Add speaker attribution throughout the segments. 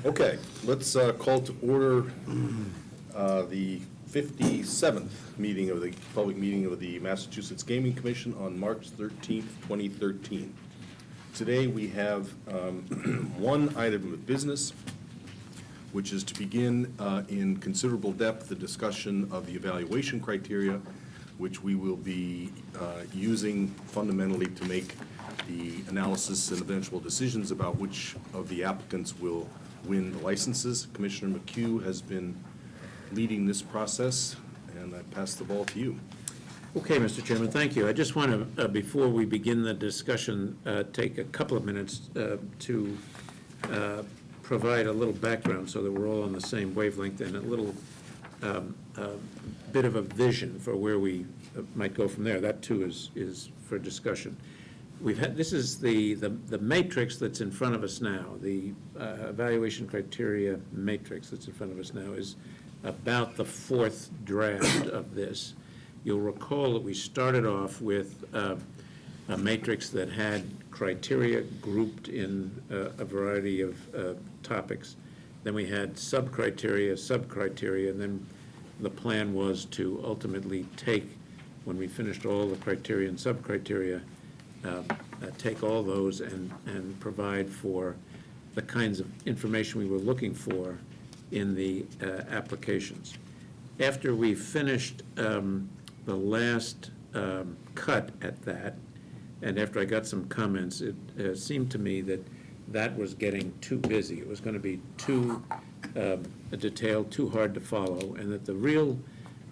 Speaker 1: Okay, let's call to order the 57th meeting of the public meeting of the Massachusetts Gaming Commission on March 13th, 2013. Today we have one item of business, which is to begin in considerable depth the discussion of the evaluation criteria, which we will be using fundamentally to make the analysis and eventual decisions about which of the applicants will win the licenses. Commissioner McHugh has been leading this process, and I pass the ball to you.
Speaker 2: Okay, Mr. Chairman, thank you. I just want to, before we begin the discussion, take a couple of minutes to provide a little background so that we're all on the same wavelength and a little bit of a vision for where we might go from there. That too is for discussion. This is the matrix that's in front of us now. The evaluation criteria matrix that's in front of us now is about the fourth draft of this. You'll recall that we started off with a matrix that had criteria grouped in a variety of topics. Then we had sub-criteria, and then the plan was to ultimately take, when we finished all the criteria and sub-criteria, take all those and provide for the kinds of information we were looking for in the applications. After we finished the last cut at that, and after I got some comments, it seemed to me that that was getting too busy. It was going to be too detailed, too hard to follow, and that the real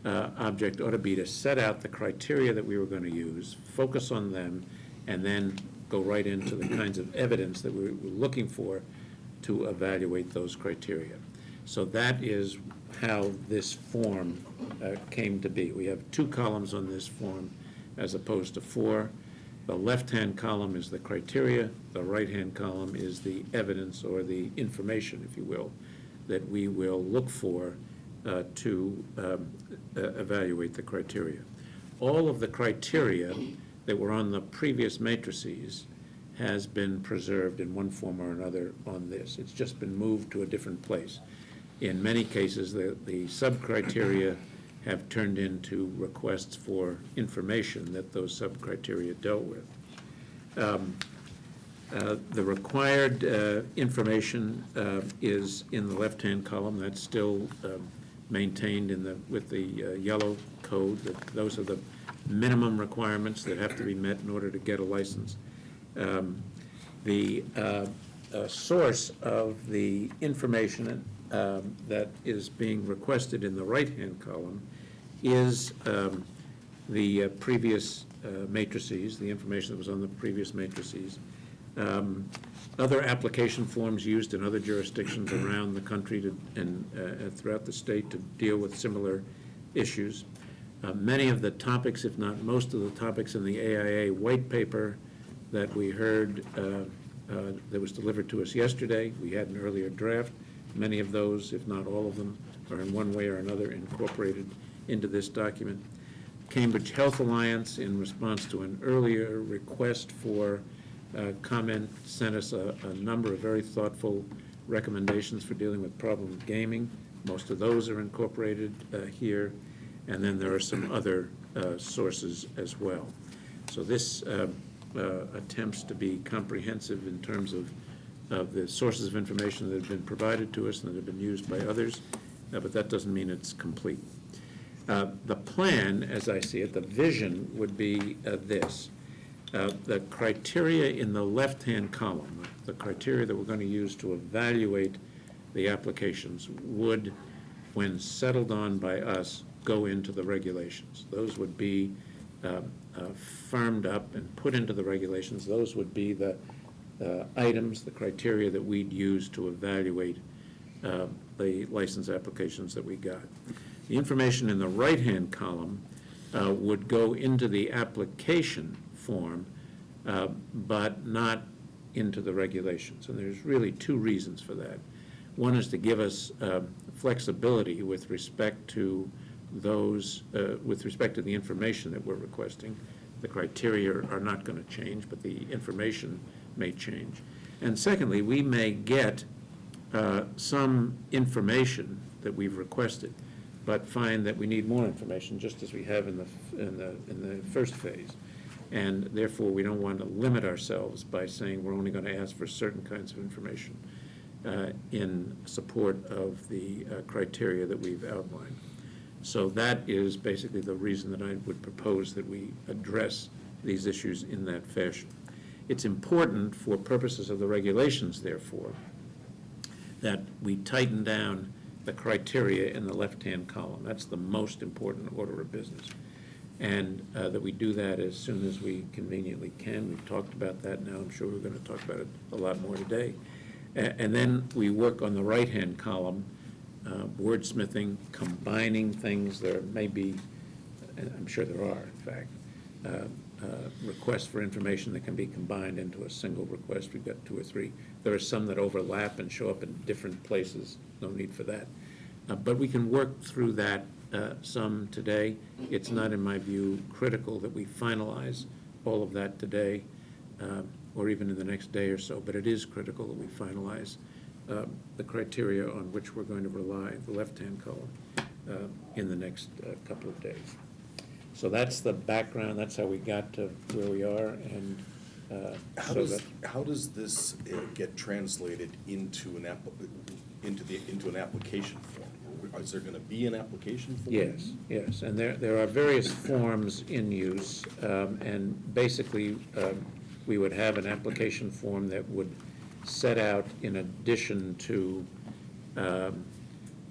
Speaker 2: object ought to be to set out the criteria that we were going to use, focus on them, and then go right into the kinds of evidence that we were looking for to evaluate those criteria. So that is how this form came to be. We have 2 columns on this form as opposed to 4. The left-hand column is the criteria. The right-hand column is the evidence, or the information, if you will, that we will look for to evaluate the criteria. All of the criteria that were on the previous matrices has been preserved in one form or another on this. It's just been moved to a different place. In many cases, the sub-criteria have turned into requests for information that those sub-criteria dealt with. The required information is in the left-hand column. That's still maintained with the yellow code. Those are the minimum requirements that have to be met in order to get a license. The source of the information that is being requested in the right-hand column is the previous matrices, the information that was on the previous matrices. Other application forms used in other jurisdictions around the country and throughout the state to deal with similar issues. Many of the topics, if not most of the topics in the AIA white paper that we heard that was delivered to us yesterday, we had an earlier draft. Many of those, if not all of them, are in one way or another incorporated into this document. Cambridge Health Alliance, in response to an earlier request for comment, sent us a number of very thoughtful recommendations for dealing with problem gaming. Most of those are incorporated here, and then there are some other sources as well. So this attempts to be comprehensive in terms of the sources of information that have been provided to us and that have been used by others, but that doesn't mean it's complete. The plan, as I see it, the vision would be this. The criteria in the left-hand column, the criteria that we're going to use to evaluate the applications would, when settled on by us, go into the regulations. Those would be firmed up and put into the regulations. Those would be the items, the criteria that we'd use to evaluate the license applications that we got. The information in the right-hand column would go into the application form, but not into the regulations. And there's really 2 reasons for that. One is to give us flexibility with respect to those, with respect to the information that we're requesting. The criteria are not going to change, but the information may change. And secondly, we may get some information that we've requested, but find that we need more information, just as we have in the first phase. And therefore, we don't want to limit ourselves by saying we're only going to ask for certain kinds of information in support of the criteria that we've outlined. So that is basically the reason that I would propose that we address these issues in that fashion. It's important for purposes of the regulations, therefore, that we tighten down the criteria in the left-hand column. That's the most important order of business. And that we do that as soon as we conveniently can. We've talked about that now. I'm sure we're going to talk about it a lot more today. And then we work on the right-hand column, wordsmithing, combining things. There may be, and I'm sure there are, in fact, requests for information that can be combined into a single request. We've got 2 or 3. There are some that overlap and show up in different places. No need for that. But we can work through that some today. It's not, in my view, critical that we finalize all of that today or even in the next day or so, but it is critical that we finalize the criteria on which we're going to rely, the left-hand column, in the next couple of days. So that's the background. That's how we got to where we are, and
Speaker 1: How does this get translated into an application form? Is there going to be an application form?
Speaker 2: Yes, and there are various forms in use, and basically, we would have an application form that would set out, in addition to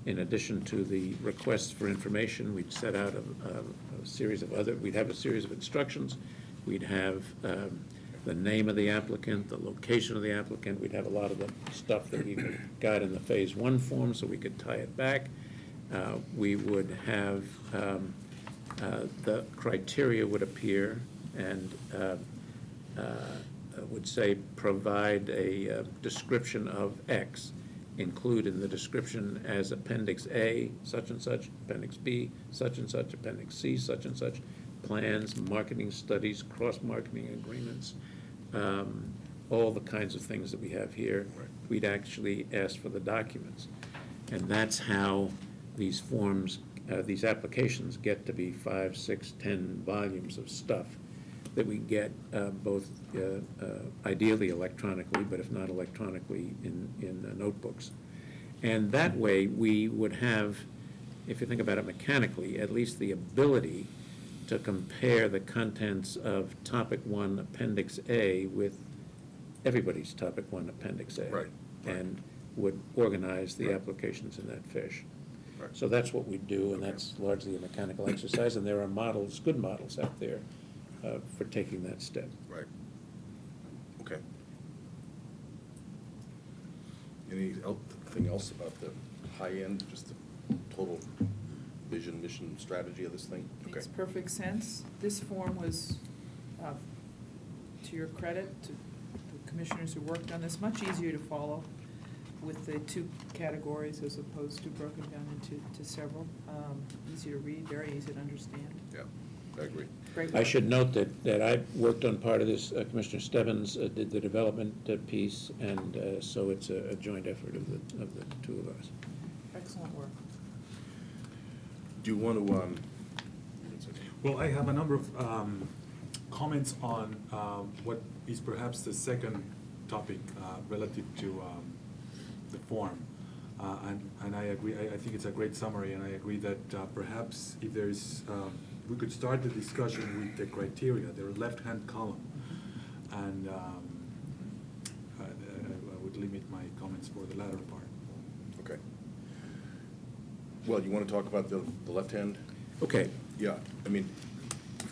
Speaker 2: the requests for information, we'd set out a series of we'd have a series of instructions. We'd have the name of the applicant, the location of the applicant. We'd have a lot of the stuff that we got in the Phase 1 form, so we could tie it back. We would have the criteria would appear, and would say provide a description of X, include in the description as Appendix A, such and such, Appendix B, such and such, Appendix C, such and such, plans, marketing studies, cross-marketing agreements, all the kinds of things that we have here. We'd actually ask for the documents. And that's how these forms, these applications get to be 5, 6, 10 volumes of stuff that we get both ideally electronically, but if not electronically, in notebooks. And that way, we would have, if you think about it mechanically, at least the ability to compare the contents of Topic 1, Appendix A with everybody's Topic 1, Appendix A.
Speaker 1: Right.
Speaker 2: And would organize the applications in that fashion.
Speaker 1: Right.
Speaker 2: So that's what we do, and that's largely a mechanical exercise, and there are models, good models out there for taking that step.
Speaker 1: Right. Okay. Anything else about the high end, just the total vision, mission, strategy of this thing? Okay.
Speaker 3: Makes perfect sense. This form was, to your credit, to the commissioners who worked on this, much easier to follow with the 2 categories as opposed to broken down into several. Easy to read, very easy to understand.
Speaker 1: Yeah, I agree.
Speaker 3: Great
Speaker 2: I
Speaker 3: work.
Speaker 2: should note that I worked on part of this, Commissioner Stebbins did the development piece, and so it's a joint effort of the 2 of us.
Speaker 3: Excellent work.
Speaker 1: Do you want to,
Speaker 4: Well, I have a number of comments on what is perhaps the second topic relative to the form. And I agree, I think it's a great summary, and I agree that perhaps if there's, we could start the discussion with the criteria, their left-hand column, and I would limit my comments for the latter part.
Speaker 1: okay. Well, you want to talk about the left-hand?
Speaker 2: Okay,
Speaker 1: Yeah, I mean,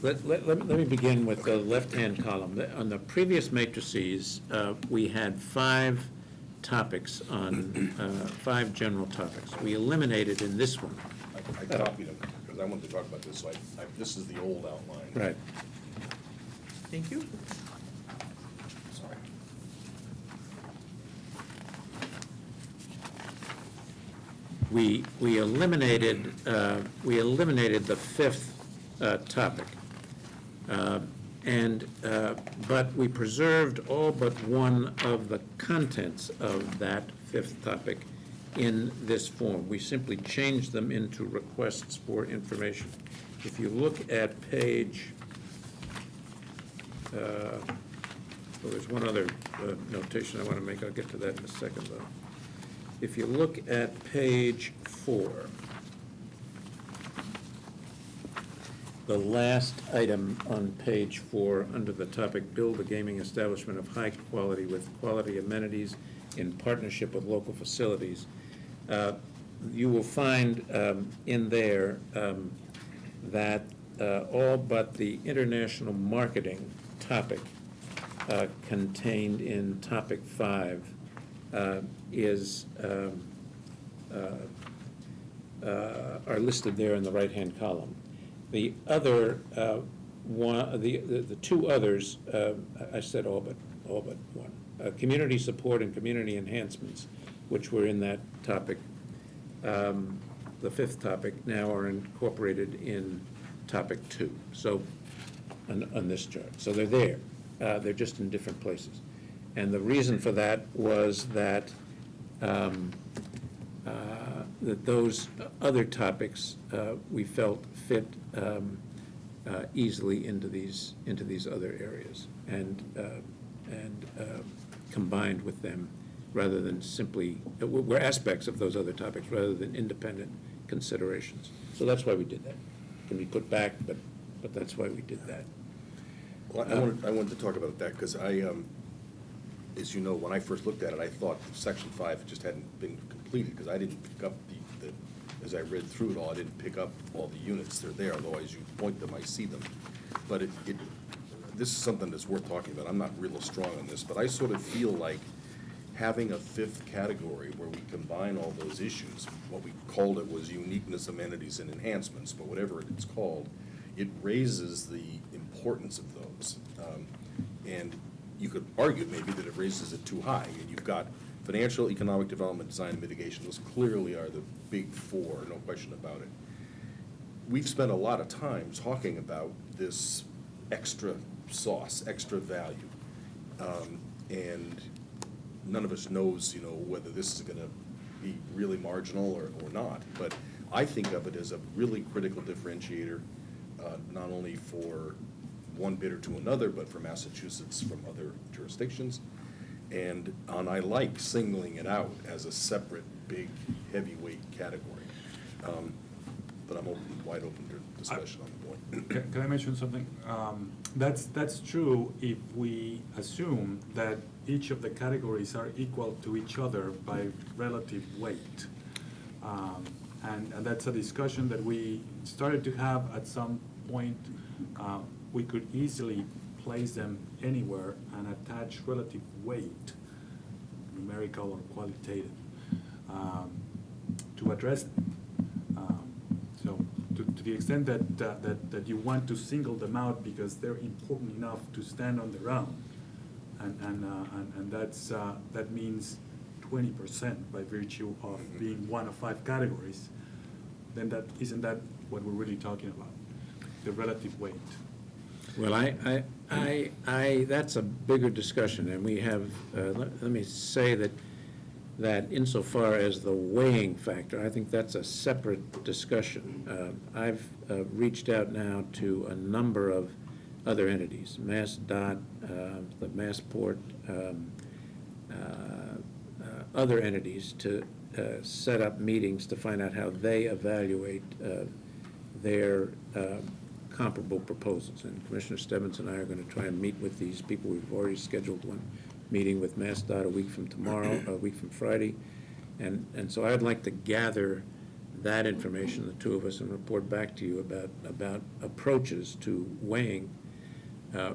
Speaker 2: let me begin with the left-hand column. On the previous matrices, we had 5 topics on, 5 general topics. We eliminated in this one.
Speaker 1: I copied them because I wanted to talk about this, so this is the old outline.
Speaker 2: Right.
Speaker 3: Thank you.
Speaker 1: Sorry.
Speaker 2: We eliminated the 5th topic. But we preserved all but one of the contents of that fifth topic in this form. We simply changed them into requests for information. If you look at page, well, there's one other notation I want to make. I'll get to that in a second, though. If you look at page 4, the last item on page 4, under the topic, build a gaming establishment of high quality with quality amenities in partnership with local facilities, you will find in there that all but the international marketing topic contained in topic 5 is are listed there in the right-hand column. The other the two others, I said all but one. Community support and community enhancements, which were in that topic, the fifth topic, now are incorporated in topic 2. So on this chart, so they're there. They're just in different places. And the reason for that was that that those other topics we felt fit easily into these other areas and combined with them rather than simply were aspects of those other topics rather than independent considerations. So that's why we did that. Can be put back, but that's why we did that.
Speaker 1: Well, I wanted to talk about that because as you know, when I first looked at it, I thought Section 5 just hadn't been completed because I didn't pick up as I read through it all, I didn't pick up all the units. They're there, although as you point them, I see them. But this is something that's worth talking about. I'm not real strong on this, but I sort of feel like having a fifth category where we combine all those issues, what we called it was uniqueness, amenities, and enhancements, but whatever it's called, it raises the importance of those. And you could argue maybe that it raises it too high. And you've got financial, economic development, design, and mitigation. Those clearly are the big 4, no question about it. We've spent a lot of time talking about this extra sauce, extra value. And none of us knows, whether this is going to be really marginal or not. But I think of it as a really critical differentiator, not only for one bidder to another, but for Massachusetts from other jurisdictions. And I like singling it out as a separate, big, heavyweight category. But I'm wide open to discussion on the point.
Speaker 4: Can I mention something? That's true if we assume that each of the categories are equal to each other by relative weight. And that's a discussion that we started to have at some point. We could easily place them anywhere and attach relative weight, numerical or qualitative, to address them. So to the extent that you want to single them out because they're important enough to stand on their own, and that means 20% by virtue of being one of 5 categories, then isn't that what we're really talking about, the relative weight?
Speaker 2: Well, I that's a bigger discussion, and we have, let me say that insofar as the weighing factor, I think that's a separate discussion. I've reached out now to a number of other entities, MassDOT, the Massport, other entities to set up meetings to find out how they evaluate their comparable proposals. And Commissioner Stebbins and I are going to try and meet with these people. We've already scheduled one meeting with MassDOT a week from tomorrow, a week from Friday. And so I'd like to gather that information, the two of us, and report back to you about approaches to weighing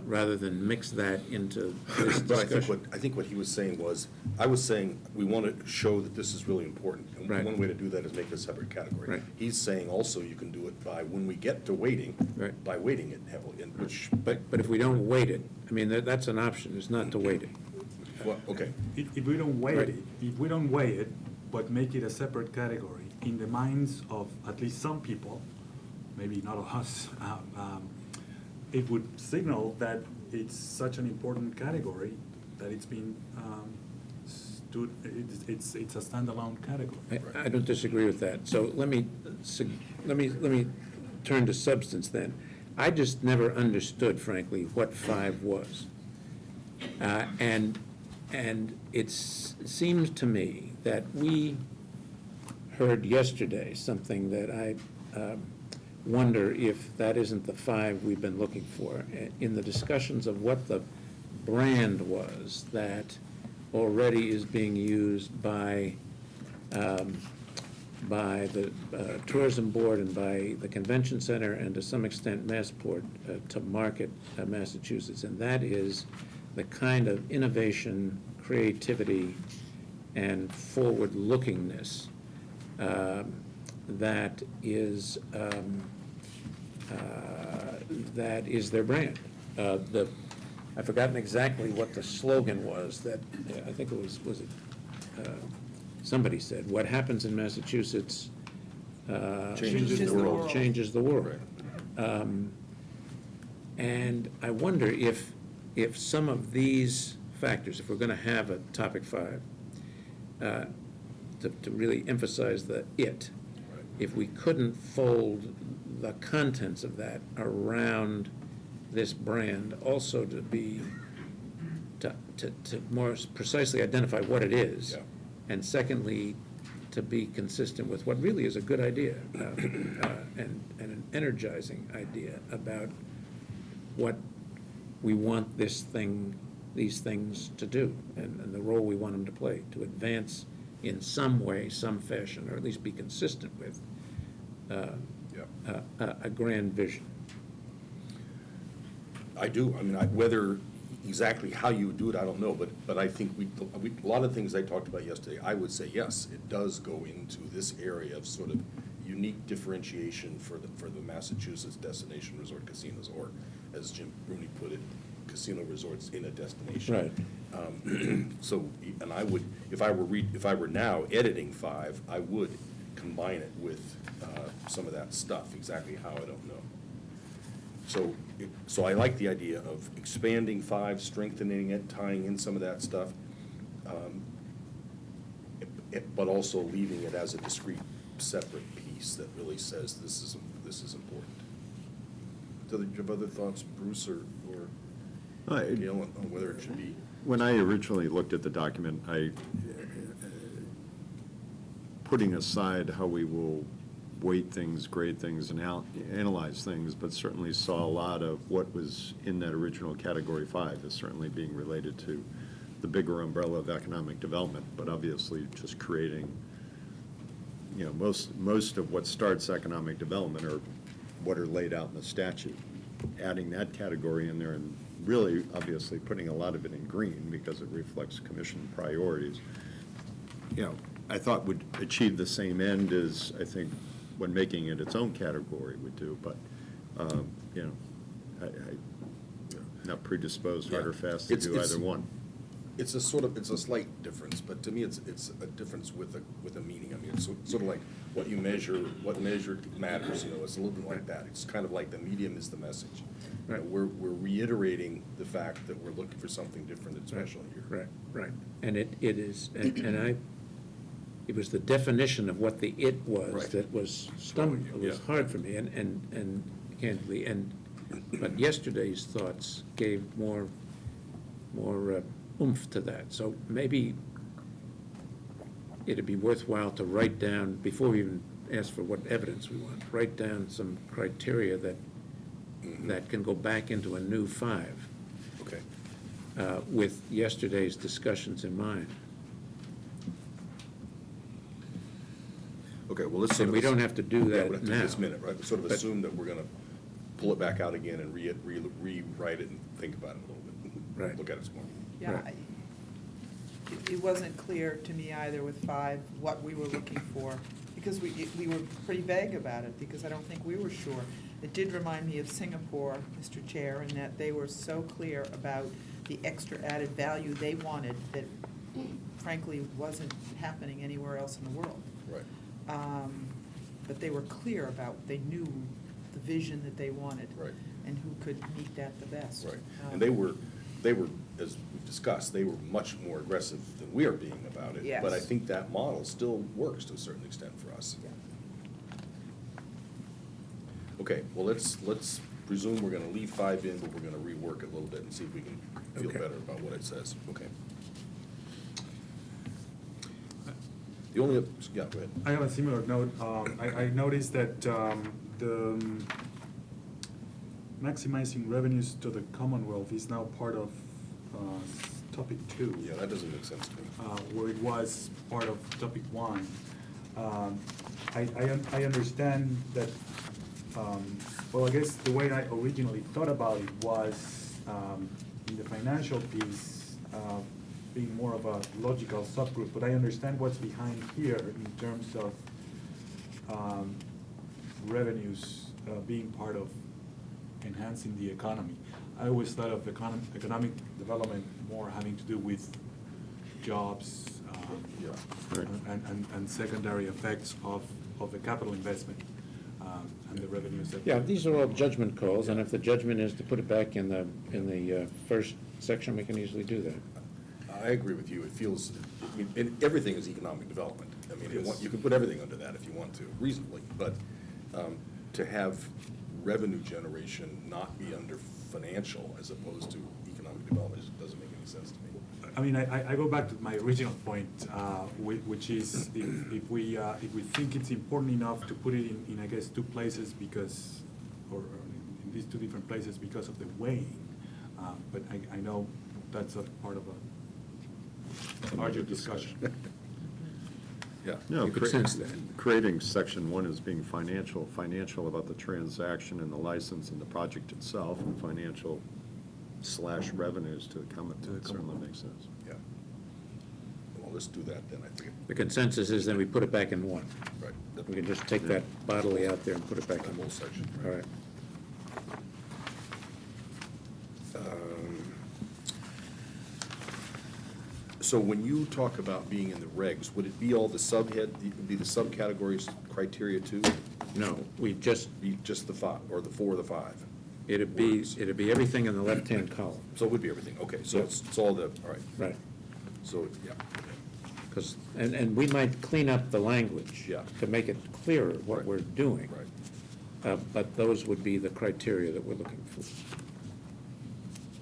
Speaker 2: rather than mix that into this discussion.
Speaker 1: But I think what he was saying was, I was saying we want to show that this is really important. And
Speaker 2: Right.
Speaker 1: one way to do that is make it a separate category.
Speaker 2: Right.
Speaker 1: He's saying also you can do it by, when we get to weighting,
Speaker 2: Right.
Speaker 1: by weighting it heavily, and which,
Speaker 2: But if we don't weight it, I mean, that's an option, is not to weight it.
Speaker 1: well, okay.
Speaker 4: If we don't weigh
Speaker 2: Right.
Speaker 4: it, but make it a separate category, in the minds of at least some people, maybe not of us, it would signal that it's such an important category that it's been it's a standalone category.
Speaker 2: I don't disagree with that. So let me turn to substance then. I just never understood, frankly, what 5 was. And it seems to me that we heard yesterday something that I wonder if that isn't the 5 we've been looking for. In the discussions of what the brand was that already is being used by the Tourism Board and by the Convention Center and to some extent Massport to market Massachusetts, and that is the kind of innovation, creativity, and forward-lookingness that is their brand. I've forgotten exactly what the slogan was that, I think it was it, somebody said, what happens in Massachusetts
Speaker 1: Changes the world.
Speaker 2: changes the world. And I wonder if some of these factors, if we're going to have a topic 5, to really emphasize the it, if we couldn't fold the contents of that around this brand also to more precisely identify what it is.
Speaker 1: Yeah.
Speaker 2: And secondly, to be consistent with what really is a good idea and an energizing idea about what we want these things to do and the role we want them to play, to advance in some way, some fashion, or at least be consistent with a grand vision.
Speaker 1: I do. I mean, whether exactly how you would do it, I don't know, but I think a lot of things I talked about yesterday, I would say, yes, it does go into this area of sort of unique differentiation for the Massachusetts destination resort casinos, or as Jim Rooney put it, casino resorts in a destination.
Speaker 2: Right.
Speaker 1: So, and I would, if I were now editing 5, I would combine it with some of that stuff. Exactly how, I don't know. So I like the idea of expanding 5, strengthening it, tying in some of that stuff, but also leaving it as a discrete, separate piece that really says this is important. Do you have other thoughts, Bruce or Gail, on whether it should be?
Speaker 5: When I originally looked at the document, putting aside how we will weight things, grade things, and analyze things, but certainly saw a lot of what was in that original Category 5 as certainly being related to the bigger umbrella of economic development, but obviously just creating, most of what starts economic development are what are laid out in the statute. Adding that category in there and really, obviously, putting a lot of it in green because it reflects commission priorities, I thought would achieve the same end as, I think, when making it its own category would do, but, I'm not predisposed, hard or fast, to do either one.
Speaker 1: It's a slight difference, but to me, it's a difference with a meaning. I mean, it's sort of like what measured matters, it's a little bit like that. It's kind of like the medium is the message.
Speaker 2: Right.
Speaker 1: We're reiterating the fact that we're looking for something different and special here.
Speaker 2: Right. And it is, it was the definition of what the it was
Speaker 1: Right.
Speaker 2: that was it was hard for me, and candidly, but yesterday's thoughts gave more oomph to that. So maybe it'd be worthwhile to write down, before we even ask for what evidence we want, write down some criteria that can go back into a new 5.
Speaker 1: Okay.
Speaker 2: With yesterday's discussions in mind.
Speaker 1: Okay, well, let's
Speaker 2: And we don't have to do
Speaker 1: Yeah,
Speaker 2: that
Speaker 1: we don't have to
Speaker 2: now.
Speaker 1: do this minute, right? We sort of
Speaker 2: But-
Speaker 1: assume that we're going to pull it back out again and rewrite it and think about it a little bit.
Speaker 2: Right.
Speaker 1: Look at it some more.
Speaker 3: Yeah,
Speaker 2: Right.
Speaker 3: it wasn't clear to me either with 5 what we were looking for, because we were pretty vague about it, because I don't think we were sure. It did remind me of Singapore, Mr. Chair, in that they were so clear about the extra added value they wanted that frankly wasn't happening anywhere else in the world.
Speaker 1: Right.
Speaker 3: But they were clear about, they knew the vision that they wanted.
Speaker 1: Right.
Speaker 3: And who could meet that the best.
Speaker 1: Right. And they were as we've discussed, they were much more aggressive than we are being about it. But I
Speaker 3: Yes.
Speaker 1: think that model still works to a certain extent for us.
Speaker 3: Yeah.
Speaker 1: Okay, well, let's presume we're gonna leave 5 in, but we're gonna rework it a little bit and see if we can feel
Speaker 2: Okay.
Speaker 1: better about what it says. Okay. The only, yeah, go ahead.
Speaker 4: I have a similar note. I noticed that the maximizing revenues to the Commonwealth is now part of topic 2.
Speaker 1: Yeah, that doesn't make sense to me.
Speaker 4: Where it was part of topic 1. I understand that, well, I guess the way I originally thought about it was in the financial piece, being more of a logical subgroup, but I understand what's behind here in terms of revenues being part of enhancing the economy. I always thought of economic development more having to do with jobs
Speaker 1: Yeah.
Speaker 5: Right.
Speaker 4: and secondary effects of the capital investment and the revenues that.
Speaker 2: Yeah, these are all judgment calls, and if the judgment is to put it back in the first section, we can easily do that.
Speaker 1: I agree with you. It feels, I mean, and everything is economic development. I mean, you can put everything under that if you want to, reasonably. But to have revenue generation not be under financial as opposed to economic development just doesn't make any sense to me.
Speaker 4: I mean, I go back to my original point, which is if we think it's important enough to put it in I guess, 2 places because, or in these 2 different places because of the weighing, but I know that's a part of a larger discussion.
Speaker 1: Yeah.
Speaker 5: No,
Speaker 2: You could sense that.
Speaker 5: creating section 1 as being financial about the transaction and the license and the project itself, and financial/revenues to the Commonwealth certainly makes sense.
Speaker 1: Yeah. Well, let's do that then, I think.
Speaker 2: The consensus is then we put it back in 1.
Speaker 1: Right.
Speaker 2: We can just take that bodily out there and put it back
Speaker 1: That
Speaker 2: in
Speaker 1: whole
Speaker 2: 1.
Speaker 1: section.
Speaker 2: All right.
Speaker 1: So when you talk about being in the regs, would it be all the be the subcategories criteria too?
Speaker 2: No, we just,
Speaker 1: Be just the 5, or the 4 or the 5?
Speaker 2: it'd be everything in the left-hand column,
Speaker 1: So it would be everything, okay, so
Speaker 2: Yep.
Speaker 1: it's all the, all right,
Speaker 2: right?
Speaker 1: so, yeah,
Speaker 2: Because, and we might clean up the language.
Speaker 1: Yeah.
Speaker 2: To make it clearer what
Speaker 1: Right.
Speaker 2: we're doing.
Speaker 1: right.
Speaker 2: But those would be the criteria that we're looking for,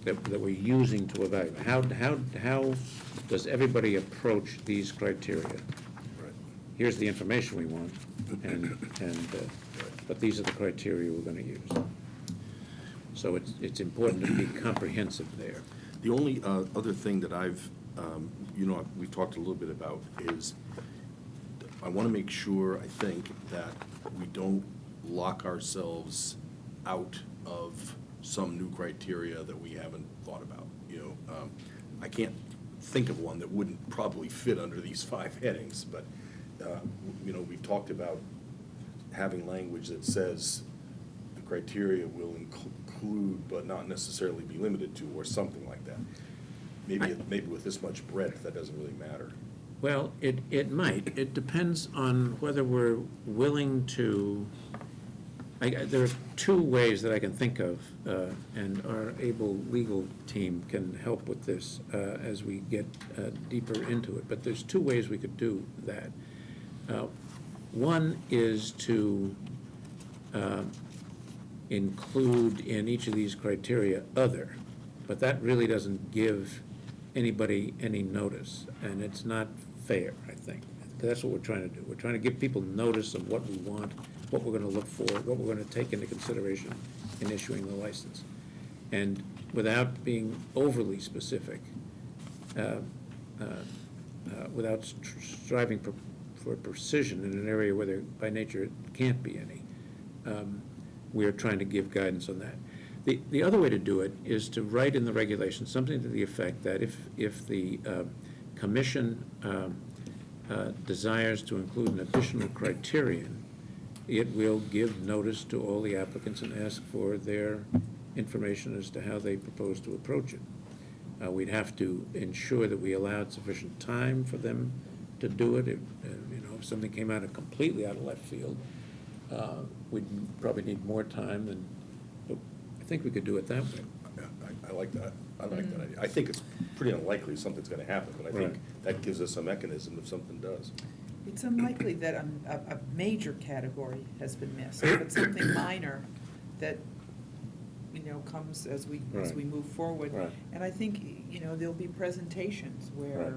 Speaker 2: that we're using to evaluate. How does everybody approach these criteria?
Speaker 1: Right.
Speaker 2: Here's the information we want, but these are the criteria we're gonna use. So it's important to be comprehensive there.
Speaker 1: The only other thing that I've, we've talked a little bit about is, I want to make sure, I think, that we don't lock ourselves out of some new criteria that we haven't thought about, I can't think of one that wouldn't probably fit under these 5 headings, but, we've talked about having language that says the criteria will include but not necessarily be limited to, or something like that. Maybe with this much breadth, that doesn't really matter.
Speaker 2: Well, it might. It depends on whether we're willing to, there are 2 ways that I can think of, and our able legal team can help with this as we get deeper into it. But there's 2 ways we could do that. One is to include in each of these criteria other, but that really doesn't give anybody any notice, and it's not fair, I think. That's what we're trying to do. We're trying to give people notice of what we want, what we're gonna look for, what we're gonna take into consideration in issuing the license. And without being overly specific, without striving for precision in an area where there, by nature, it can't be any, we are trying to give guidance on that. The other way to do it is to write in the regulations something to the effect that if the commission desires to include an additional criterion, it will give notice to all the applicants and ask for their information as to how they propose to approach it. We'd have to ensure that we allowed sufficient time for them to do it. If something came out completely out of left field, we'd probably need more time than, but I think we could do it that way.
Speaker 1: I like that. I like that idea. I think it's pretty unlikely something's gonna happen, but I think
Speaker 2: Right.
Speaker 1: that gives us a mechanism if something does.
Speaker 3: It's unlikely that a major category has been missed, but something minor that, comes as we
Speaker 2: Right.
Speaker 3: move forward.
Speaker 2: Right.
Speaker 3: And I think, there'll be presentations where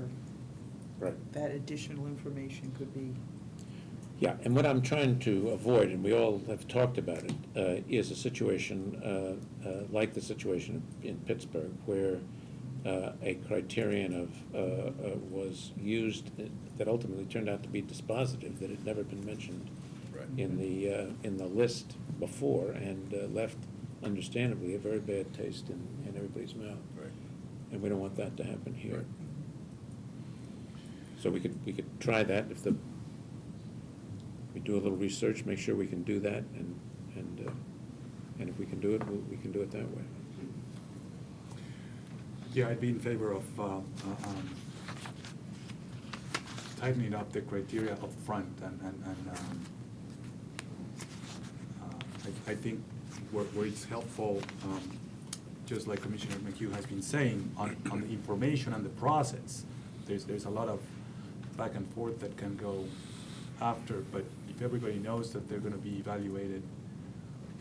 Speaker 2: Right.
Speaker 3: that additional information could be.
Speaker 2: Yeah, and what I'm trying to avoid, and we all have talked about it, is a situation like the situation in Pittsburgh, where a criterion was used that ultimately turned out to be dispositive, that had never been mentioned
Speaker 1: Right.
Speaker 2: in the list before, and left, understandably, a very bad taste in everybody's mouth.
Speaker 1: Right.
Speaker 2: And we don't want that to happen here.
Speaker 1: Right.
Speaker 2: So we could try that if we do a little research, make sure we can do that, and if we can do it, we can do it that way.
Speaker 4: Yeah, I'd be in favor of tightening up the criteria up front, I think where it's helpful, just like Commissioner McHugh has been saying, on the information and the process, there's a lot of back and forth that can go after, but if everybody knows that they're gonna be evaluated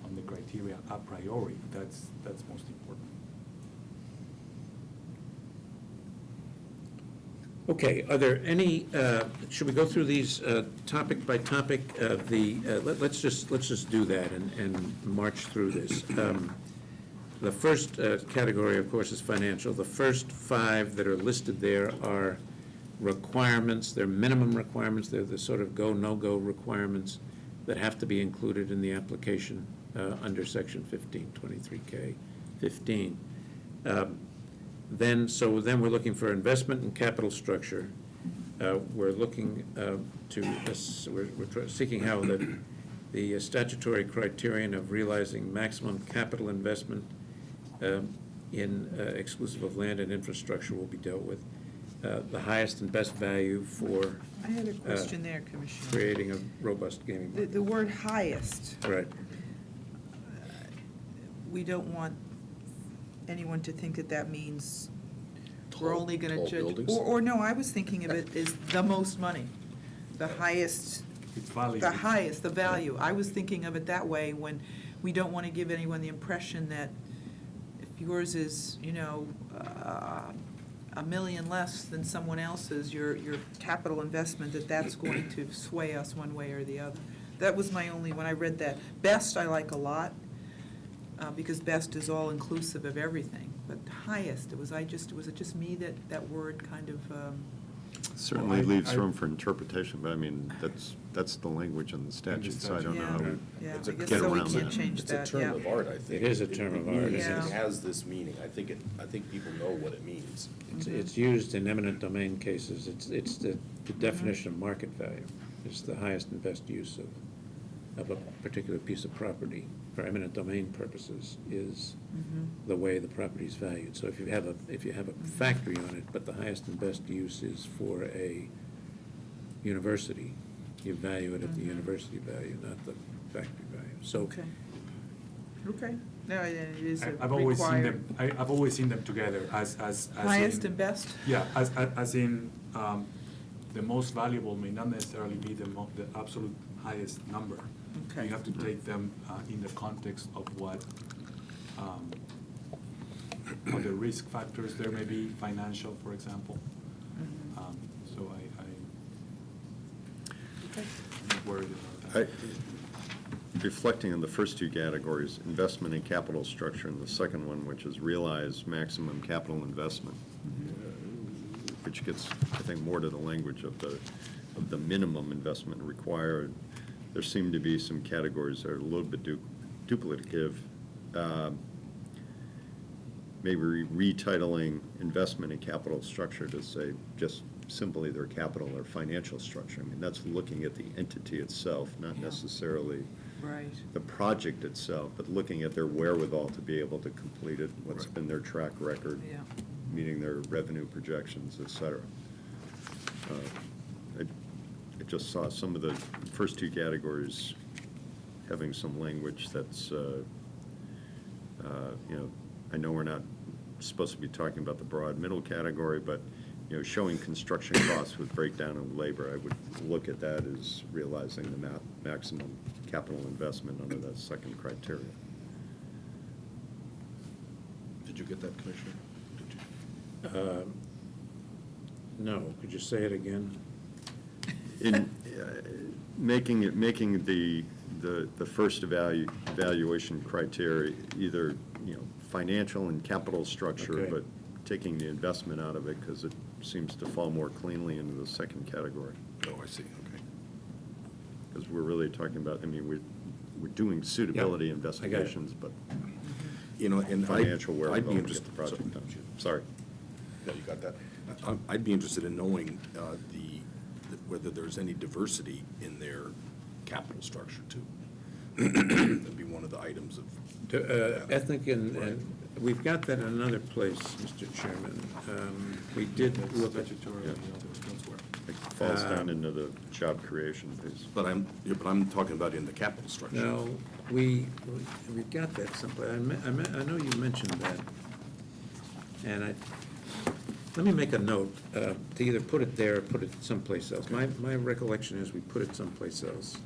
Speaker 4: on the criteria a priori, that's most important.
Speaker 2: Okay, are there any, should we go through these topic by topic? Let's just do that and march through this. The first category, of course, is financial. The first 5 that are listed there are requirements. They're minimum requirements. They're the sort of go, no-go requirements that have to be included in the application under Section 1523K 15. Then we're looking for investment and capital structure. We're looking we're seeking how the statutory criterion of realizing maximum capital investment in exclusive of land and infrastructure will be dealt with. The highest and best value for
Speaker 3: I had a question there, Commissioner.
Speaker 2: creating a robust gaming market.
Speaker 3: The word highest,
Speaker 2: Right.
Speaker 3: we don't want anyone to think that means we're only gonna
Speaker 1: Tall
Speaker 3: judge.
Speaker 1: buildings?
Speaker 3: Or no, I was thinking of it as the most money, the highest,
Speaker 4: It's value.
Speaker 3: the highest, the value. I was thinking of it that way, when we don't want to give anyone the impression that if yours is, $1 million less than someone else's, your capital investment, that's going to sway us one way or the other. That was my only, when I read that. Best I like a lot, because best is all inclusive of everything. But highest, was it just me that word kind of,
Speaker 5: Certainly
Speaker 4: Well,
Speaker 5: leaves
Speaker 4: I-
Speaker 5: room for interpretation, but I mean, that's the language in the statute, so I don't know how
Speaker 3: yeah,
Speaker 5: we
Speaker 3: yeah,
Speaker 1: It's a
Speaker 3: I guess
Speaker 5: get
Speaker 3: so we
Speaker 5: around
Speaker 3: can't
Speaker 5: that.
Speaker 3: change
Speaker 1: It's a
Speaker 3: that,
Speaker 1: term
Speaker 3: yeah.
Speaker 1: of art, I think.
Speaker 2: It is a term of art,
Speaker 1: It
Speaker 3: Yeah.
Speaker 1: has this meaning. I think people know what it means.
Speaker 2: It's used in eminent domain cases. It's the definition of market value. It's the highest and best use of a particular piece of property for eminent domain purposes is
Speaker 3: Mhm.
Speaker 2: the way the property is valued. So if you have a factory on it, but the highest and best use is for a university, you value it at the
Speaker 3: Mhm.
Speaker 2: university value, not the factory value. So
Speaker 3: Okay. Okay, no, it is a
Speaker 4: I've always seen
Speaker 3: required.
Speaker 4: them, I've always seen them together as
Speaker 3: Highest
Speaker 4: in-
Speaker 3: and best?
Speaker 4: Yeah, as in, the most valuable may not necessarily be the absolute highest number.
Speaker 3: Okay.
Speaker 4: You have to take them in the context of what other risk factors there may be, financial, for example.
Speaker 3: Mhm.
Speaker 4: So
Speaker 3: Okay.
Speaker 4: I'm not worried about that.
Speaker 5: Reflecting on the first 2 categories, investment and capital structure, and the second one, which is realize maximum capital investment, which gets, I think, more to the language of the minimum investment required. There seem to be some categories that are a little bit duplicative. Maybe retitling investment and capital structure to say just simply their capital or financial structure. I mean, that's looking at the entity itself, not
Speaker 3: Yeah.
Speaker 5: necessarily
Speaker 3: Right.
Speaker 5: the project itself, but looking at their wherewithal to be able to complete it, what's
Speaker 1: Right.
Speaker 5: been their track record,
Speaker 3: Yeah.
Speaker 5: meeting their revenue projections, et cetera. I just saw some of the first 2 categories having some language that's, I know we're not supposed to be talking about the broad middle category, but, you know, showing construction costs with breakdown of labor, I would look at that as realizing the maximum capital investment under that second criteria.
Speaker 1: Did you get that, Commissioner? Did you?
Speaker 2: No, could you say it again?
Speaker 5: In making the first evaluation criteria either, you know, financial and capital structure,
Speaker 2: Okay.
Speaker 5: but taking the investment out of it because it seems to fall more cleanly into the second category.
Speaker 1: Oh, I see, okay.
Speaker 5: Because we're really talking about, I mean, we're doing suitability
Speaker 2: Yeah, I got it.
Speaker 5: investigations, but
Speaker 1: You know, and
Speaker 5: financial
Speaker 1: I'd be
Speaker 5: wherewithal to get
Speaker 1: interested.
Speaker 5: the project done. Sorry.
Speaker 1: No, you got that. I'd be interested in knowing whether there's any diversity in their capital structure too. That'd be one of the items of.
Speaker 2: Ethnic and we've got that in another place, Mr. Chairman. We did look at,
Speaker 4: Statutory,
Speaker 5: Yeah.
Speaker 4: elsewhere.
Speaker 5: It falls down into the job creation piece.
Speaker 1: But I'm talking about in the capital structure.
Speaker 2: no, we got that someplace. I know you mentioned that. And let me make a note to either put it there or put it someplace else. My recollection is we put it someplace else,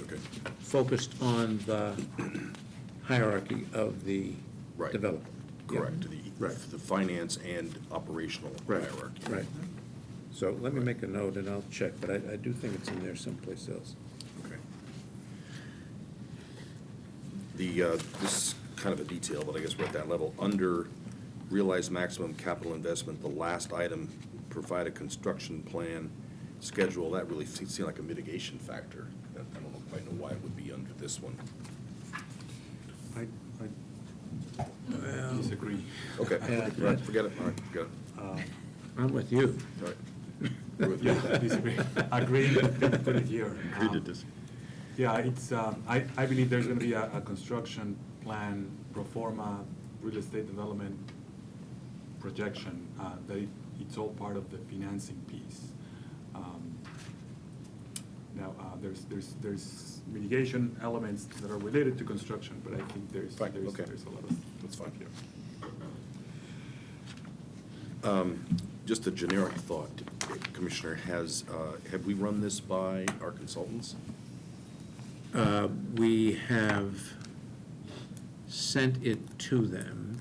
Speaker 1: Okay.
Speaker 2: focused on the hierarchy of the
Speaker 1: Right.
Speaker 2: developer. Yeah.
Speaker 1: Correct,
Speaker 2: Right.
Speaker 1: the finance and operational
Speaker 2: Right,
Speaker 1: hierarchy.
Speaker 2: right. So let me make a note and I'll check, but I do think it's in there someplace else.
Speaker 1: Okay. This is kind of a detail, but I guess we're at that level. Under realized maximum capital investment, the last item, provide a construction plan schedule, that really seemed like a mitigation factor. I don't quite know why it would be under this one.
Speaker 4: I
Speaker 2: Well,
Speaker 4: disagree.
Speaker 1: Okay,
Speaker 2: Yeah.
Speaker 1: all right, forget it, all right, forget it.
Speaker 2: I'm with you.
Speaker 1: All right. You're with me.
Speaker 4: Yeah, disagree. Agree, put it here.
Speaker 5: Agree to dis-
Speaker 4: Yeah, it's, I believe there's gonna be a construction plan, pro forma, real estate development projection, that it's all part of the financing piece. Now, there's mitigation elements that are related to construction, but I think there's
Speaker 1: Fine, okay.
Speaker 4: a lot of.
Speaker 1: That's fine. Just a generic thought, Commissioner, have we run this by our consultants?
Speaker 2: We have sent it to them,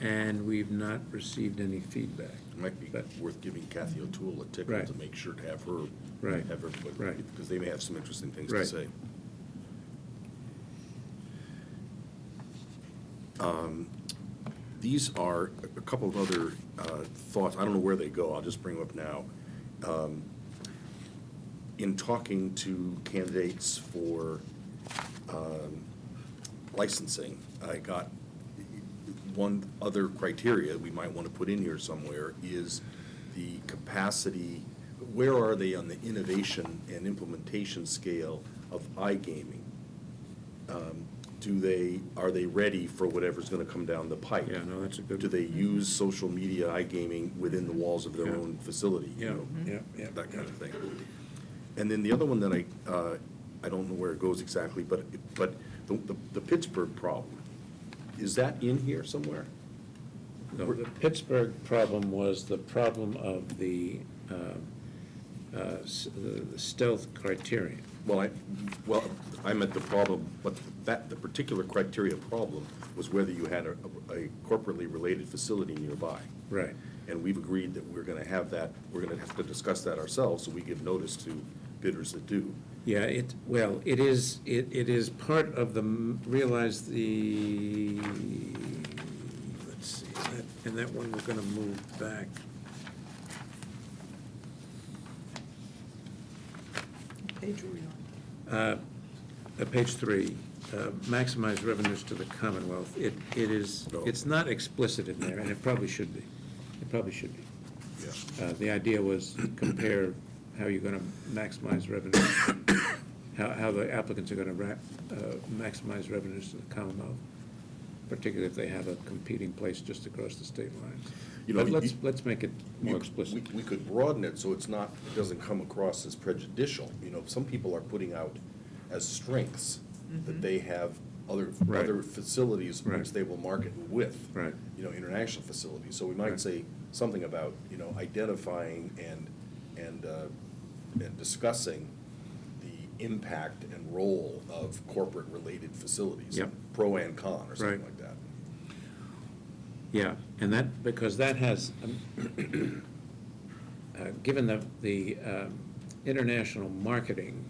Speaker 2: and we've not received any feedback.
Speaker 1: It might be
Speaker 2: But-
Speaker 1: worth giving Kathy O'Toole a tickle
Speaker 2: Right.
Speaker 1: to make sure to have her.
Speaker 2: Right.
Speaker 1: Have her put,
Speaker 2: Right.
Speaker 1: because they may have some interesting things to
Speaker 2: Right.
Speaker 1: say. These are a couple of other thoughts, I don't know where they go, I'll just bring them up now. In talking to candidates for licensing, I got one other criteria we might want to put in here somewhere is the capacity, where are they on the innovation and implementation scale of iGaming? Are they ready for whatever's going to come down the pike?
Speaker 2: Yeah, no, that's a good.
Speaker 1: Do they use social media iGaming within the walls of their
Speaker 2: Yeah.
Speaker 1: own facility? you
Speaker 2: Yeah,
Speaker 1: know,
Speaker 2: yeah.
Speaker 1: That kind of thing. And then the other one that I don't know where it goes exactly, but the Pittsburgh problem, is that in here somewhere?
Speaker 2: No, the Pittsburgh problem was the problem of the stealth criterion.
Speaker 1: Well, I meant the problem, but the particular criteria problem was whether you had a corporately related facility nearby.
Speaker 2: Right.
Speaker 1: And we've agreed that we're gonna have that, we're gonna have to discuss that ourselves, so we give notice to bidders that do.
Speaker 2: Yeah, it is part of the, realize the, let's see, and that one we're gonna move back.
Speaker 3: Page were we on?
Speaker 2: Page 3, maximize revenues to the Commonwealth. It's not explicit in there, and it probably should be. It probably should be.
Speaker 1: Yeah.
Speaker 2: The idea was compare how you're gonna maximize revenues, how the applicants are gonna maximize revenues to the Commonwealth, particularly if they have a competing place just across the state lines.
Speaker 1: You know,
Speaker 2: But let's make it more explicit.
Speaker 1: We could broaden it so it doesn't come across as prejudicial. You know, some people are putting out as strengths that they have other,
Speaker 2: Right.
Speaker 1: other facilities which
Speaker 2: Right.
Speaker 1: they will market with.
Speaker 2: Right.
Speaker 1: You know, international facilities. So we
Speaker 2: Right.
Speaker 1: might say something about, you know, identifying and discussing the impact and role of corporate-related facilities.
Speaker 2: Yep.
Speaker 1: Pro and con, or something
Speaker 2: Right.
Speaker 1: like that.
Speaker 2: Yeah, and that, because that has, given the international marketing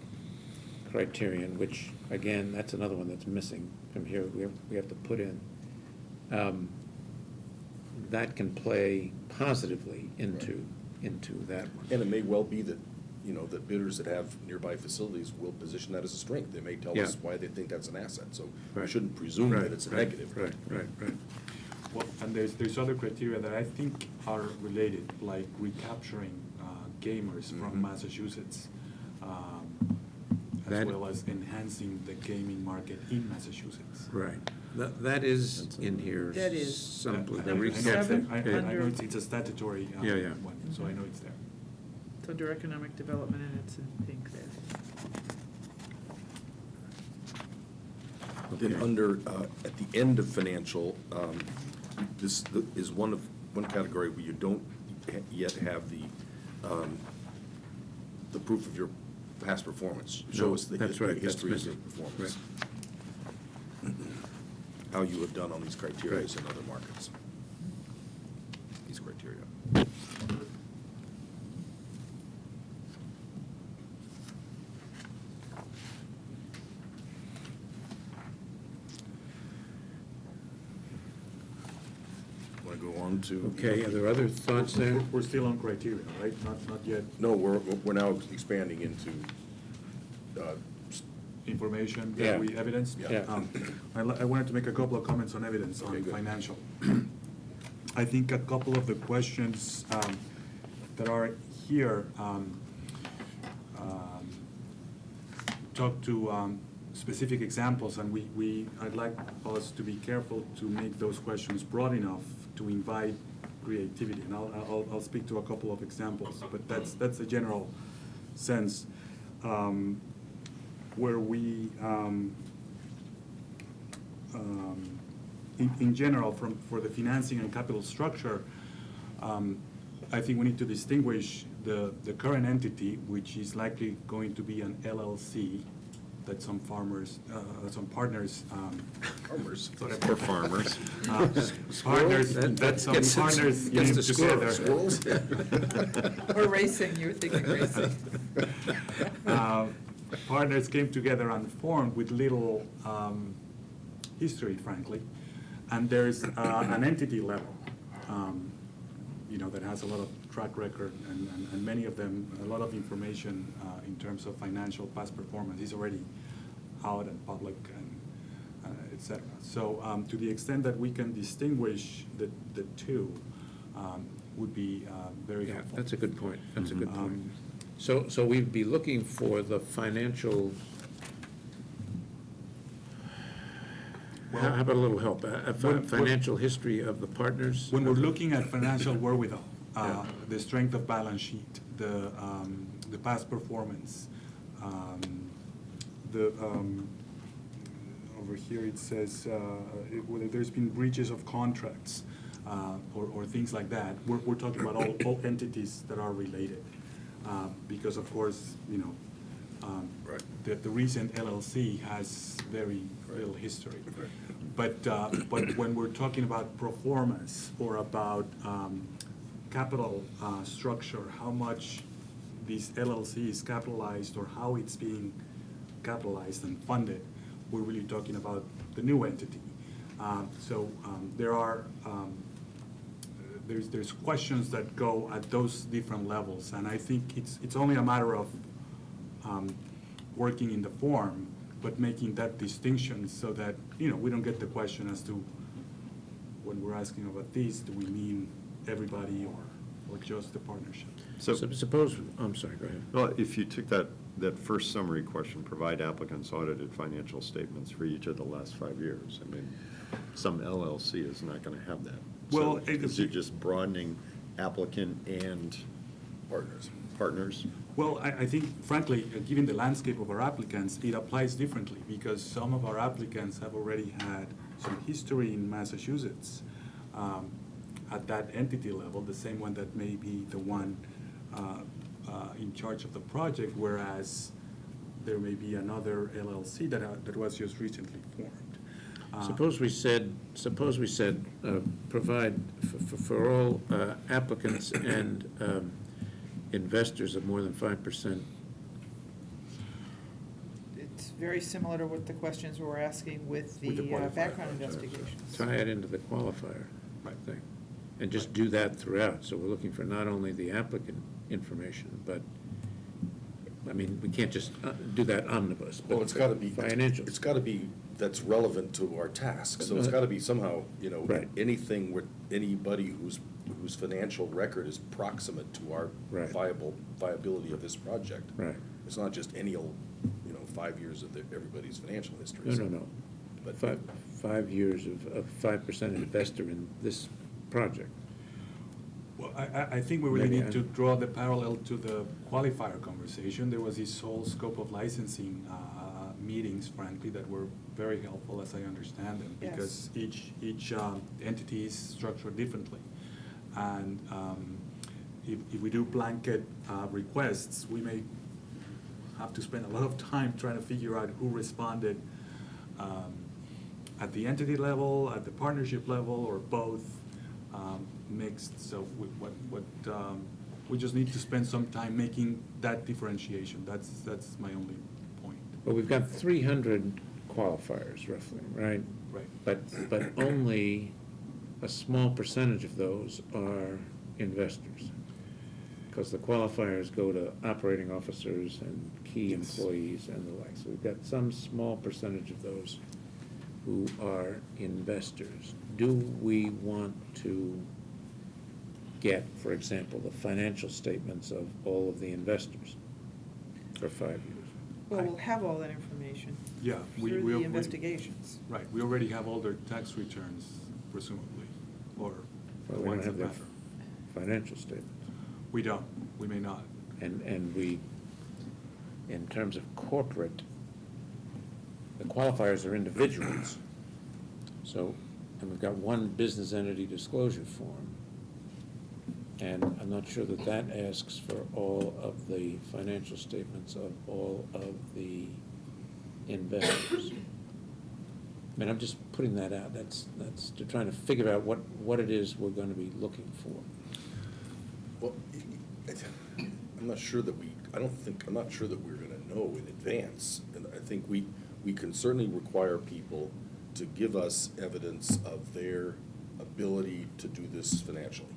Speaker 2: criterion, which, again, that's another one that's missing from here, we have to put in, that can play positively into that one.
Speaker 1: And it may well be that, you know, that bidders that have nearby facilities will position that as a strength. They may tell us
Speaker 2: Yeah.
Speaker 1: why they think that's an asset, so we
Speaker 2: Right.
Speaker 1: shouldn't presume
Speaker 2: Right,
Speaker 1: that it's a
Speaker 2: right,
Speaker 1: negative.
Speaker 2: Right, right.
Speaker 4: Well, and there's other criteria that I think are related, like recapturing gamers from
Speaker 1: Mhm.
Speaker 4: Massachusetts, as
Speaker 2: That-
Speaker 4: well as enhancing the gaming market in Massachusetts.
Speaker 2: Right. That is in here.
Speaker 3: That is.
Speaker 2: Some, the
Speaker 3: Number
Speaker 2: recap-
Speaker 3: seven,
Speaker 4: I
Speaker 2: yeah.
Speaker 4: know it's a statutory
Speaker 2: Yeah, yeah.
Speaker 4: one, so I know it's there.
Speaker 3: It's under economic development, and it's in pink there.
Speaker 1: Then
Speaker 2: Okay.
Speaker 1: under, at the end of financial, this is one category where you don't yet have the proof of your past performance. Show
Speaker 2: No,
Speaker 1: us the
Speaker 2: that's right, that's
Speaker 1: history of your
Speaker 2: missing.
Speaker 1: performance. How you have done on these criteria
Speaker 2: Right.
Speaker 1: in other markets. These criteria. Want to go on to?
Speaker 2: Okay, are there other thoughts there?
Speaker 4: We're still on criteria, right? Not yet
Speaker 1: No, we're now expanding into,
Speaker 4: information
Speaker 2: Yeah.
Speaker 4: that we evidenced.
Speaker 2: Yeah.
Speaker 4: I wanted to make a couple of comments on evidence
Speaker 1: Okay,
Speaker 4: on
Speaker 1: good.
Speaker 4: financial. I think a couple of the questions that are here talk to specific examples, and I'd like us to be careful to make those questions broad enough to invite creativity. And I'll speak to a couple of examples, but that's a general sense. Where we, in general, for the financing and capital structure, I think we need to distinguish the current entity, which is likely going to be an LLC, that some partners,
Speaker 1: farmers.
Speaker 5: For farmers.
Speaker 4: partners, that some
Speaker 2: Gets the-
Speaker 4: partners
Speaker 2: gets
Speaker 4: came
Speaker 2: the
Speaker 4: together.
Speaker 2: squirrels.
Speaker 3: Or racing, you were thinking racing.
Speaker 4: Partners came together and formed with little history, frankly. And there's an entity level, that has a lot of track record, and many of them, a lot of information in terms of financial past performance is already out and public, and et cetera. So to the extent that we can distinguish the two, would be very
Speaker 2: Yeah,
Speaker 4: helpful.
Speaker 2: that's a good point, that's a good point.
Speaker 4: Um,
Speaker 2: So we'd be looking for the financial, how about a little help? Financial history of the partners?
Speaker 4: When we're looking at financial wherewithal,
Speaker 2: Yeah.
Speaker 4: the strength of balance sheet, the past performance, over here it says whether there's been breaches of contracts or things like that. We're talking about all entities that are related, because of course,
Speaker 1: Right.
Speaker 4: the recent LLC has very little history. But when we're talking about performance or about capital structure, how much this LLC is capitalized or how it's being capitalized and funded, we're really talking about the new entity. There's questions that go at those different levels, and I think it's only a matter of working in the form, but making that distinction so that, we don't get the question as to, when we're asking about this, do we mean everybody or just the partnership?
Speaker 5: So,
Speaker 2: Suppose, I'm sorry, go ahead.
Speaker 5: well, if you took that first summary question, provide applicants audited financial statements for each of the last 5 years. I mean, some LLC is not going to have that.
Speaker 4: Well,
Speaker 5: So is it just broadening applicant and
Speaker 1: Partners.
Speaker 5: partners?
Speaker 4: Well, I think frankly, given the landscape of our applicants, it applies differently because some of our applicants have already had some history in Massachusetts at that entity level, the same one that may be the one in charge of the project, whereas there may be another LLC that was just recently formed.
Speaker 2: Suppose we said, provide for all applicants and investors of more than 5%.
Speaker 3: It's very similar to what the questions we're asking with
Speaker 4: With the
Speaker 3: the
Speaker 4: qualifier,
Speaker 3: background
Speaker 4: right,
Speaker 3: investigations.
Speaker 2: Tie it into the qualifier
Speaker 4: Right.
Speaker 2: thing. And just do that throughout. So we're looking for not only the applicant information, but, I mean, we can't just do that omnibus. but
Speaker 1: Well, it's gotta be.
Speaker 2: Financials.
Speaker 1: It's gotta be, that's relevant to our task, so it's gotta be somehow,
Speaker 2: Right.
Speaker 1: anything with anybody whose financial record is proximate to our
Speaker 2: Right.
Speaker 1: viability of this project.
Speaker 2: Right.
Speaker 1: It's not just any old, 5 years of everybody's financial history.
Speaker 2: No.
Speaker 1: But-
Speaker 2: 5 years of 5% investor in this project.
Speaker 4: Well, I think we really
Speaker 2: Maybe
Speaker 4: need to draw the parallel to the qualifier conversation. There was this whole scope of licensing meetings, frankly, that were very helpful, as I understand them,
Speaker 3: Yes.
Speaker 4: because each entity is structured differently. And if we do blanket requests, we may have to spend a lot of time trying to figure out who responded at the entity level, at the partnership level, or both mixed. So we just need to spend some time making that differentiation. That's my only point.
Speaker 2: Well, we've got 300 qualifiers roughly, right?
Speaker 4: Right.
Speaker 2: But only a small percentage of those are investors. Because the qualifiers go to operating officers and key
Speaker 4: Yes.
Speaker 2: employees and the like. So we've got some small percentage of those who are investors. Do we want to get, for example, the financial statements of all of the investors for 5 years?
Speaker 3: Well, we'll have all that information
Speaker 4: Yeah.
Speaker 3: through the investigations.
Speaker 4: Right, we already have all their tax returns, presumably, or the
Speaker 2: Well, we
Speaker 4: ones
Speaker 2: don't have
Speaker 4: that
Speaker 2: their
Speaker 4: matter.
Speaker 2: financial statements.
Speaker 4: We don't, we may not.
Speaker 2: And we, in terms of corporate, the qualifiers are individuals. So, and we've got one business entity disclosure form. And I'm not sure that that asks for all of the financial statements of all of the investors. I mean, I'm just putting that out. That's to trying to figure out what it is we're gonna be looking for.
Speaker 1: Well, I'm not sure that I'm not sure that we're gonna know in advance. And I think we can certainly require people to give us evidence of their ability to do this financially.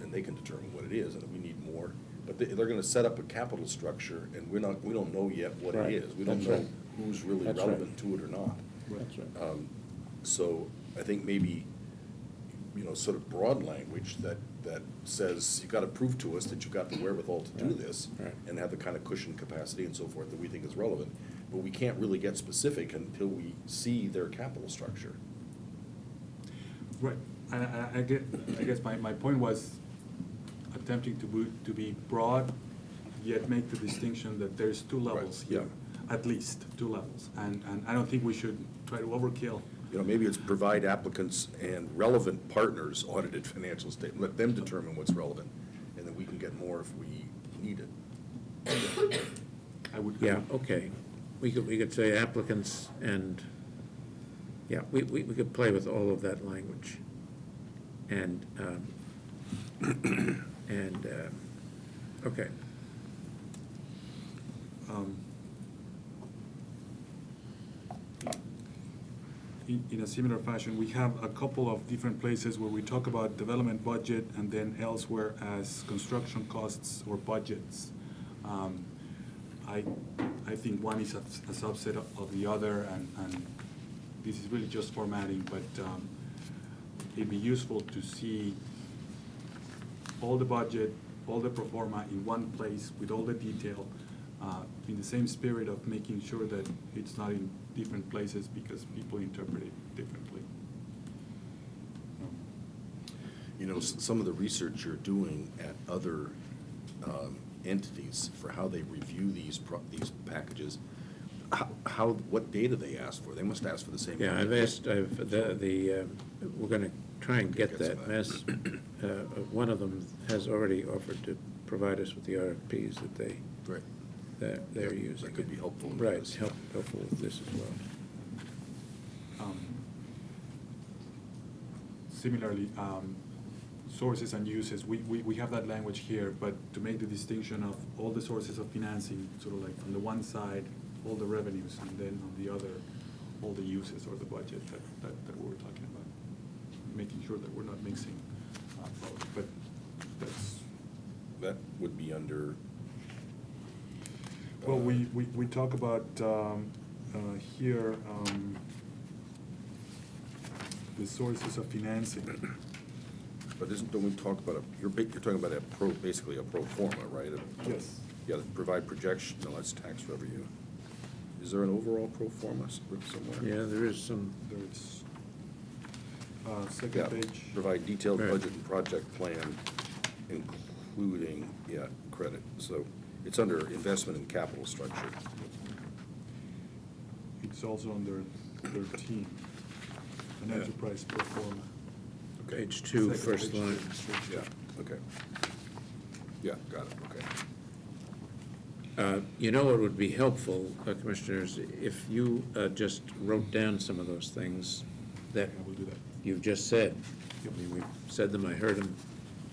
Speaker 1: And they can determine what it is, and if we need more. But they're gonna set up a capital structure, and we don't know yet what
Speaker 2: Right.
Speaker 1: it is. We don't
Speaker 2: That's
Speaker 1: know
Speaker 2: right.
Speaker 1: who's really
Speaker 2: That's right.
Speaker 1: relevant to it or not.
Speaker 2: That's right.
Speaker 1: So I think maybe, sort of broad language that says, you've got to prove to us that you've got the wherewithal to do
Speaker 2: Right,
Speaker 1: this,
Speaker 2: right.
Speaker 1: and have the kind of cushion capacity and so forth that we think is relevant. But we can't really get specific until we see their capital structure.
Speaker 4: Right, and I guess my point was attempting to be broad, yet make the distinction that there's two levels
Speaker 1: Right,
Speaker 4: here, at least two levels. And I don't think we should try to overkill.
Speaker 1: Maybe it's provide applicants and relevant partners audited financial statement, let them determine what's relevant, and then we can get more if we need it.
Speaker 4: I would.
Speaker 2: Yeah, okay. We could say applicants and, yeah, we could play with all of that language. And, okay.
Speaker 4: In a similar fashion, we have a couple of different places where we talk about development budget and then elsewhere as construction costs or budgets. I think one is a subset of the other, and this is really just formatting, but it'd be useful to see all the budget, all the pro forma in one place with all the detail, in the same spirit of making sure that it's not in different places because people interpret it differently.
Speaker 1: Some of the research you're doing at other entities for how they review these packages, what data they ask for? They must ask for the same.
Speaker 2: Yeah,
Speaker 1: data.
Speaker 2: we're gonna try and get
Speaker 1: Gets
Speaker 2: that.
Speaker 1: that.
Speaker 2: One of them has already offered to provide us with the RFPs that
Speaker 1: Right.
Speaker 2: they're using.
Speaker 1: That could be helpful in
Speaker 2: Right,
Speaker 1: this.
Speaker 2: helpful with this as well.
Speaker 4: Similarly, sources and uses, we have that language here, but to make the distinction of all the sources of financing, sort of like on the one side, all the revenues, and then on the other, all the uses or the budget that we were talking about, making sure that we're not mixing both, but
Speaker 1: That would be under.
Speaker 4: well, we talk about here, the sources of financing.
Speaker 1: But don't we talk about you're talking about basically a pro forma, right?
Speaker 4: Yes.
Speaker 1: Yeah, provide projection, no, that's tax revenue. Is there an overall pro forma somewhere?
Speaker 2: Yeah, there is some,
Speaker 4: There's,
Speaker 1: Yeah,
Speaker 4: second page.
Speaker 1: provide detailed
Speaker 2: Right.
Speaker 1: budget and project plan, including, credit. So it's under investment and capital structure.
Speaker 4: It's also under 13, an
Speaker 1: Yeah.
Speaker 4: enterprise pro forma.
Speaker 1: Okay.
Speaker 2: page 2,
Speaker 4: Second
Speaker 2: first
Speaker 4: page
Speaker 2: line.
Speaker 4: two.
Speaker 1: Yeah, okay. Yeah, got it, okay.
Speaker 2: You know what would be helpful, Commissioners, if you just wrote down some of those things that
Speaker 4: Yeah, we'll do that.
Speaker 2: you've just said. I mean, we've said them, I heard them,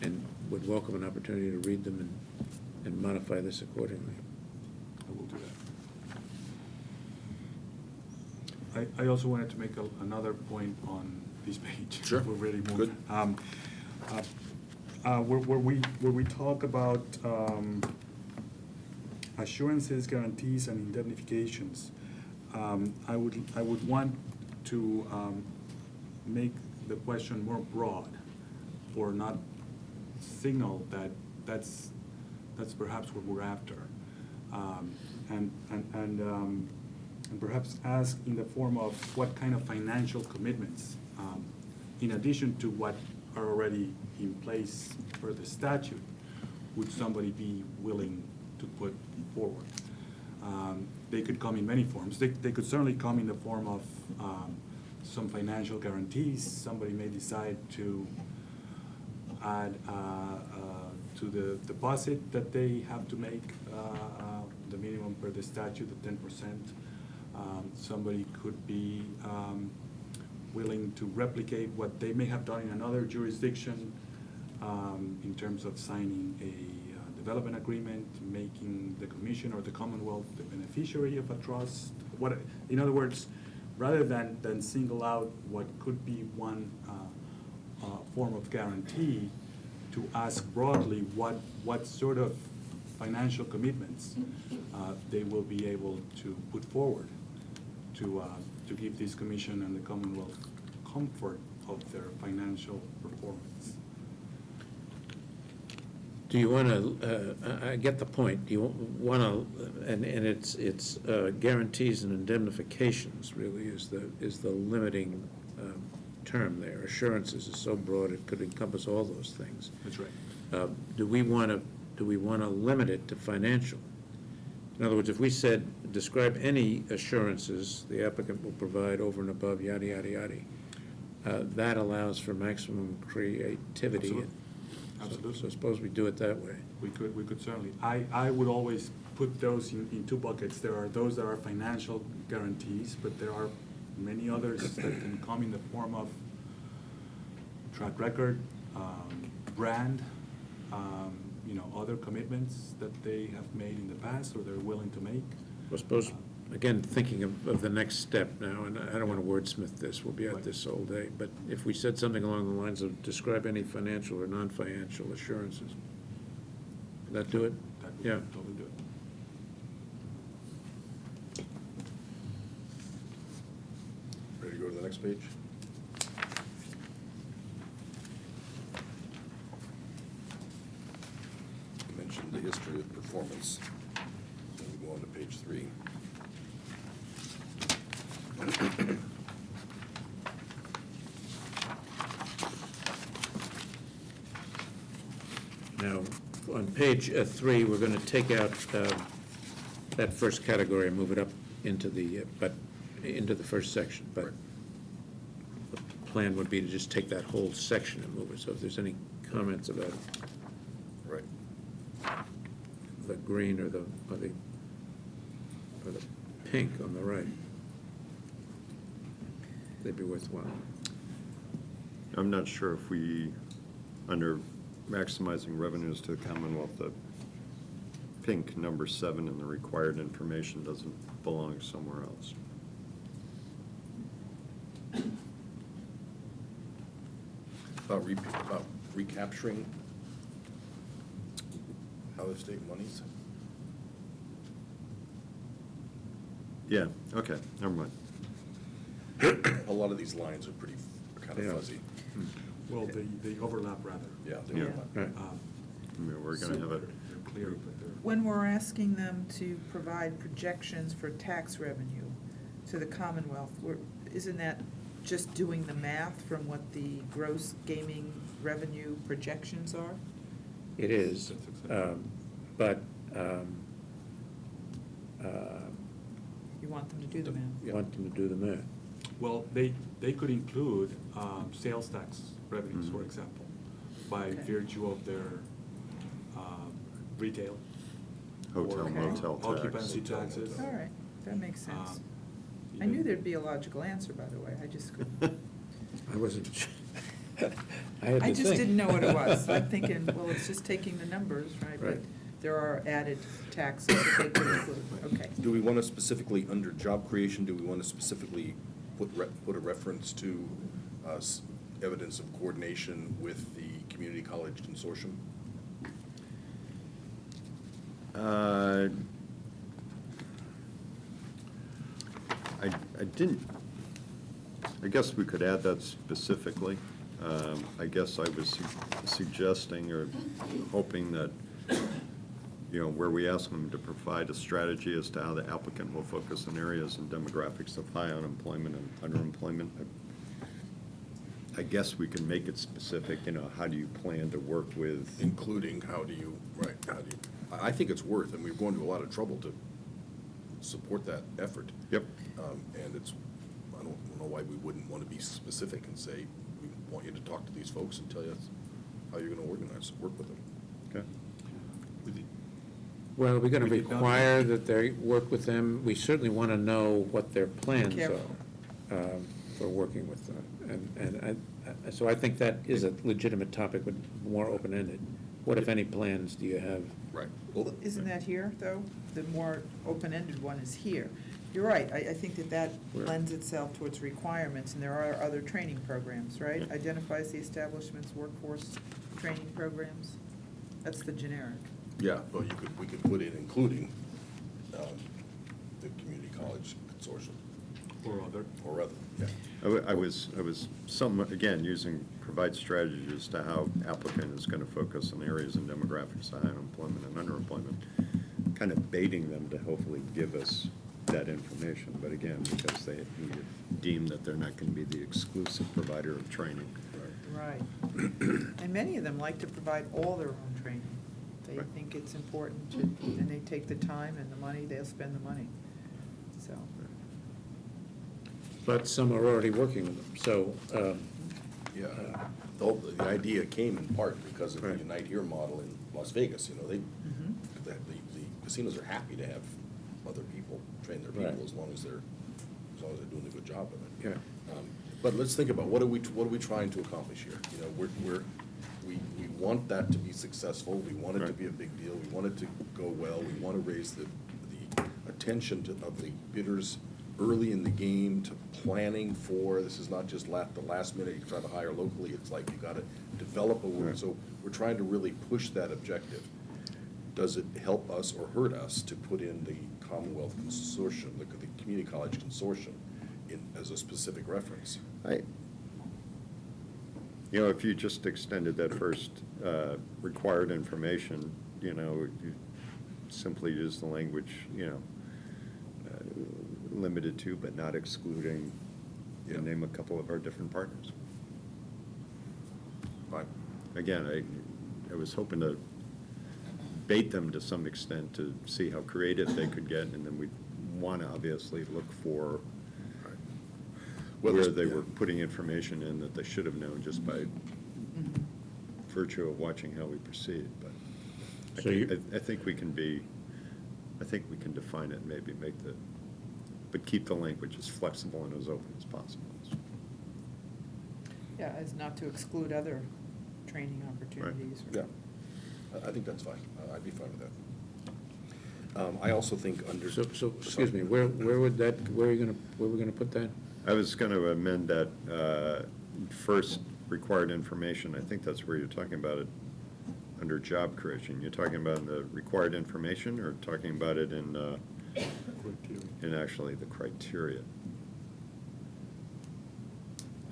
Speaker 2: and would welcome an opportunity to read them and modify this accordingly.
Speaker 4: I will do that. I also wanted to make another point on this page.
Speaker 1: Sure.
Speaker 4: We're ready to move.
Speaker 1: Good.
Speaker 4: Where we talk about assurances, guarantees, and indemnifications, I would want to make the question more broad, or not signal that that's perhaps what we're after, and perhaps ask in the form of what kind of financial commitments, in addition to what are already in place for the statute, would somebody be willing to put forward? They could come in many forms. They could certainly come in the form of some financial guarantees. Somebody may decide to add to the deposit that they have to make, the minimum per the statute of 10%. Somebody could be willing to replicate what they may have done in another jurisdiction, in terms of signing a development agreement, making the commission or the Commonwealth the beneficiary of a trust. In other words, rather than single out what could be one form of guarantee, to ask broadly what sort of financial commitments they will be able to put forward to give this commission and the Commonwealth comfort of their financial performance.
Speaker 2: Do you want to, I get the point, do you want to, and it's guarantees and indemnifications really is the limiting term there. Assurances is so broad, it could encompass all those things.
Speaker 4: That's right.
Speaker 2: Do we want to limit it to financial? In other words, if we said, describe any assurances the applicant will provide over and above, yada, yada, yada, that allows for maximum creativity.
Speaker 4: Absolutely. Absolutely.
Speaker 2: So suppose we do it that way.
Speaker 4: We could certainly. I would always put those in two buckets. There are those that are financial guarantees, but there are many others that can come in the form of track record, brand, other commitments that they have made in the past or they're willing to make.
Speaker 2: Well, suppose, again, thinking of the next step now, and I don't want to wordsmith this, we'll be at
Speaker 4: Right.
Speaker 2: this all day, but if we said something along the lines of describe any financial or non-financial assurances, would that do it?
Speaker 4: That would
Speaker 2: Yeah.
Speaker 4: totally do it.
Speaker 1: Ready to go to the next page? You mentioned the history of performance. Then we go on to page 3.
Speaker 2: Now, on page 3, we're going to take out that first category and move it up into the, into the first section. But
Speaker 1: Right.
Speaker 2: the plan would be to just take that whole section and move it. So if there's any comments about
Speaker 1: Right.
Speaker 2: the green or the pink on the right, they'd be worthwhile.
Speaker 5: I'm not sure if we, under maximizing revenues to the Commonwealth, the pink number 7 in the required information doesn't belong somewhere else.
Speaker 1: About recapturing out-of-state monies?
Speaker 5: Yeah, okay, never mind.
Speaker 1: A lot of these lines are pretty, kind of
Speaker 2: Yeah.
Speaker 1: fuzzy.
Speaker 4: Well, they overlap rather.
Speaker 1: Yeah.
Speaker 5: Yeah.
Speaker 2: Right.
Speaker 5: I mean, we're gonna have it,
Speaker 4: They're clear, but they're.
Speaker 3: When we're asking them to provide projections for tax revenue to the Commonwealth, isn't that just doing the math from what the gross gaming revenue projections are?
Speaker 2: It is,
Speaker 4: That's exactly.
Speaker 2: but
Speaker 3: You want them to do the math?
Speaker 2: you want them to do the math.
Speaker 4: Well, they could include sales tax revenues, for
Speaker 5: Mhm.
Speaker 4: example, by
Speaker 3: Okay.
Speaker 4: virtue of their retail.
Speaker 5: hotel,
Speaker 4: or,
Speaker 5: motel tax.
Speaker 4: Occupancy
Speaker 1: Hotel,
Speaker 4: taxes.
Speaker 1: motel.
Speaker 3: All right, that makes sense. I
Speaker 4: even-
Speaker 3: knew there'd be a logical answer, by the way, I just couldn't.
Speaker 2: I wasn't, I had to
Speaker 3: I just
Speaker 2: think.
Speaker 3: didn't know what it was. I'm thinking, well, it's just taking the numbers, right? But
Speaker 2: Right.
Speaker 3: there are added taxes that they could include. Okay.
Speaker 1: Do we want to specifically, under job creation, do we want to specifically put a reference to evidence of coordination with the community college consortium?
Speaker 5: I didn't, I guess we could add that specifically. I guess I was suggesting or hoping that, you know, where we ask them to provide a strategy as to how the applicant will focus on areas and demographics of high unemployment and underemployment. I guess we can make it specific, you know, how do you plan to work with?
Speaker 1: Including, how do you, I think it's worth, and we're going to a lot of trouble to support that effort.
Speaker 5: Yep.
Speaker 1: And I don't know why we wouldn't want to be specific and say, we want you to talk to these folks and tell us how you're going to organize, work with them.
Speaker 5: Okay.
Speaker 2: Well, we're going to
Speaker 4: We did not-
Speaker 2: require that they work with them. We certainly want to know what their plans
Speaker 3: Careful.
Speaker 2: are for working with them. So I think that is a legitimate topic, but more open-ended. What, if any, plans do you have?
Speaker 1: Right.
Speaker 3: Well, isn't that here, though? The more open-ended one is here. You're right, I think that
Speaker 2: Where?
Speaker 3: lends itself towards requirements, and there are other training programs, right?
Speaker 5: Yeah.
Speaker 3: Identifies the establishment's workforce training programs. That's the generic.
Speaker 1: Yeah, well, we could put in including the community college consortium,
Speaker 4: Or other.
Speaker 1: or other, yeah.
Speaker 5: I was somewhat, again, using provide strategies as to how applicant is going to focus on areas and demographics of high unemployment and underemployment, kind of baiting them to hopefully give us that information, but again, because we deem that they're not going to be the exclusive provider of training.
Speaker 3: Right. And many of them like to provide all their own training. They
Speaker 5: Right.
Speaker 3: think it's important to, and they take the time and the money, they'll spend the money, so.
Speaker 2: But some are already working with them, so,
Speaker 1: Yeah, the idea came in part because of the
Speaker 2: Right.
Speaker 1: Unite Here model in Las Vegas, you know,
Speaker 3: Mhm.
Speaker 1: the casinos are happy to have other people train their
Speaker 2: Right.
Speaker 1: people as long as they're doing a good job of it.
Speaker 2: yeah.
Speaker 1: But let's think about, what are we trying to accomplish here? You know, we want that to be successful, we want it to
Speaker 5: Right.
Speaker 1: be a big deal, we want it to go well, we want to raise the attention of the bidders early in the game to planning for, this is not just the last minute, you try to hire locally, it's like you gotta develop a,
Speaker 5: Right.
Speaker 1: so we're trying to really push that objective. Does it help us or hurt us to put in the Commonwealth Consortium, the Community College Consortium, as a specific reference?
Speaker 5: You know, if you just extended that first required information, you know, you simply use the language, you know, limited to but not excluding,
Speaker 1: Yeah.
Speaker 5: and name a couple of our different partners.
Speaker 1: Fine.
Speaker 5: Again, I was hoping to bait them to some extent to see how creative they could get, and then we'd want to obviously look for
Speaker 1: Well,
Speaker 5: where
Speaker 1: there's-
Speaker 5: they
Speaker 1: yeah.
Speaker 5: were putting information in that they should have known just by virtue of watching how we proceed, but
Speaker 2: So you-
Speaker 5: I think we can define it and maybe but keep the language as flexible and as open as possible.
Speaker 3: Yeah, as not to exclude other training opportunities. or-
Speaker 1: Yeah, I think that's fine. I'd be fine with that. I also think under.
Speaker 2: So, excuse me, where would that, where are we gonna put that?
Speaker 5: I was going to amend that first required information, I think that's where you're talking about it, under job creation. You're talking about the required information or talking about it in actually the criteria?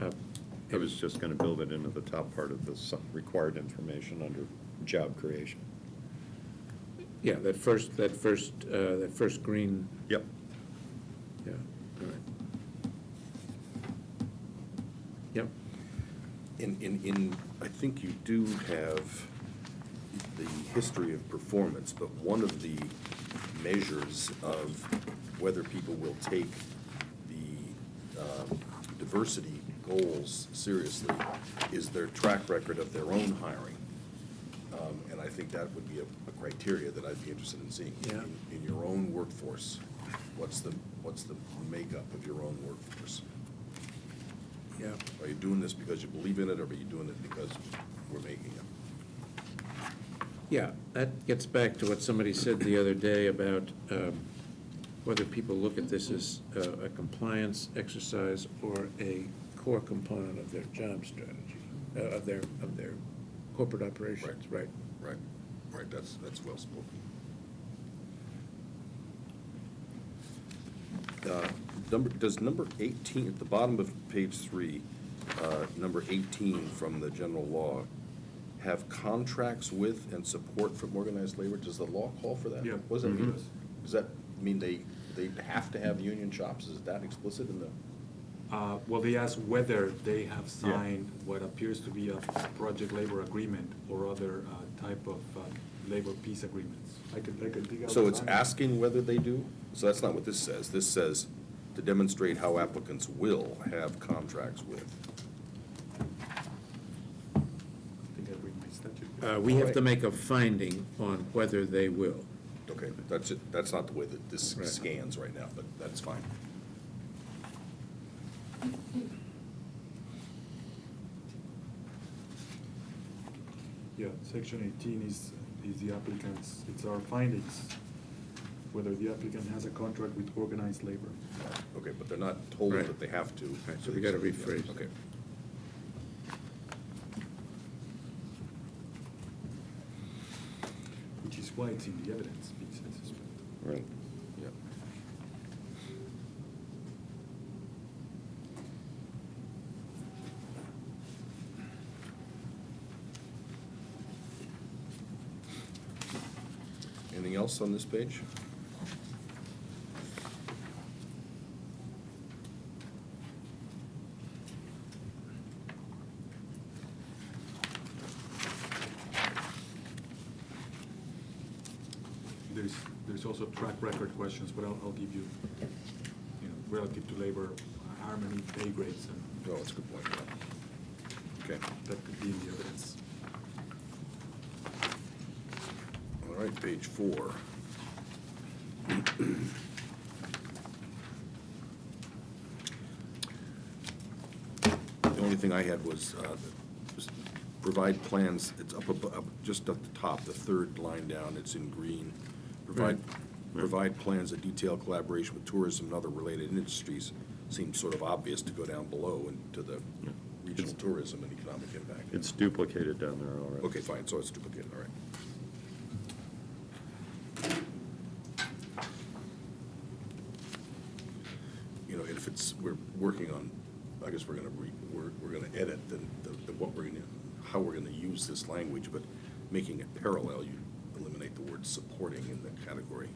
Speaker 5: I was just going to build it into the top part of the required information under job creation.
Speaker 2: Yeah, that first green,
Speaker 5: Yep.
Speaker 2: yeah, all right. Yep,
Speaker 1: I think you do have the history of performance, but one of the measures of whether people will take the diversity goals seriously is their track record of their own hiring. And I think that would be a criteria that I'd be interested in seeing.
Speaker 2: Yeah.
Speaker 1: In your own workforce, what's the makeup of your own workforce?
Speaker 2: yeah.
Speaker 1: Are you doing this because you believe in it, or are you doing it because we're making it?
Speaker 2: Yeah, that gets back to what somebody said the other day about whether people look at this as a compliance exercise or a core component of their job strategy, of their corporate operations, right?
Speaker 1: Right, that's well spoken. Does number 18, at the bottom of page 3, number 18 from the general law, have contracts with and support from organized labor? Does the law call for that?
Speaker 4: Yeah.
Speaker 1: What does that mean?
Speaker 4: Mhm.
Speaker 1: Does that mean they have to have union shops? Is that explicit in the?
Speaker 4: Well, they ask whether they have signed what appears to be a project labor agreement or other type of labor peace agreements. I could dig out.
Speaker 1: So
Speaker 4: the
Speaker 1: it's
Speaker 4: sign.
Speaker 1: asking whether they do? So that's not what this says. This says to demonstrate how applicants will have contracts with.
Speaker 4: I think I read my statute.
Speaker 2: We have to make a finding on whether they will.
Speaker 1: Okay, that's it. That's not the way that this
Speaker 2: Right.
Speaker 1: scans right now, but that's fine.
Speaker 4: Yeah, section 18 is the applicant's, it's our findings, whether the applicant has a contract with organized labor.
Speaker 1: Okay, but they're not told
Speaker 2: Right.
Speaker 1: that they have to.
Speaker 2: Right, so we gotta rephrase that.
Speaker 1: Okay.
Speaker 4: Which is why it's in the evidence, because I suspect.
Speaker 5: Right.
Speaker 1: Yeah. Anything else on this page?
Speaker 4: There's also track record questions, but I'll give you, relative to labor, how many pay grades, and
Speaker 1: Oh, that's a good point. Okay,
Speaker 4: that could be in the evidence.
Speaker 1: all right, page 4. The only thing I had was just provide plans, it's up above, just at the top, the third line down, it's in green. Provide plans that detail collaboration with tourism and other related industries. Seems sort of obvious to go down below into the regional tourism and economic impact.
Speaker 5: It's duplicated down there already.
Speaker 1: Okay, fine, so it's duplicated, all right. If it's, we're working on, I guess we're gonna edit what we're gonna, how we're gonna use this language, but making it parallel, you eliminate the word supporting in the category,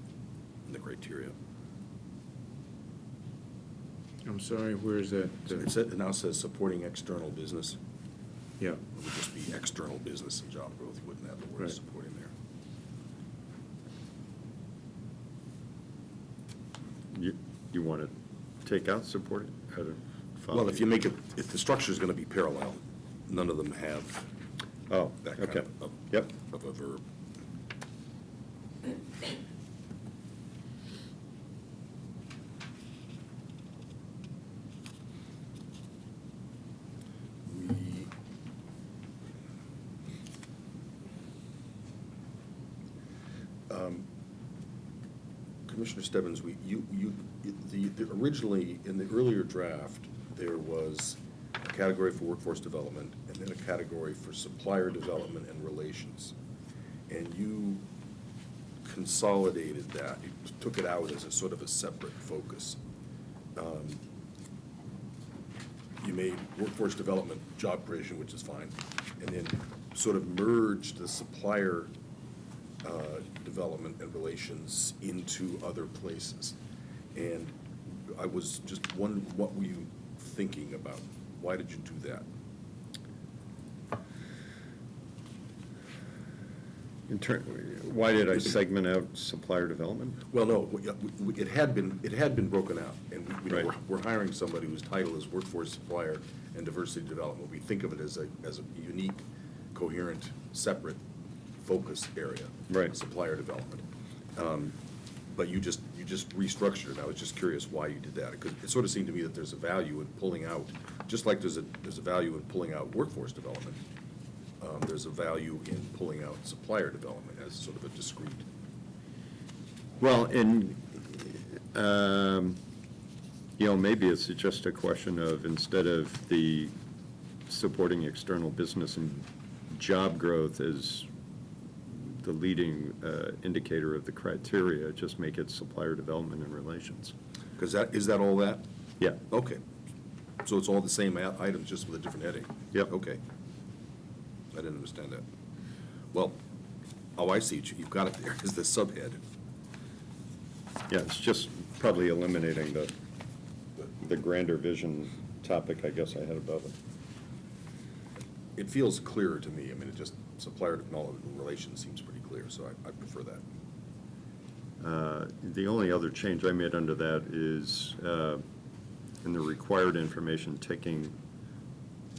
Speaker 1: in the criteria.
Speaker 2: I'm sorry, where is that?
Speaker 1: It now says supporting external business.
Speaker 2: Yeah,
Speaker 1: It would just be external business and job growth, you wouldn't have the word
Speaker 2: Right.
Speaker 1: supporting there.
Speaker 5: You want to take out support? I don't follow
Speaker 1: Well, if you make it, if the structure's gonna be parallel, none of them have
Speaker 5: Oh,
Speaker 1: that kind
Speaker 5: okay.
Speaker 1: of
Speaker 5: Yep.
Speaker 1: of a verb. We, Commissioner Stebbins, originally, in the earlier draft, there was a category for workforce development and then a category for supplier development and relations. And you consolidated that, you took it out as a sort of a separate focus. You made workforce development job creation, which is fine, and then sort of merged the supplier development and relations into other places. And I was just wondering, what were you thinking about? Why did you do that?
Speaker 5: Why did I segment out supplier development?
Speaker 1: Well, no, it had been broken out, and
Speaker 5: Right.
Speaker 1: we're hiring somebody whose title is workforce supplier and diversity development. We think of it as a unique, coherent, separate focus area.
Speaker 5: Right.
Speaker 1: Supplier development. But you just restructured it. I was just curious why you did that, because it sort of seemed to me that there's a value in pulling out, just like there's a value in pulling out workforce development, there's a value in pulling out supplier development as sort of a discrete.
Speaker 5: Well, and, maybe it's just a question of, instead of the supporting external business and job growth as the leading indicator of the criteria, just make it supplier development and relations.
Speaker 1: Because is that all that?
Speaker 5: Yeah.
Speaker 1: Okay. So it's all the same items, just with a different heading?
Speaker 5: Yep.
Speaker 1: Okay. I didn't understand that. Well, I see, you've got it there, is the subhead.
Speaker 5: Yeah, it's just probably eliminating the grander vision topic, I guess, I had above it.
Speaker 1: It feels clearer to me. I mean, it just, supplier development and relations seems pretty clear, so I prefer that.
Speaker 5: The only other change I made under that is in the required information, taking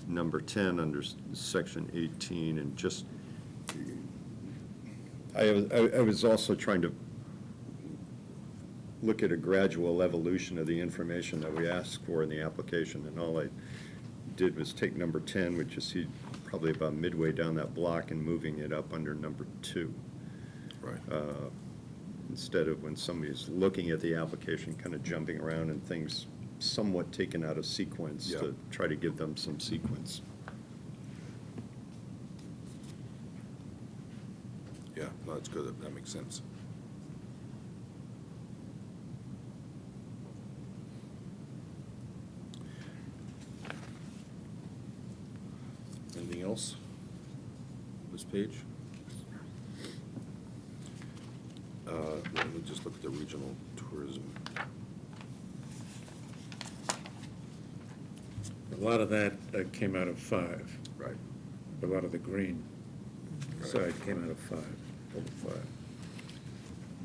Speaker 5: number 10 under section 18, and just, I was also trying to look at a gradual evolution of the information that we asked for in the application, and all I did was take number 10, which you see probably about midway down that block, and moving it up under number 2.
Speaker 1: Right.
Speaker 5: Instead of, when somebody's looking at the application, kind of jumping around and things somewhat taken out of sequence,
Speaker 1: Yeah.
Speaker 5: to try to give them some sequence.
Speaker 1: Yeah, no, that's good, that makes sense. Anything else? This page? Let me just look at the regional tourism.
Speaker 2: A lot of that came out of 5.
Speaker 1: Right.
Speaker 2: A lot of the green side came out of 5, over 5.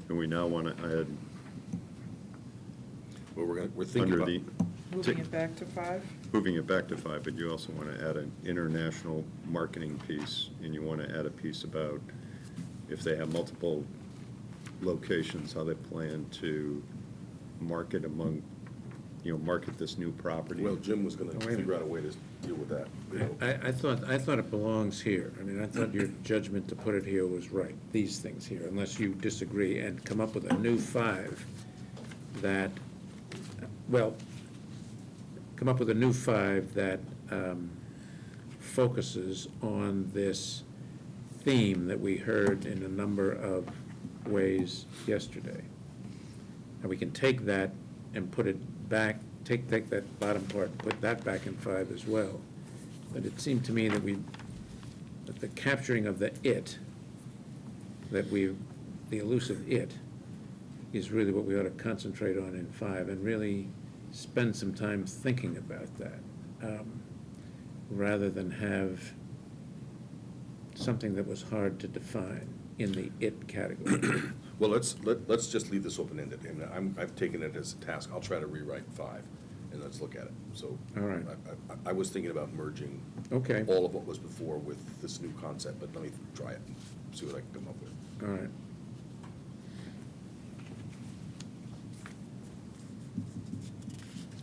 Speaker 5: And we now want to add,
Speaker 1: Well, we're thinking
Speaker 5: under
Speaker 1: about.
Speaker 5: the,
Speaker 3: Moving it back to 5?
Speaker 5: moving it back to 5, but you also want to add an international marketing piece, and you want to add a piece about if they have multiple locations, how they plan to market market this new property.
Speaker 1: Well, Jim was gonna
Speaker 2: Oh, wait a minute.
Speaker 1: figure out a way to deal with that.
Speaker 2: I thought it belongs here. I mean, I thought your judgment to put it here was right, these things here, unless you disagree, and come up with a new 5 that, come up with a new 5 that focuses on this theme that we heard in a number of ways yesterday. And we can take that and put it back, take that bottom part and put that back in 5 as well. But it seemed to me that the capturing of the it, the elusive it, is really what we ought to concentrate on in 5, and really spend some time thinking about that, rather than have something that was hard to define in the it category.
Speaker 1: Well, let's just leave this open-ended, and I've taken it as a task. I'll try to rewrite 5, and let's look at it. So.
Speaker 2: All right.
Speaker 1: I was thinking about merging.
Speaker 2: Okay.
Speaker 1: All of what was before with this new concept, but let me try it and see what I can come up with.
Speaker 2: All right.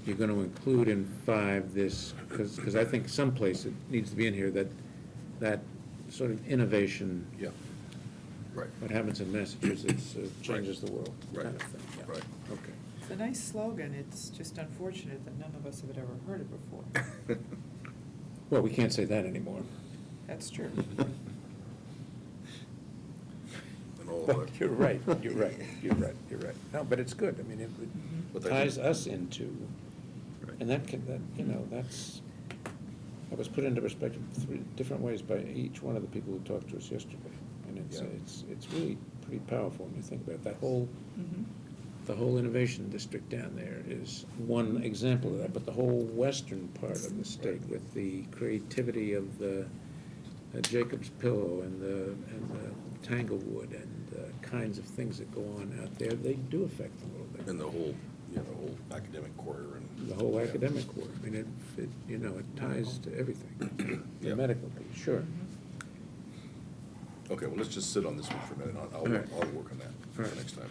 Speaker 2: You're gonna include in 5 this, because I think someplace it needs to be in here, that sort of innovation.
Speaker 1: Yeah. Right.
Speaker 2: What happens in Massachusetts changes the world,
Speaker 1: Right.
Speaker 2: kind of thing. Yeah.
Speaker 1: Right.
Speaker 2: Okay.
Speaker 3: It's a nice slogan, it's just unfortunate that none of us have ever heard it before.
Speaker 2: Well, we can't say that anymore.
Speaker 3: That's true.
Speaker 1: And all of
Speaker 2: But
Speaker 1: the-
Speaker 2: you're right, you're right, you're right, you're right. No, but it's good, I mean,
Speaker 1: But
Speaker 2: it
Speaker 1: that
Speaker 2: ties
Speaker 1: didn't-
Speaker 2: us into,
Speaker 5: Right.
Speaker 2: and that can, that was put into perspective 3 different ways by each one of the people who talked to us yesterday. And
Speaker 1: Yeah.
Speaker 2: it's really pretty powerful when you think about it. That whole,
Speaker 3: Mhm.
Speaker 2: the whole innovation district down there is one example of that, but the whole western part of the state with the creativity of the Jacob's Pillow and the Tanglewood and the kinds of things that go on out there, they do affect the world.
Speaker 1: And the whole, the whole academic quarter and.
Speaker 2: The whole
Speaker 1: Yeah.
Speaker 2: academic world, I mean, it ties to everything.
Speaker 1: Yeah.
Speaker 2: The medical piece, sure.
Speaker 1: Okay, well, let's just sit on this one for a minute. I'll
Speaker 2: All right.
Speaker 1: work on that for
Speaker 2: All right.
Speaker 1: next time.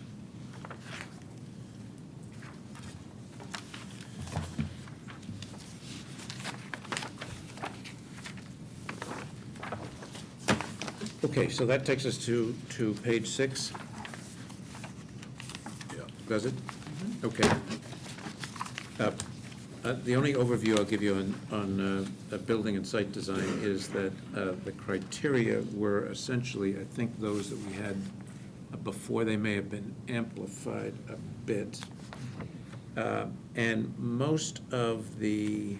Speaker 2: Okay, so that takes us to page 6,
Speaker 1: Yeah.
Speaker 2: does it? Okay. The only overview I'll give you on building and site design is that the criteria were essentially, I think, those that we had before. They may have been amplified a bit. And most of the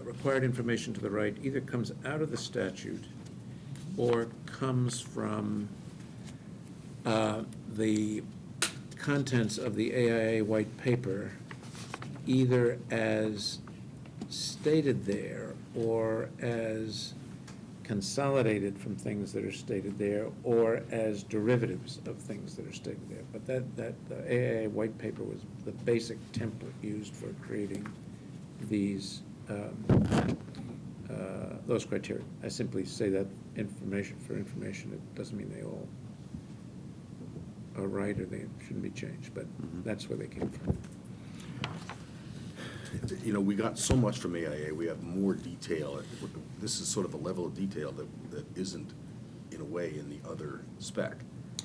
Speaker 2: required information to the right either comes out of the statute or comes from the contents of the AIA white paper, either as stated there or as consolidated from things that are stated there or as derivatives of things that are stated there. But the AIA white paper was the basic template used for creating these those criteria. I simply say that information for information. It doesn't mean they all are right or they shouldn't be changed, but that's where they came from.
Speaker 1: We got so much from AIA, we have more detail. This is sort of a level of detail that isn't, in a way, in the other spec,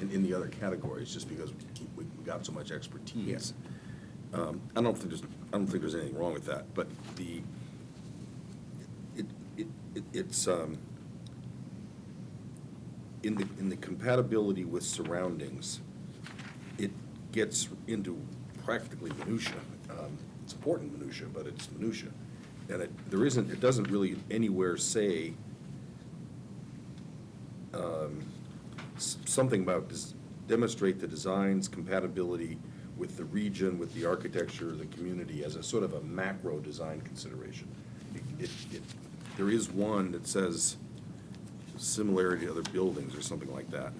Speaker 1: in the other categories, just because we got so much expertise. I don't think there's anything wrong with that, but it's in the compatibility with surroundings, it gets into practically minutia. It's important minutia, but it's minutia. And it doesn't really anywhere say something about demonstrate the design's compatibility with the region, with the architecture, the community, as a sort of a macro design consideration. There is one that says similarity to other buildings or something like that.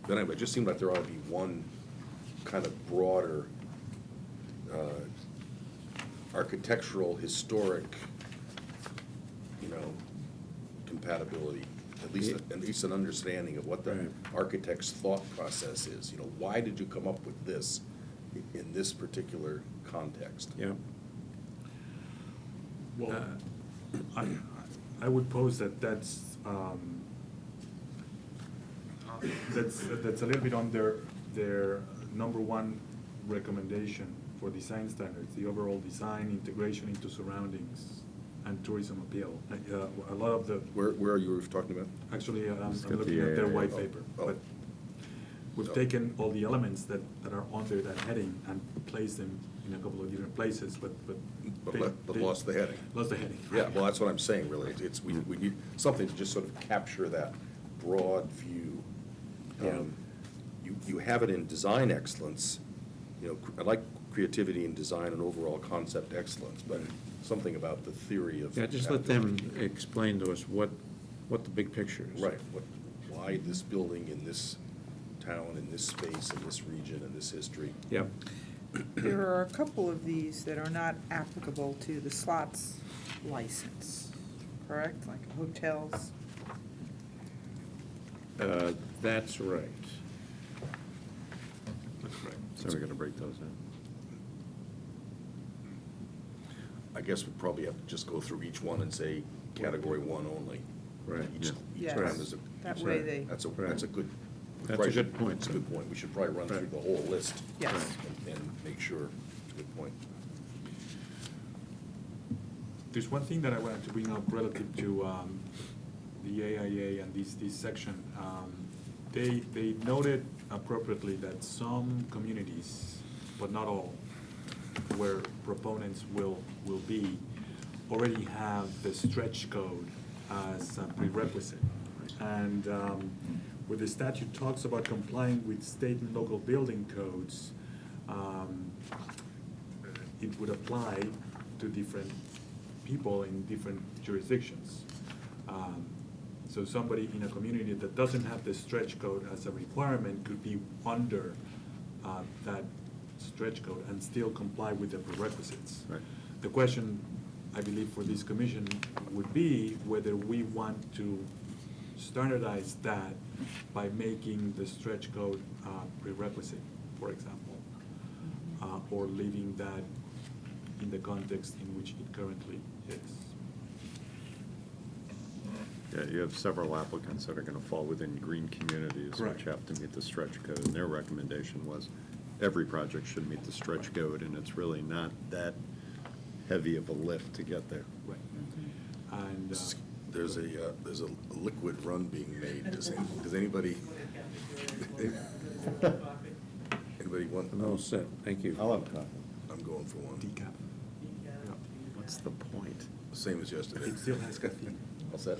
Speaker 1: But anyway, it just seemed like there ought to be one kind of broader architectural, historic, compatibility, at least an understanding of what the
Speaker 2: Right.
Speaker 1: architect's thought process is. Why did you come up with this in this particular context?
Speaker 2: Yeah.
Speaker 4: Well, I would pose that that's a little bit on their number one recommendation for design standards, the overall design, integration into surroundings, and tourism appeal. A lot of the,
Speaker 1: Where are you talking about?
Speaker 4: actually, I'm
Speaker 5: It's got
Speaker 4: looking
Speaker 5: the
Speaker 4: at their
Speaker 5: AIA.
Speaker 4: white paper,
Speaker 1: Oh.
Speaker 4: but we've taken all the elements that are under that heading and placed them in a couple of different places, but
Speaker 1: But lost the heading.
Speaker 4: Lost the heading.
Speaker 1: Yeah, well, that's what I'm saying, really. We need something to just sort of capture that broad view.
Speaker 2: Yeah.
Speaker 1: You have it in design excellence, I like creativity in design and overall concept excellence, but something about the theory of.
Speaker 2: Yeah, just let them explain to us what what the big picture is.
Speaker 1: Right, why this building in this town, in this space, in this region, in this history?
Speaker 2: Yep.
Speaker 3: There are a couple of these that are not applicable to the slots license, correct? Like hotels.
Speaker 2: That's right.
Speaker 4: That's correct.
Speaker 5: So we're gonna break those in.
Speaker 1: I guess we'd probably have to just go through each one and say category one only.
Speaker 2: Right.
Speaker 1: Each
Speaker 3: Yes.
Speaker 1: time is a.
Speaker 3: That way they,
Speaker 1: That's a
Speaker 2: Right.
Speaker 1: good.
Speaker 2: That's a good point.
Speaker 1: That's a good point. We should probably run through
Speaker 2: Right.
Speaker 1: the whole list.
Speaker 3: Yes.
Speaker 1: And make sure, it's a good point.
Speaker 4: There's one thing that I wanted to bring up relative to the AIA and this section. They noted appropriately that some communities, but not all, where proponents will be, already have the stretch code as a prerequisite. And where the statute talks about complying with state and local building codes, it would apply to different people in different jurisdictions. So somebody in a community that doesn't have the stretch code as a requirement could be under that stretch code and still comply with the prerequisites.
Speaker 5: Right.
Speaker 4: The question, I believe, for this commission would be whether we want to standardize that by making the stretch code prerequisite, for example, or leaving that in the context in which it currently is.
Speaker 5: Yeah, you have several applicants that are gonna fall within green communities,
Speaker 4: Correct.
Speaker 5: which have to meet the stretch code, and their recommendation was every project should meet the stretch code, and it's really not that heavy of a lift to get there.
Speaker 4: Right. And,
Speaker 1: There's a liquid run being made. Does anybody? Anybody want?
Speaker 2: I'm all set, thank you.
Speaker 5: I'll have coffee.
Speaker 1: I'm going for one.
Speaker 4: decaf.
Speaker 5: What's the point?
Speaker 1: Same as yesterday.
Speaker 4: It still has caffeine.
Speaker 1: All set?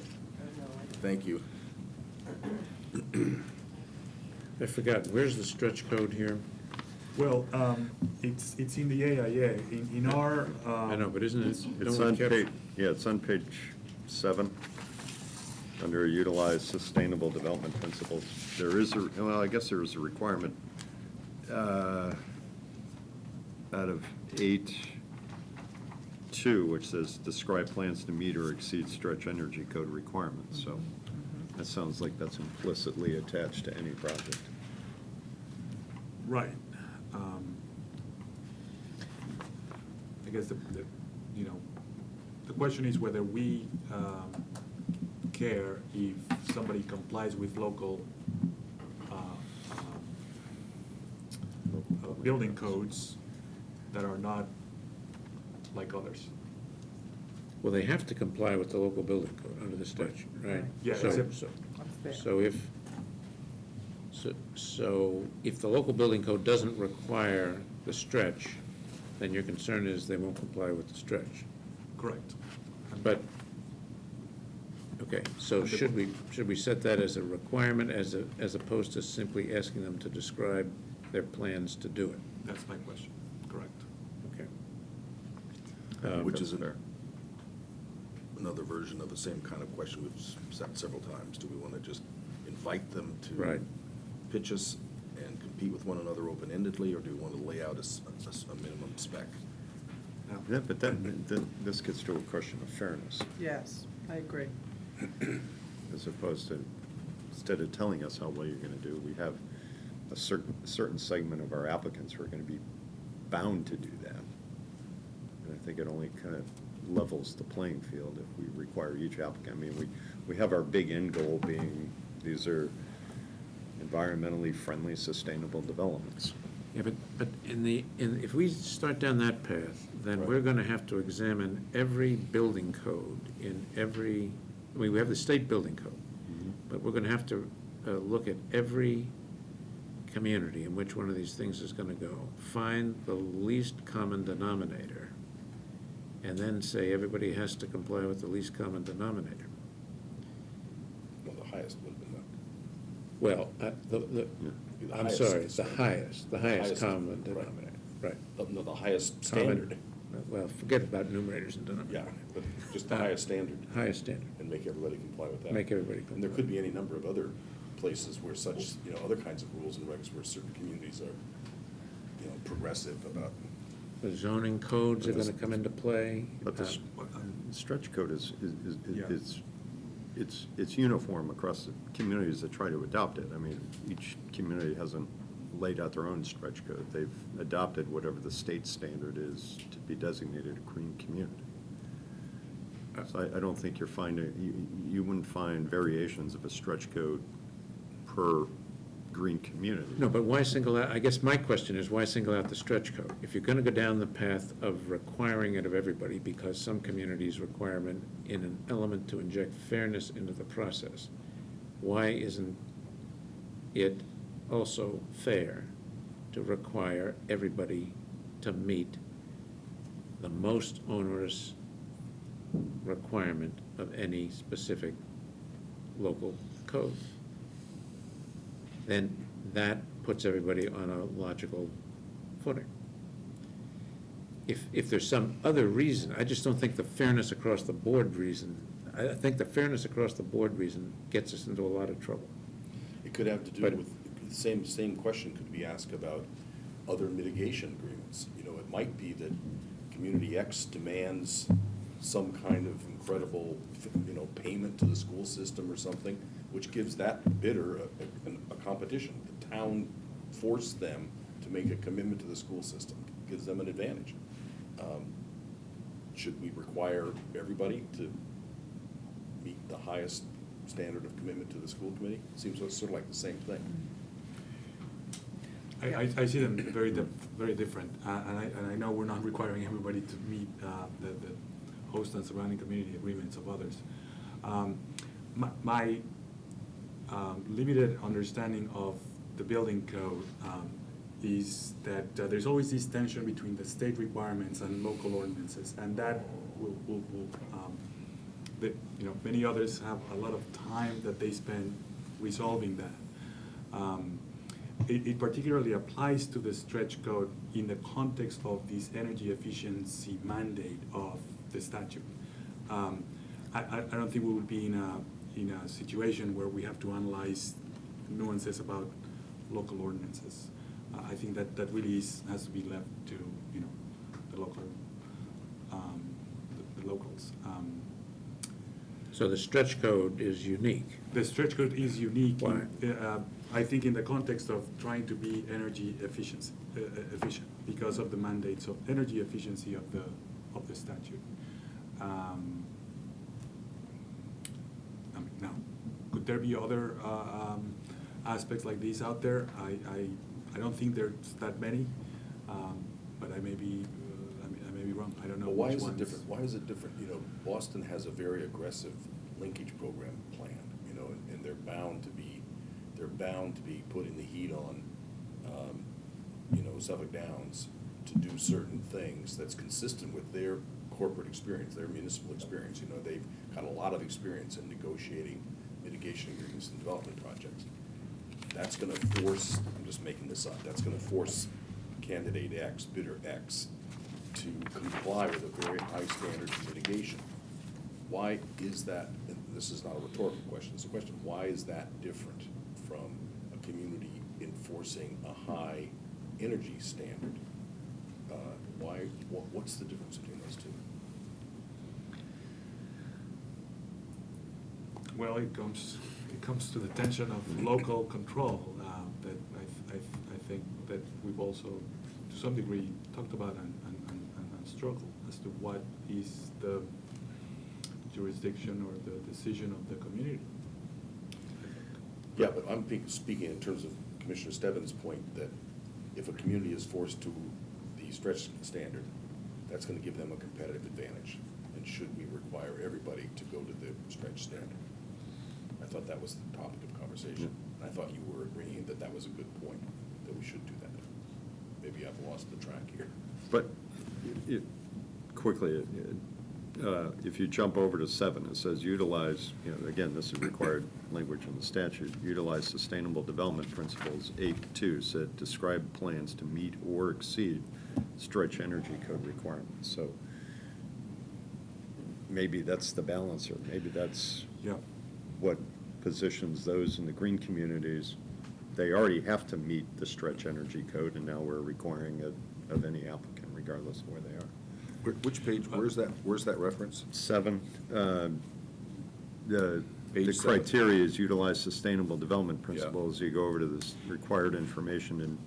Speaker 1: Thank you.
Speaker 2: I forgot, where's the stretch code here?
Speaker 4: Well, it's in the AIA, in our.
Speaker 2: I know, but isn't it?
Speaker 5: It's
Speaker 2: don't we
Speaker 5: on
Speaker 2: kept-
Speaker 5: page, yeah, it's on page 7, under utilize sustainable development principles. There is well, I guess there is a requirement out of 8.2, which says describe plans to meet or exceed stretch energy code requirements, so that sounds like that's implicitly attached to any project.
Speaker 4: Right. I guess the question is whether we care if somebody complies with local building codes that are not like others.
Speaker 2: Well, they have to comply with the local building code under the statute, right?
Speaker 4: Yeah,
Speaker 2: So-
Speaker 4: except-
Speaker 2: so-
Speaker 3: That's
Speaker 2: So
Speaker 3: fair.
Speaker 2: if the local building code doesn't require the stretch, then your concern is they won't comply with the stretch.
Speaker 4: Correct.
Speaker 2: But, okay, so should we set that as a requirement as opposed to simply asking them to describe their plans to do it?
Speaker 4: That's my question, correct.
Speaker 2: Okay.
Speaker 1: Which is
Speaker 5: Fair.
Speaker 1: another version of the same kind of question we've set several times. Do we want to just invite them to
Speaker 2: Right.
Speaker 1: pitch us and compete with one another open-endedly, or do we want to lay out a minimum spec?
Speaker 5: Yeah, but then this gets to a question of fairness,
Speaker 3: Yes, I agree.
Speaker 5: as opposed to, instead of telling us how well you're gonna do, we have a certain segment of our applicants who are gonna be bound to do that. And I think it only kind of levels the playing field if we require each applicant. I mean, we have our big end goal being, these are environmentally friendly, sustainable developments.
Speaker 2: Yeah, but if we start down that path, then
Speaker 1: Right.
Speaker 2: we're gonna have to examine every building code in every, I mean, we have the state building code, but we're gonna have to look at every community in which one of these things is gonna go, find the least common denominator, and then say everybody has to comply with the least common denominator.
Speaker 1: Well, the highest would have been
Speaker 2: Well,
Speaker 1: The
Speaker 2: I'm
Speaker 1: highest.
Speaker 2: sorry, it's the highest
Speaker 1: highest,
Speaker 2: common
Speaker 1: right.
Speaker 2: denominator, right.
Speaker 1: No, the highest
Speaker 2: Common-
Speaker 1: standard.
Speaker 2: Well, forget about numerators and denominators.
Speaker 1: Yeah, but just the highest standard.
Speaker 2: Highest standard.
Speaker 1: And and make everybody comply with that.
Speaker 2: Make everybody
Speaker 1: And there
Speaker 2: comply.
Speaker 1: could be any number of other places where such, other kinds of rules and regs where certain communities are, progressive about.
Speaker 2: The zoning codes are gonna come into play.
Speaker 5: But the stretch code is it's uniform across the communities that try to adopt it. I mean, each community hasn't laid out their own stretch code. They've adopted whatever the state standard is to be designated a green community. So I don't think you're finding, you wouldn't find variations of a stretch code per green community.
Speaker 2: No, but why single out, I guess my question is, why single out the stretch code? If you're gonna go down the path of requiring it of everybody, because some communities requirement in an element to inject fairness into the process, why isn't it also fair to require everybody to meet the most onerous requirement of any specific local code? Then that puts everybody on a logical footing. If there's some other reason, I just don't think the fairness across the board reason, I think the fairness across the board reason gets us into a lot of trouble.
Speaker 1: It could have to do
Speaker 2: But-
Speaker 1: with, the same question could be asked about other mitigation agreements. It might be that community X demands some kind of incredible, payment to the school system or something, which gives that bidder a competition. The town forced them to make a commitment to the school system, gives them an advantage. Should we require everybody to meet the highest standard of commitment to the school committee? Seems sort of like the same thing.
Speaker 4: I see them very different, and I know we're not requiring everybody to meet the host and surrounding community agreements of others. My limited understanding of the building code is that there's always this tension between the state requirements and local ordinances, and that will many others have a lot of time that they spend resolving that. It particularly applies to the stretch code in the context of this energy efficiency mandate of the statute. I don't think we would be in a situation where we have to analyze nuances about local ordinances. I think that really has to be left to the local the locals.
Speaker 2: So the stretch code is unique.
Speaker 4: The stretch code is unique.
Speaker 2: Why?
Speaker 4: I think in the context of trying to be energy efficient, because of the mandates of energy efficiency of the statute. Now, could there be other aspects like these out there? I don't think there's that many, but I may be wrong. I don't know.
Speaker 1: But why
Speaker 4: which
Speaker 1: is it
Speaker 4: ones.
Speaker 1: different? Why is it different? Boston has a very aggressive linkage program planned, and they're bound to be putting the heat on, Suffolk Downs to do certain things that's consistent with their corporate experience, their municipal experience. They've got a lot of experience in negotiating mitigation agreements and development projects. That's gonna force, I'm just making this up, that's gonna force candidate X, bidder X, to comply with a very high standard of mitigation. Why is that, and this is not a rhetorical question, it's a question, why is that different from a community enforcing a high energy standard? What's the difference between those two?
Speaker 4: Well, it comes to the tension of local control that I think that we've also, to some degree, talked about and struggled as to what is the jurisdiction or the decision of the community.
Speaker 1: Yeah, but I'm speaking in terms of Commissioner Stebbins' point that if a community is forced to the stretch standard, that's gonna give them a competitive advantage. And should we require everybody to go to the stretch standard? I thought that was the topic of conversation. I thought you were agreeing that that was a good point, that we should do that. Maybe I've lost the track here.
Speaker 5: But quickly, if you jump over to 7, it says utilize, again, this is required language in the statute, utilize sustainable development principles. 8.2 said describe plans to meet or exceed stretch energy code requirements. So maybe that's the balancer, maybe that's
Speaker 4: Yeah.
Speaker 5: what positions those in the green communities. They already have to meet the stretch energy code, and now we're requiring it of any applicant, regardless of where they are.
Speaker 1: Which page, where's that reference?
Speaker 5: 7, the
Speaker 1: Page 7.
Speaker 5: criteria is utilize sustainable development
Speaker 1: Yeah.
Speaker 5: principles. You go over to this required information and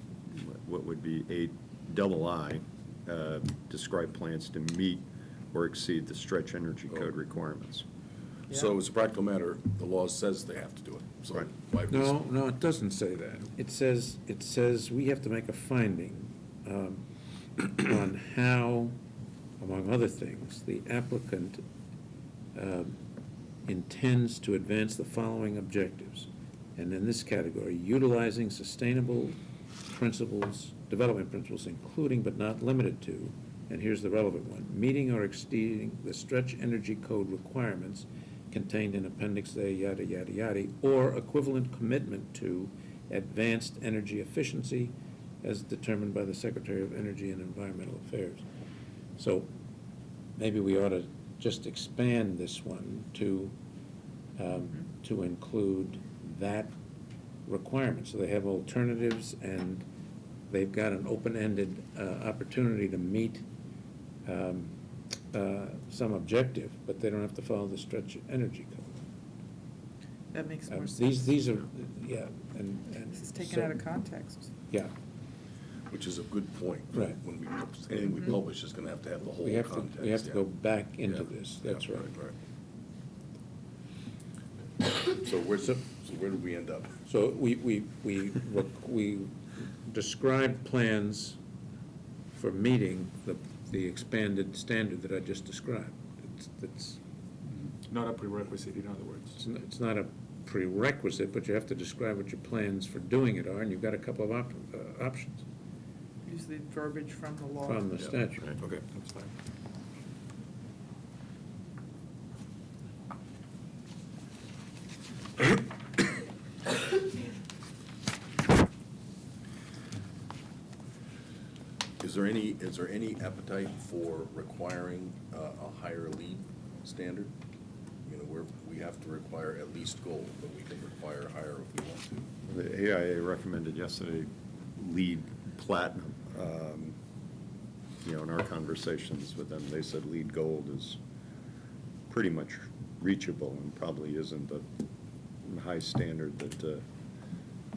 Speaker 5: what would be II, describe plans to meet or exceed the stretch energy code requirements.
Speaker 1: So as a practical matter, the law says they have to do it. So
Speaker 5: Right.
Speaker 1: why would we-
Speaker 2: No, it doesn't say that. It says we have to make a finding on how, among other things, the applicant intends to advance the following objectives. And in this category, utilizing sustainable principles, development principles, including but not limited to, and here's the relevant one, meeting or exceeding the stretch energy code requirements contained in Appendix A, yada, yada, yada, or equivalent commitment to advanced energy efficiency as determined by the Secretary of Energy and Environmental Affairs. So maybe we ought to just expand this one to include that requirement. So they have alternatives, and they've got an open-ended opportunity to meet some objective, but they don't have to follow the stretch energy code.
Speaker 3: That makes more sense.
Speaker 2: These are, yeah, and.
Speaker 3: This is taken
Speaker 2: so-
Speaker 3: out of context.
Speaker 2: Yeah,
Speaker 1: Which is a good point.
Speaker 2: Right.
Speaker 1: When anything we publish is gonna have to have the whole
Speaker 2: we have
Speaker 1: context.
Speaker 2: to
Speaker 1: yeah.
Speaker 2: go back into
Speaker 1: Yeah.
Speaker 2: this, that's
Speaker 1: Yeah,
Speaker 2: right.
Speaker 1: So where did we end up?
Speaker 2: So we described plans for meeting the expanded standard that I just described. It's
Speaker 4: Not a prerequisite, in other words.
Speaker 2: it's not a prerequisite, but you have to describe what your plans for doing it are, and you've got a couple of options
Speaker 3: Use the verbiage from the law.
Speaker 2: from the
Speaker 1: Yeah.
Speaker 2: statute.
Speaker 1: Okay.
Speaker 4: That's fine.
Speaker 1: Is there any appetite for requiring a higher lead standard? You know, where we have to require at least gold, but we can require higher if we want to.
Speaker 5: The AIA recommended yesterday lead platinum. In our conversations with them, they said lead gold is pretty much reachable and probably isn't the high standard that the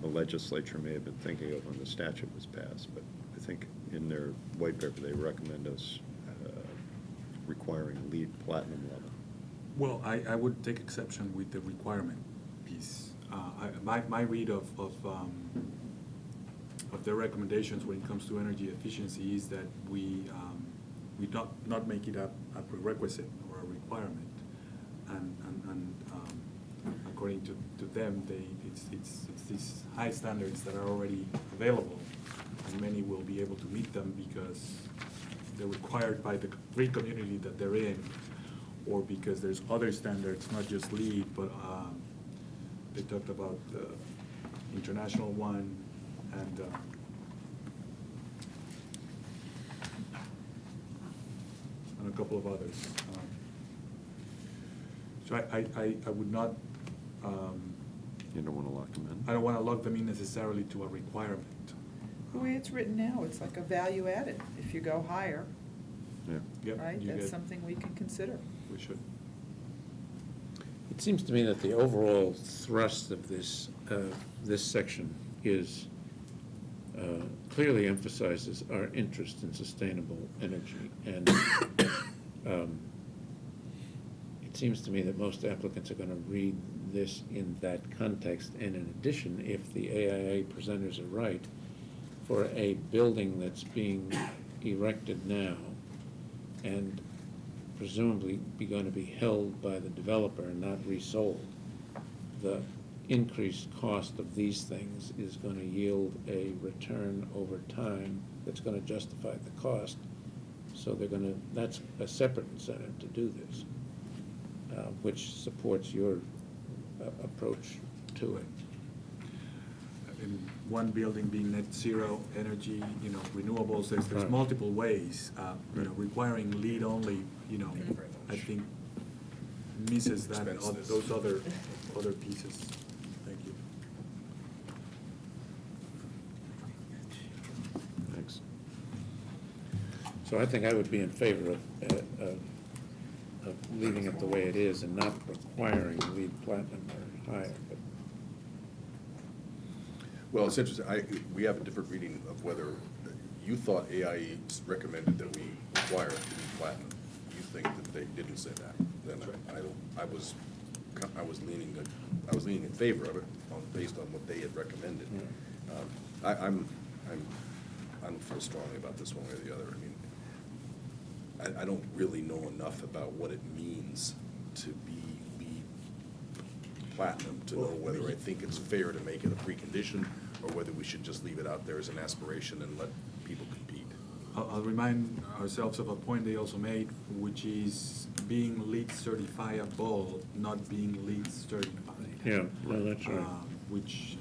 Speaker 5: legislature may have been thinking of when the statute was passed. But I think in their white paper, they recommend us requiring lead platinum level.
Speaker 4: Well, I would take exception with the requirement piece. My read of their recommendations when it comes to energy efficiency is that we not make it a prerequisite or a requirement. And according to them, it's these high standards that are already available, and many will be able to meet them because they're required by the green community that they're in, or because there's other standards, not just LEED, but they talked about the international one and a couple of others. So I would not,
Speaker 5: You don't want to lock them in?
Speaker 4: I don't want to lock them in necessarily to a requirement.
Speaker 3: The way it's written now, it's like a value added. If you go higher,
Speaker 5: Yeah.
Speaker 4: Yep,
Speaker 3: right,
Speaker 4: you
Speaker 3: that's
Speaker 4: get-
Speaker 3: something we can consider.
Speaker 4: We should.
Speaker 2: It seems to me that the overall thrust of this section is, clearly emphasizes our interest in sustainable energy. And it seems to me that most applicants are going to read this in that context. And in addition, if the AIA presenters are right, for a building that's being erected now and presumably going to be held by the developer and not resold, the increased cost of these things is going to yield a return over time that's going to justify the cost. So that's a separate incentive to do this, which supports your approach to it.
Speaker 4: In one building being net zero energy, renewables, there's
Speaker 2: Right.
Speaker 4: multiple ways. Requiring LEED only, I think misses that,
Speaker 1: Expenses.
Speaker 4: those other pieces. Thank you.
Speaker 5: Thanks.
Speaker 2: So I think I would be in favor of leaving it the way it is and not requiring LEED Platinum or higher, but
Speaker 1: Well, it's interesting, we have a different reading of whether, you thought AIE recommended that we require it to be platinum. You think that they didn't say that. Then I was leaning in favor of it, based on what they had recommended. I don't feel strongly about this one way or the other. I mean, I don't really know enough about what it means to be LEED Platinum to know whether I think it's fair to make it a precondition, or whether we should just leave it out there as an aspiration and let people compete.
Speaker 4: I'll remind ourselves of a point they also made, which is being LEED certifiable, not being LEED certified.
Speaker 2: yeah, well, that's right.
Speaker 4: Which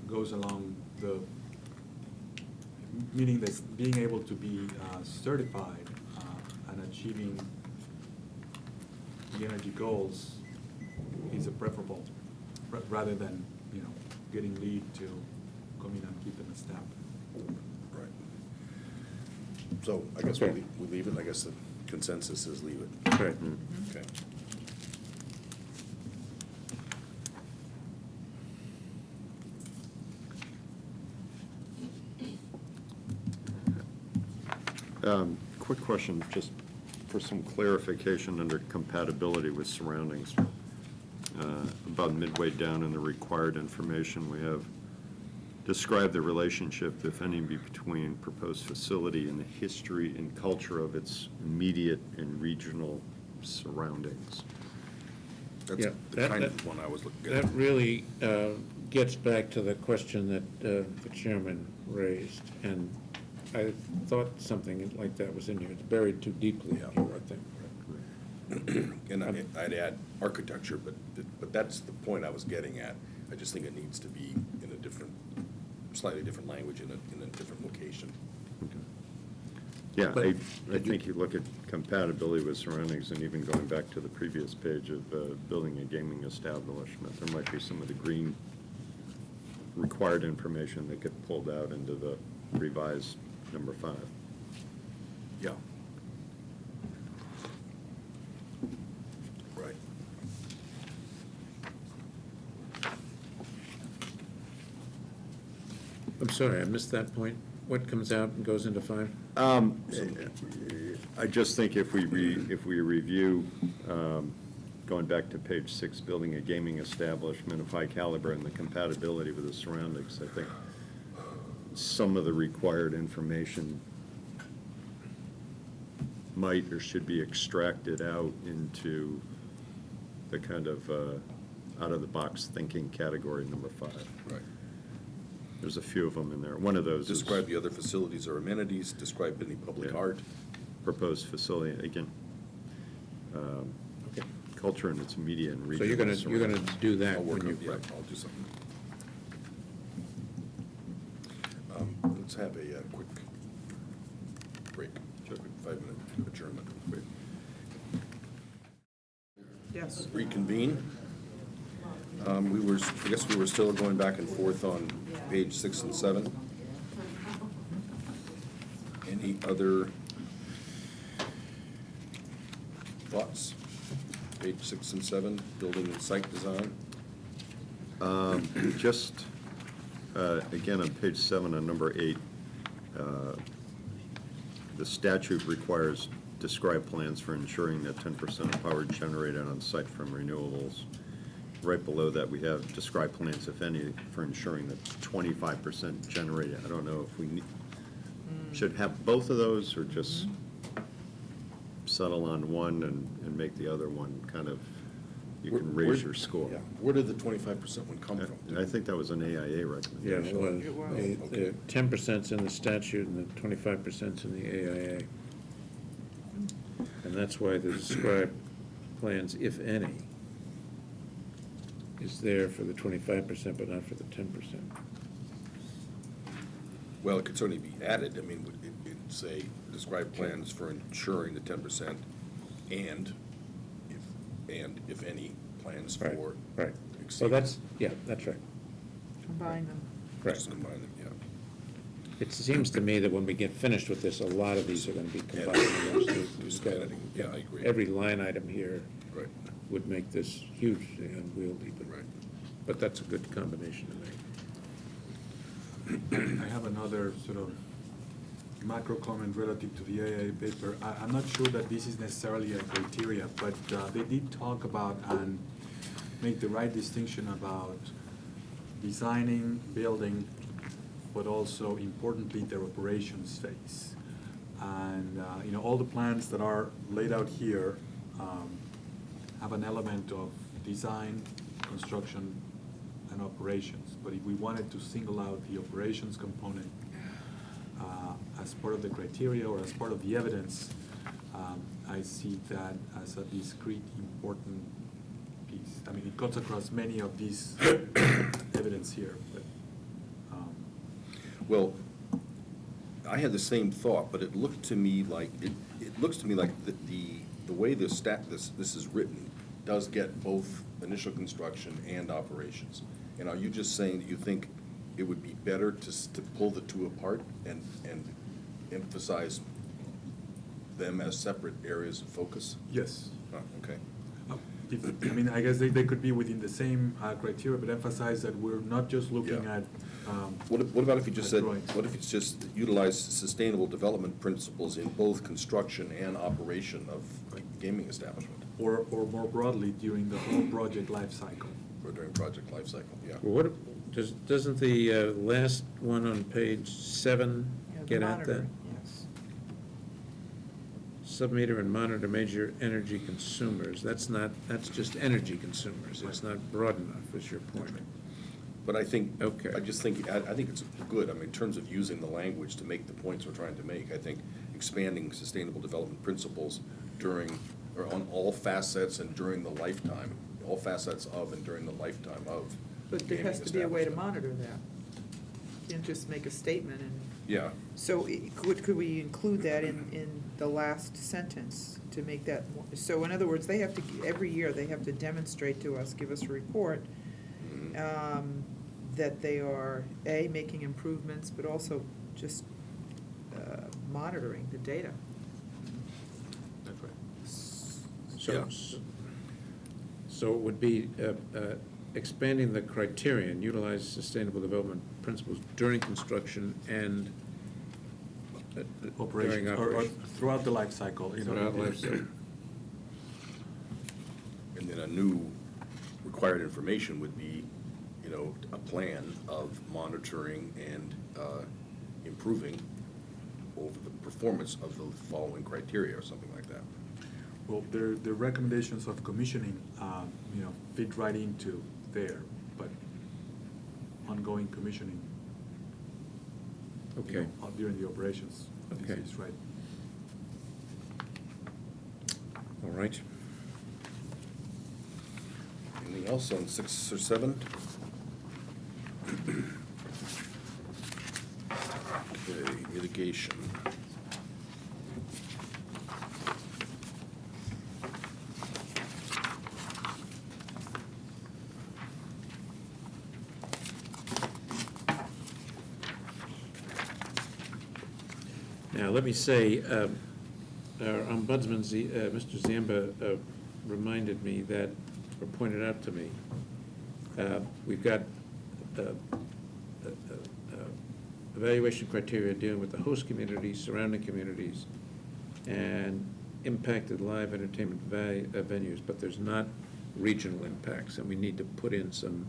Speaker 4: goes along the, meaning that being able to be certified and achieving the energy goals is a preferable, rather than, getting LEED to come in and keep them a stamp.
Speaker 1: Right. So I guess
Speaker 2: Okay.
Speaker 1: we leave it. I guess the consensus is leave it.
Speaker 2: Right.
Speaker 1: Okay.
Speaker 5: Quick question, just for some clarification under compatibility with surroundings. About midway down in the required information, we have describe the relationship, if any, between proposed facility and the history and culture of its immediate and regional surroundings.
Speaker 1: That's
Speaker 2: Yeah,
Speaker 1: the kind of one I was looking at.
Speaker 2: That really gets back to the question that the chairman raised, and I thought something like that was in here. It's buried too deeply in here, I think.
Speaker 1: And I'd add architecture, but that's the point I was getting at. I just think it needs to be in a different, slightly different language in a different location.
Speaker 5: Yeah,
Speaker 2: But-
Speaker 5: I think you look at compatibility with surroundings, and even going back to the previous page of building a gaming establishment, there might be some of the green required information that get pulled out into the revised number 5.
Speaker 1: Yeah. Right.
Speaker 2: I'm sorry, I missed that point. What comes out and goes into 5?
Speaker 5: I just think if we review, going back to page 6, building a gaming establishment of high caliber and the compatibility with the surroundings, I think some of the required information might or should be extracted out into the kind of out-of-the-box thinking category number 5.
Speaker 1: Right.
Speaker 5: There's a few of them in there. One of those is
Speaker 1: Describe the other facilities or amenities, describe any public
Speaker 5: Yeah.
Speaker 1: art.
Speaker 5: proposed facility, again,
Speaker 2: Okay.
Speaker 5: culture and its media and
Speaker 2: So
Speaker 5: regional
Speaker 2: you're gonna
Speaker 5: surroundings.
Speaker 2: do that
Speaker 1: I'll
Speaker 2: when
Speaker 1: work
Speaker 2: you,
Speaker 1: on, yeah, I'll do something. Let's have a quick break, quick 5-minute adjournment. Quick.
Speaker 3: Yes.
Speaker 1: Reconvene. I guess we were still going back and forth on page 6 and 7. Any other thoughts? Page 6 and 7, building and site design.
Speaker 5: Just, again, on page 7, on number 8, the statute requires describe plans for ensuring that 10% of power generated on site from renewables. Right below that, we have describe plans, if any, for ensuring that 25% generated. I don't know if we should have both of those, or just settle on one and make the other one kind of, you can raise your score.
Speaker 1: Yeah. Where did the 25% one come from?
Speaker 5: And I think that was an AIA
Speaker 2: yeah,
Speaker 5: recommendation.
Speaker 2: it was.
Speaker 3: It was.
Speaker 2: The 10%'s in the statute and the 25%'s in the AIA. And that's why the described plans, if any, is there for the 25%, but not for the 10%.
Speaker 1: Well, it could certainly be added. I mean, it'd say, describe plans for ensuring the 10%, and if and, if any, plans
Speaker 2: Right,
Speaker 1: for.
Speaker 2: right. So
Speaker 1: exceeding.
Speaker 2: that's, yeah, that's right.
Speaker 3: Combine them.
Speaker 2: Right.
Speaker 1: Just combine them, yeah.
Speaker 2: It seems to me that when we get finished with this, a lot of these are gonna be combined. We've got-
Speaker 1: Yeah, I agree.
Speaker 2: Every line item here
Speaker 1: Right,
Speaker 2: would make this hugely unwieldy,
Speaker 1: right.
Speaker 2: but that's a good combination to make.
Speaker 4: I have another sort of macro comment relative to the AA paper. I'm not sure that this is necessarily a criteria, but they did talk about and make the right distinction about designing, building, but also importantly, their operations phase. And, you know, all the plans that are laid out here have an element of design, construction, and operations. But if we wanted to single out the operations component as part of the criteria or as part of the evidence, I see that as a discrete, important piece. I mean, it cuts across many of these evidence here, but.
Speaker 1: Well, I had the same thought, but it looked to me like, it looks to me like the way this is written does get both initial construction and operations. And are you just saying that you think it would be better to pull the two apart and emphasize them as separate areas of focus?
Speaker 4: Yes.
Speaker 1: Oh, okay.
Speaker 4: I mean, I guess they could be within the same criteria, but emphasize that we're not just looking
Speaker 1: Yeah.
Speaker 4: at.
Speaker 1: What about if you just said,
Speaker 4: drawings.
Speaker 1: what if it's just utilize sustainable development principles in both construction and operation of a gaming establishment,
Speaker 4: Or more broadly, during the whole project life cycle.
Speaker 1: or during project life cycle? Yeah.
Speaker 2: Well, doesn't the last one on page 7
Speaker 3: Yeah, the
Speaker 2: get at that?
Speaker 3: monitoring, yes.
Speaker 2: Submeter and monitor major energy consumers, that's just energy consumers, it's not broad enough, is your point.
Speaker 1: But I think,
Speaker 2: Okay.
Speaker 1: I think it's good, I mean, in terms of using the language to make the points we're trying to make, I think expanding sustainable development principles during, or on all facets and during the lifetime, all facets of and during the lifetime of.
Speaker 3: But there
Speaker 1: gaming
Speaker 3: has to be a way to
Speaker 1: establishment.
Speaker 3: monitor that. You can't just make a statement and,
Speaker 1: Yeah,
Speaker 3: so could we include that in the last sentence to make that more, so in other words, they have to, every year, they have to demonstrate to us, give us a report, that they are, A, making improvements, but also just monitoring the data.
Speaker 4: That's right.
Speaker 2: So,
Speaker 1: Yeah.
Speaker 2: so it would be expanding the criterion, utilize sustainable development principles during construction and during
Speaker 4: Operations, or
Speaker 2: operation.
Speaker 4: throughout the life cycle, you know.
Speaker 2: Throughout life cycle.
Speaker 1: and then a new required information would be, you know, a plan of monitoring and improving over the performance of the following criteria or something like that.
Speaker 4: Well, the recommendations of commissioning, you know, fit right into there, but ongoing commissioning. you
Speaker 2: Okay.
Speaker 4: know, during the operations.
Speaker 2: Okay.
Speaker 4: Is right.
Speaker 2: All right.
Speaker 1: Anything else on 6 or 7? Okay, mitigation.
Speaker 2: Now, let me say, our ombudsman, Mr. Zamba, reminded me that, or pointed out to me, we've got evaluation criteria dealing with the host communities, surrounding communities, and impacted live entertainment venues, but there's not regional impacts, and we need to put in some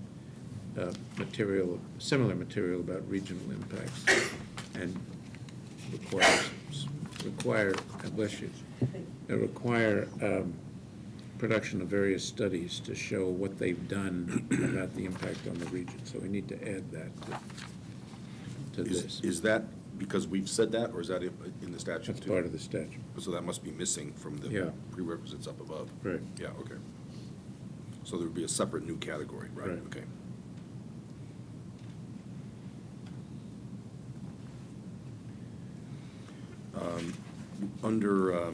Speaker 2: material, similar material about regional impacts, and require production of various studies to show what they've done about the impact on the region. So we need to add that to this.
Speaker 1: Is that because we've said that, or is that in the statute too?
Speaker 2: That's part of the statute.
Speaker 1: So that must be missing from
Speaker 2: Yeah.
Speaker 1: the prerequisites up above?
Speaker 2: Right.
Speaker 1: Yeah, okay. So there would be a separate new category, right?
Speaker 2: Right.
Speaker 1: Okay. Under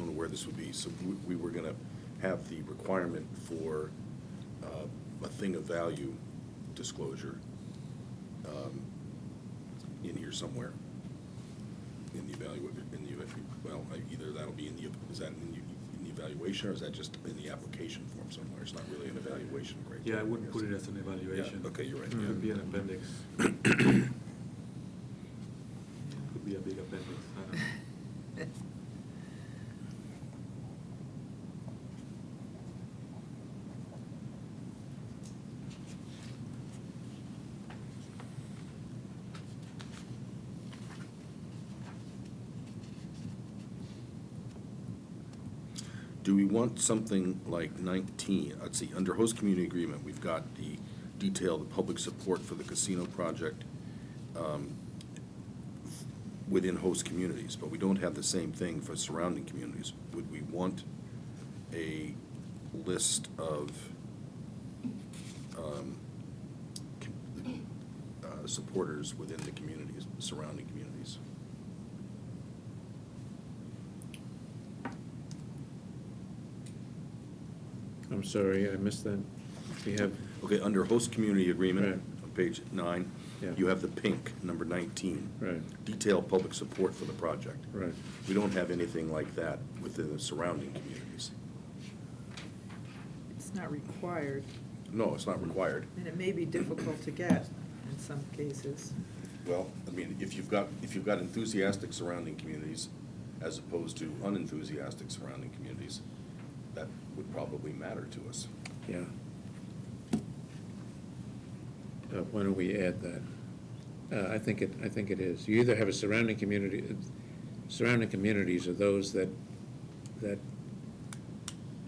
Speaker 1: don't know where this would be, so we were gonna have the requirement for a thing of value disclosure in here somewhere. In the well, either that'll be is that in the evaluation, or is that just in the application form somewhere? It's not really an evaluation criteria.
Speaker 4: Yeah, I wouldn't put it as an evaluation.
Speaker 1: Yeah, okay, you're right.
Speaker 4: It
Speaker 1: yeah.
Speaker 4: could be an appendix. Could be a big appendix, I don't know.
Speaker 1: Do we want something like 19, let's see, under host community agreement, we've got the detailed public support for the casino project within host communities, but we don't have the same thing for surrounding communities. Would we want a list of supporters within the communities, surrounding communities?
Speaker 2: I'm sorry, I missed that. We have,
Speaker 1: Okay, under host community agreement,
Speaker 2: Right.
Speaker 1: on page 9,
Speaker 2: Yeah.
Speaker 1: you have the pink, number 19.
Speaker 2: right,
Speaker 1: Detailed public support for the project.
Speaker 2: right.
Speaker 1: We don't have anything like that within the surrounding communities.
Speaker 3: It's not required,
Speaker 1: No, it's not required.
Speaker 3: and it may be difficult to get in some cases.
Speaker 1: Well, I mean, if you've got enthusiastic surrounding communities as opposed to unenthusiastic surrounding communities, that would probably matter to us.
Speaker 2: Yeah. Why don't we add that? I think it is. You either have a surrounding community, surrounding communities are those that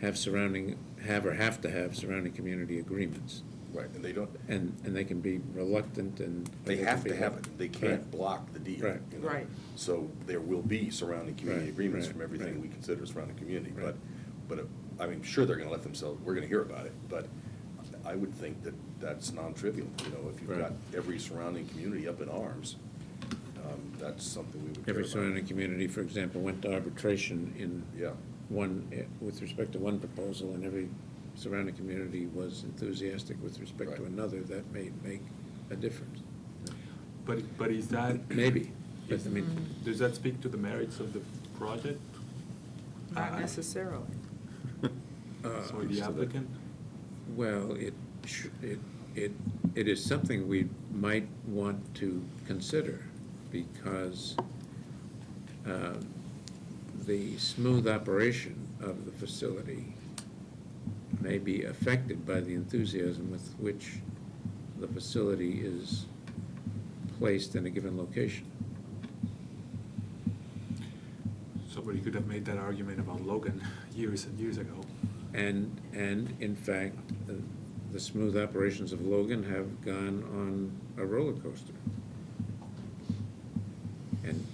Speaker 2: have or have to have surrounding community agreements.
Speaker 1: Right, and they don't,
Speaker 2: And they can be reluctant and.
Speaker 1: they have
Speaker 2: can
Speaker 1: to
Speaker 2: be-
Speaker 1: have it. They can't
Speaker 2: Right.
Speaker 1: block the deal.
Speaker 2: Right.
Speaker 1: you know?
Speaker 3: Right.
Speaker 1: So there will be surrounding community
Speaker 2: Right,
Speaker 1: agreements
Speaker 2: right,
Speaker 1: from everything
Speaker 2: right.
Speaker 1: we consider surrounding community.
Speaker 2: Right.
Speaker 1: But I mean, sure, they're gonna let themselves, we're gonna hear about it, but I would think that that's non-trivial. You know, if you've
Speaker 2: Right.
Speaker 1: got every surrounding community up in arms, that's something we would care
Speaker 2: Every
Speaker 1: about.
Speaker 2: surrounding community, for example, went to arbitration in
Speaker 1: Yeah.
Speaker 2: with respect to one proposal, and every surrounding community was enthusiastic with respect to
Speaker 1: Right.
Speaker 2: another. That may make a difference.
Speaker 4: But is that?
Speaker 2: Maybe, but I mean,
Speaker 4: Does that speak to the merits of the project?
Speaker 3: Not necessarily.
Speaker 4: So the applicant?
Speaker 2: well, it is something we might want to consider, because the smooth operation of the facility may be affected by the enthusiasm with which the facility is placed in a given location.
Speaker 4: Somebody could have made that argument about Logan years and years ago.
Speaker 2: And in fact, the smooth operations of Logan have gone on a roller coaster.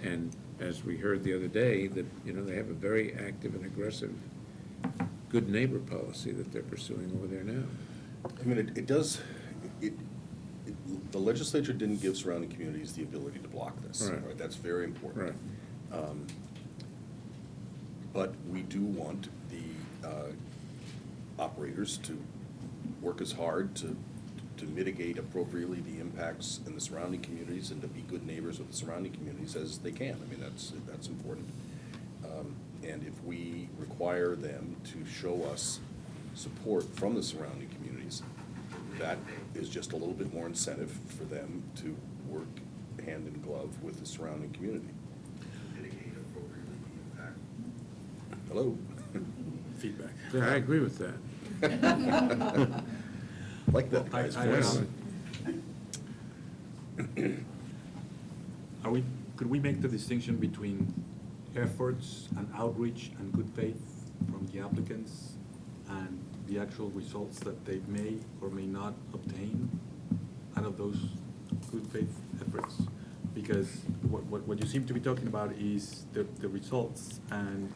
Speaker 2: And as we heard the other day, that, you know, they have a very active and aggressive good neighbor policy that they're pursuing over there now.
Speaker 1: I mean, it does, the legislature didn't give surrounding communities the ability to block this.
Speaker 2: Right.
Speaker 1: That's very important.
Speaker 2: Right.
Speaker 1: But we do want the operators to work as hard to mitigate appropriately the impacts in the surrounding communities and to be good neighbors with the surrounding communities as they can. I mean, that's important. And if we require them to show us support from the surrounding communities, that is just a little bit more incentive for them to work hand in glove with the surrounding community. Mitigate appropriately the impact. Hello?
Speaker 4: Feedback.
Speaker 2: Yeah, I agree with that.
Speaker 1: Like that
Speaker 4: Well,
Speaker 1: guy's
Speaker 4: I-
Speaker 1: voice.
Speaker 4: Could we make the distinction between efforts and outreach and good faith from the applicants and the actual results that they may or may not obtain out of those good faith efforts? Because what you seem to be talking about is the results, and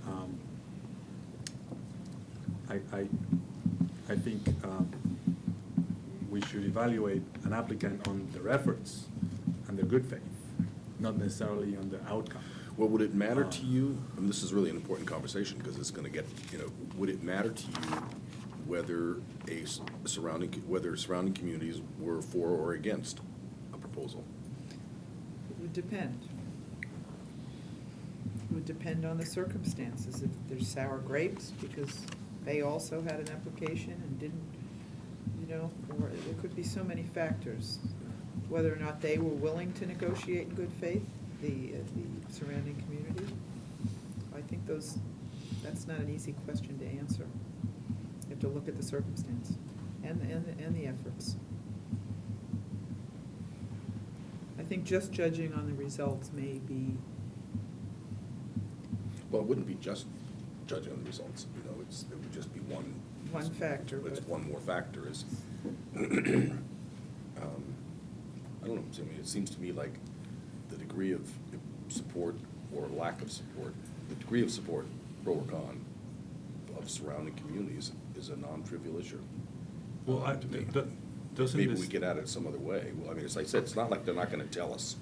Speaker 4: I think we should evaluate an applicant on their efforts and their good faith, not necessarily on the outcome.
Speaker 1: Well, would it matter to you, and this is really an important conversation, because it's gonna get, would it matter to you whether whether surrounding communities were for or against a proposal?
Speaker 3: It would depend. It would depend on the circumstances. If there's sour grapes, because they also had an application and didn't, or there could be so many factors. Whether or not they were willing to negotiate in good faith, the surrounding community. I think that's not an easy question to answer. You have to look at the circumstance and the efforts. I think just judging on the results may be.
Speaker 1: Well, it wouldn't be just judging on the results, it would just be one.
Speaker 3: One factor,
Speaker 1: It's
Speaker 3: but-
Speaker 1: one more factor is, I don't know, it seems to me like the degree of support or lack of support, the degree of support, pro or con, of surrounding communities is a non-trivial issue.
Speaker 4: Well,
Speaker 1: to me.
Speaker 4: doesn't
Speaker 1: Maybe
Speaker 4: this?
Speaker 1: we get at it some other way. Well, I mean, as I said, it's not like they're not gonna tell us.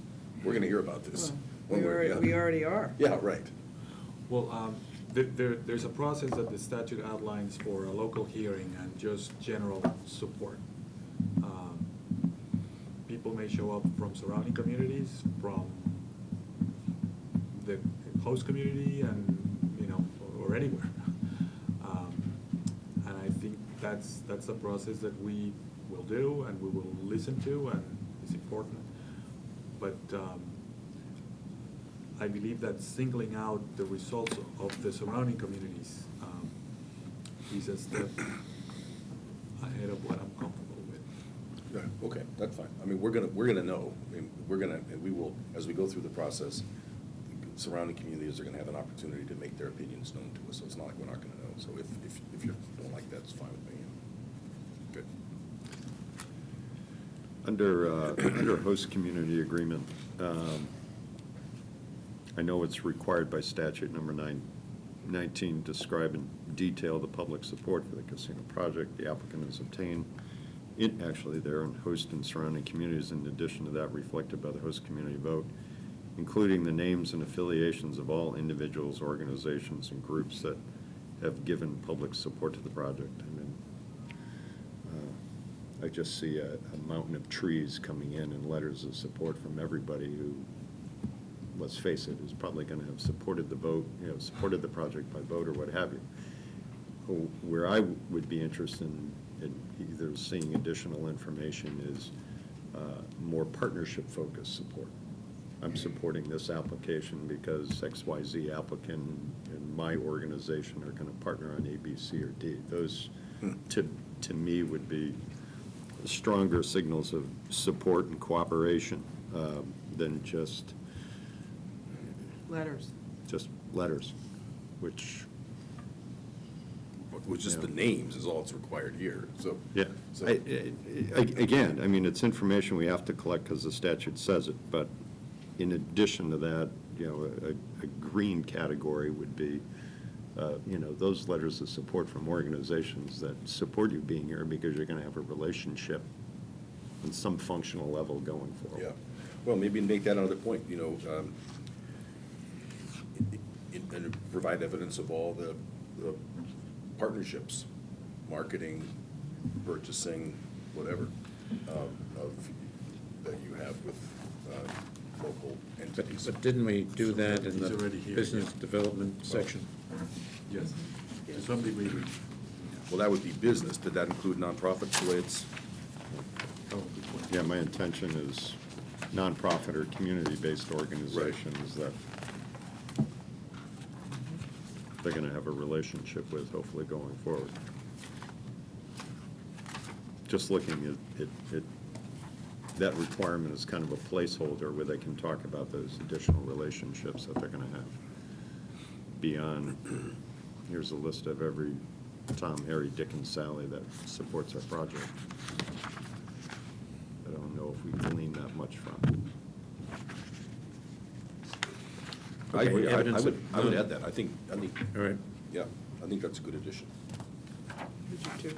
Speaker 1: We're gonna hear about this.
Speaker 3: Well,
Speaker 1: one way or the other.
Speaker 3: we already are.
Speaker 1: Yeah, right.
Speaker 4: Well, there's a process that the statute outlines for a local hearing and just general support. People may show up from surrounding communities, from the host community, and, or anywhere. And I think that's a process that we will do and we will listen to, and it's important. But I believe that singling out the results of the surrounding communities is a step ahead of what I'm comfortable with.
Speaker 1: Yeah, okay, that's fine. I mean, we're gonna know, and we will, as we go through the process, surrounding communities are gonna have an opportunity to make their opinions known to us, so it's not like we're not gonna know. So if you don't like that, it's fine with me. Good.
Speaker 5: Under host community agreement, I know it's required by statute number 919, describe in detail the public support for the casino project. The applicant has obtained, actually there in host and surrounding communities, in addition to that reflected by the host community vote, including the names and affiliations of all individuals, organizations, and groups that have given public support to the project. I mean, I just see a mountain of trees coming in and letters of support from everybody who, let's face it, is probably going to have supported the vote, supported the project by vote or what have you. Where I would be interested in either seeing additional information is more partnership-focused support. I'm supporting this application because XYZ applicant and my organization are going to partner on A, B, C, or D. Those, to me, would be stronger signals of support and cooperation than just
Speaker 3: Letters.
Speaker 5: letters, which,
Speaker 1: Just the
Speaker 5: Yeah.
Speaker 1: names is all that's required here, so.
Speaker 5: yeah.
Speaker 1: So-
Speaker 5: Again, I mean, it's information we have to collect because the statute says it, but in addition to that, a green category would be, those letters of support from organizations that support you being here because you're going to have a relationship on some functional level going forward.
Speaker 1: Yeah, well, maybe make that another point, and provide evidence of all the partnerships, marketing, purchasing, whatever, that you have with local entities.
Speaker 2: But didn't we do that in
Speaker 4: He's
Speaker 2: the
Speaker 4: already here,
Speaker 2: business
Speaker 4: yeah.
Speaker 2: development section?
Speaker 4: Yes, to some degree.
Speaker 1: Well, that would be business. Did that include nonprofits, the way it's?
Speaker 4: Oh, good point.
Speaker 5: Yeah, my intention is nonprofit or community-based organizations that they're going to have a relationship with, hopefully going forward. Just looking at that requirement is kind of a placeholder where they can talk about those additional relationships that they're going to have beyond, here's a list of every Tom, Harry, Dick, and Sally that supports our project. I don't know if we glean that much from.
Speaker 1: I agree. I
Speaker 2: evidence
Speaker 1: would,
Speaker 2: of-
Speaker 1: I would add that. I think,
Speaker 2: All right.
Speaker 1: yeah, I think that's a good addition.
Speaker 3: Would you too?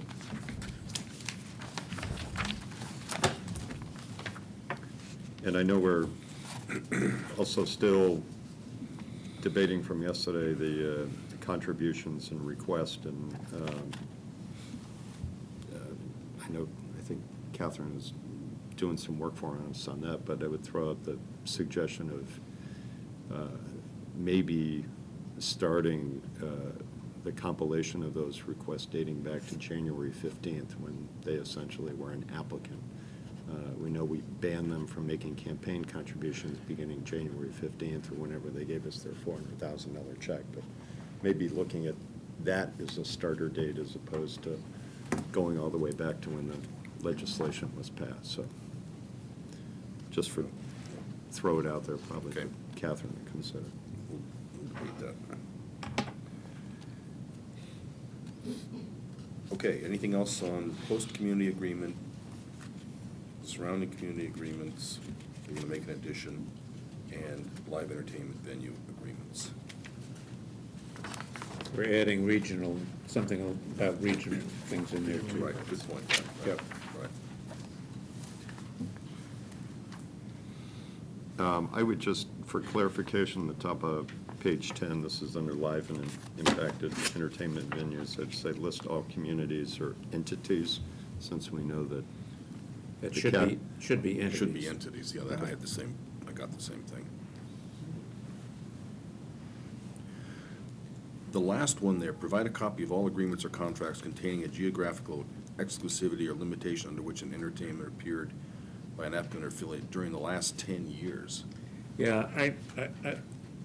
Speaker 5: And I know we're also still debating from yesterday, the contributions and request, and I think Catherine is doing some work for us on that, but I would throw out the suggestion of maybe starting the compilation of those requests dating back to January 15th, when they essentially were an applicant. We know we banned them from making campaign contributions beginning January 15th, or whenever they gave us their $400,000 check, but maybe looking at that as a starter date as opposed to going all the way back to when the legislation was passed. So just throw it out there probably
Speaker 1: Okay.
Speaker 5: for Catherine to consider.
Speaker 1: We'll debate that. Okay, anything else on post-community agreement, surrounding community agreements, we're gonna make an addition, and live entertainment venue agreements?
Speaker 2: We're adding regional, something about regional things in there too.
Speaker 1: Right, good point. Right,
Speaker 2: Yep.
Speaker 1: Right.
Speaker 5: I would just, for clarification, the top of page 10, this is under live and impacted entertainment venues. I'd say list all communities or entities, since we know that.
Speaker 2: That
Speaker 5: the
Speaker 2: should
Speaker 5: cat-
Speaker 2: be entities.
Speaker 1: Should be entities, yeah, I had the same, I got the same thing. The last one there, provide a copy of all agreements or contracts containing a geographical exclusivity or limitation under which an entertainment appeared by an applicant or affiliate during the last 10 years.
Speaker 2: Yeah,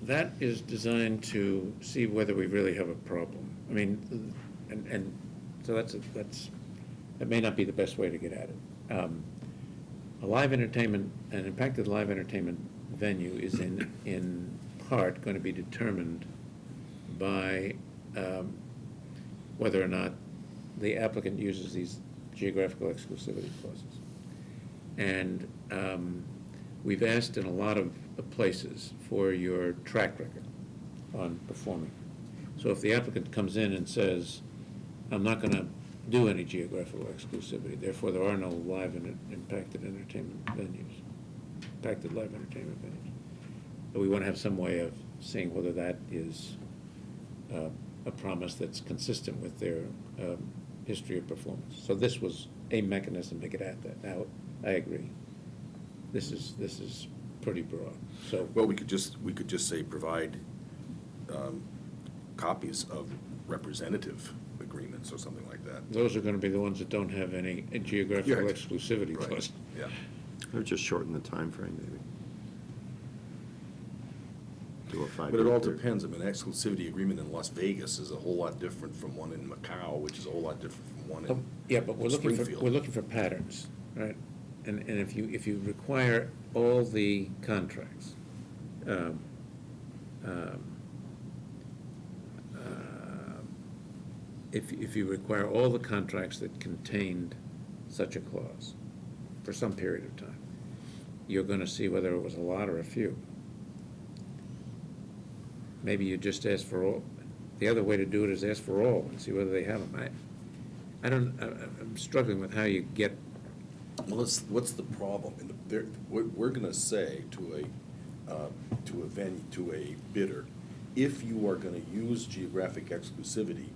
Speaker 2: that is designed to see whether we really have a problem. I mean, and so that may not be the best way to get at it. A live entertainment, an impacted live entertainment venue is in part going to be determined by whether or not the applicant uses these geographical exclusivity clauses. And we've asked in a lot of places for your track record on performing. So if the applicant comes in and says, I'm not going to do any geographical exclusivity, therefore there are no live and impacted entertainment venues, impacted live entertainment venues. But we want to have some way of seeing whether that is a promise that's consistent with their history of performance. So this was a mechanism to get at that. Now, I agree. This is pretty broad. So
Speaker 1: Well, we could just say provide copies of representative agreements or something like that.
Speaker 2: those are going to be the ones that don't have any geographical
Speaker 1: Yeah.
Speaker 2: exclusivity
Speaker 1: Right.
Speaker 2: clause.
Speaker 1: Yeah.
Speaker 5: Or just shorten the time frame, maybe. Do a 5-year
Speaker 1: But it all
Speaker 5: period.
Speaker 1: depends. I mean, an exclusivity agreement in Las Vegas is a whole lot different from one in Macau, which is a whole lot different from one in
Speaker 2: Yeah, but we're
Speaker 1: Springfield.
Speaker 2: looking for patterns, right? And if you require all the contracts, if you require all the contracts that contained such a clause for some period of time, you're going to see whether it was a lot or a few. Maybe you just ask for all. The other way to do it is ask for all and see whether they have them. I'm struggling with how you get.
Speaker 1: Well, what's the problem? We're gonna say to a bidder, if you are gonna use geographic exclusivity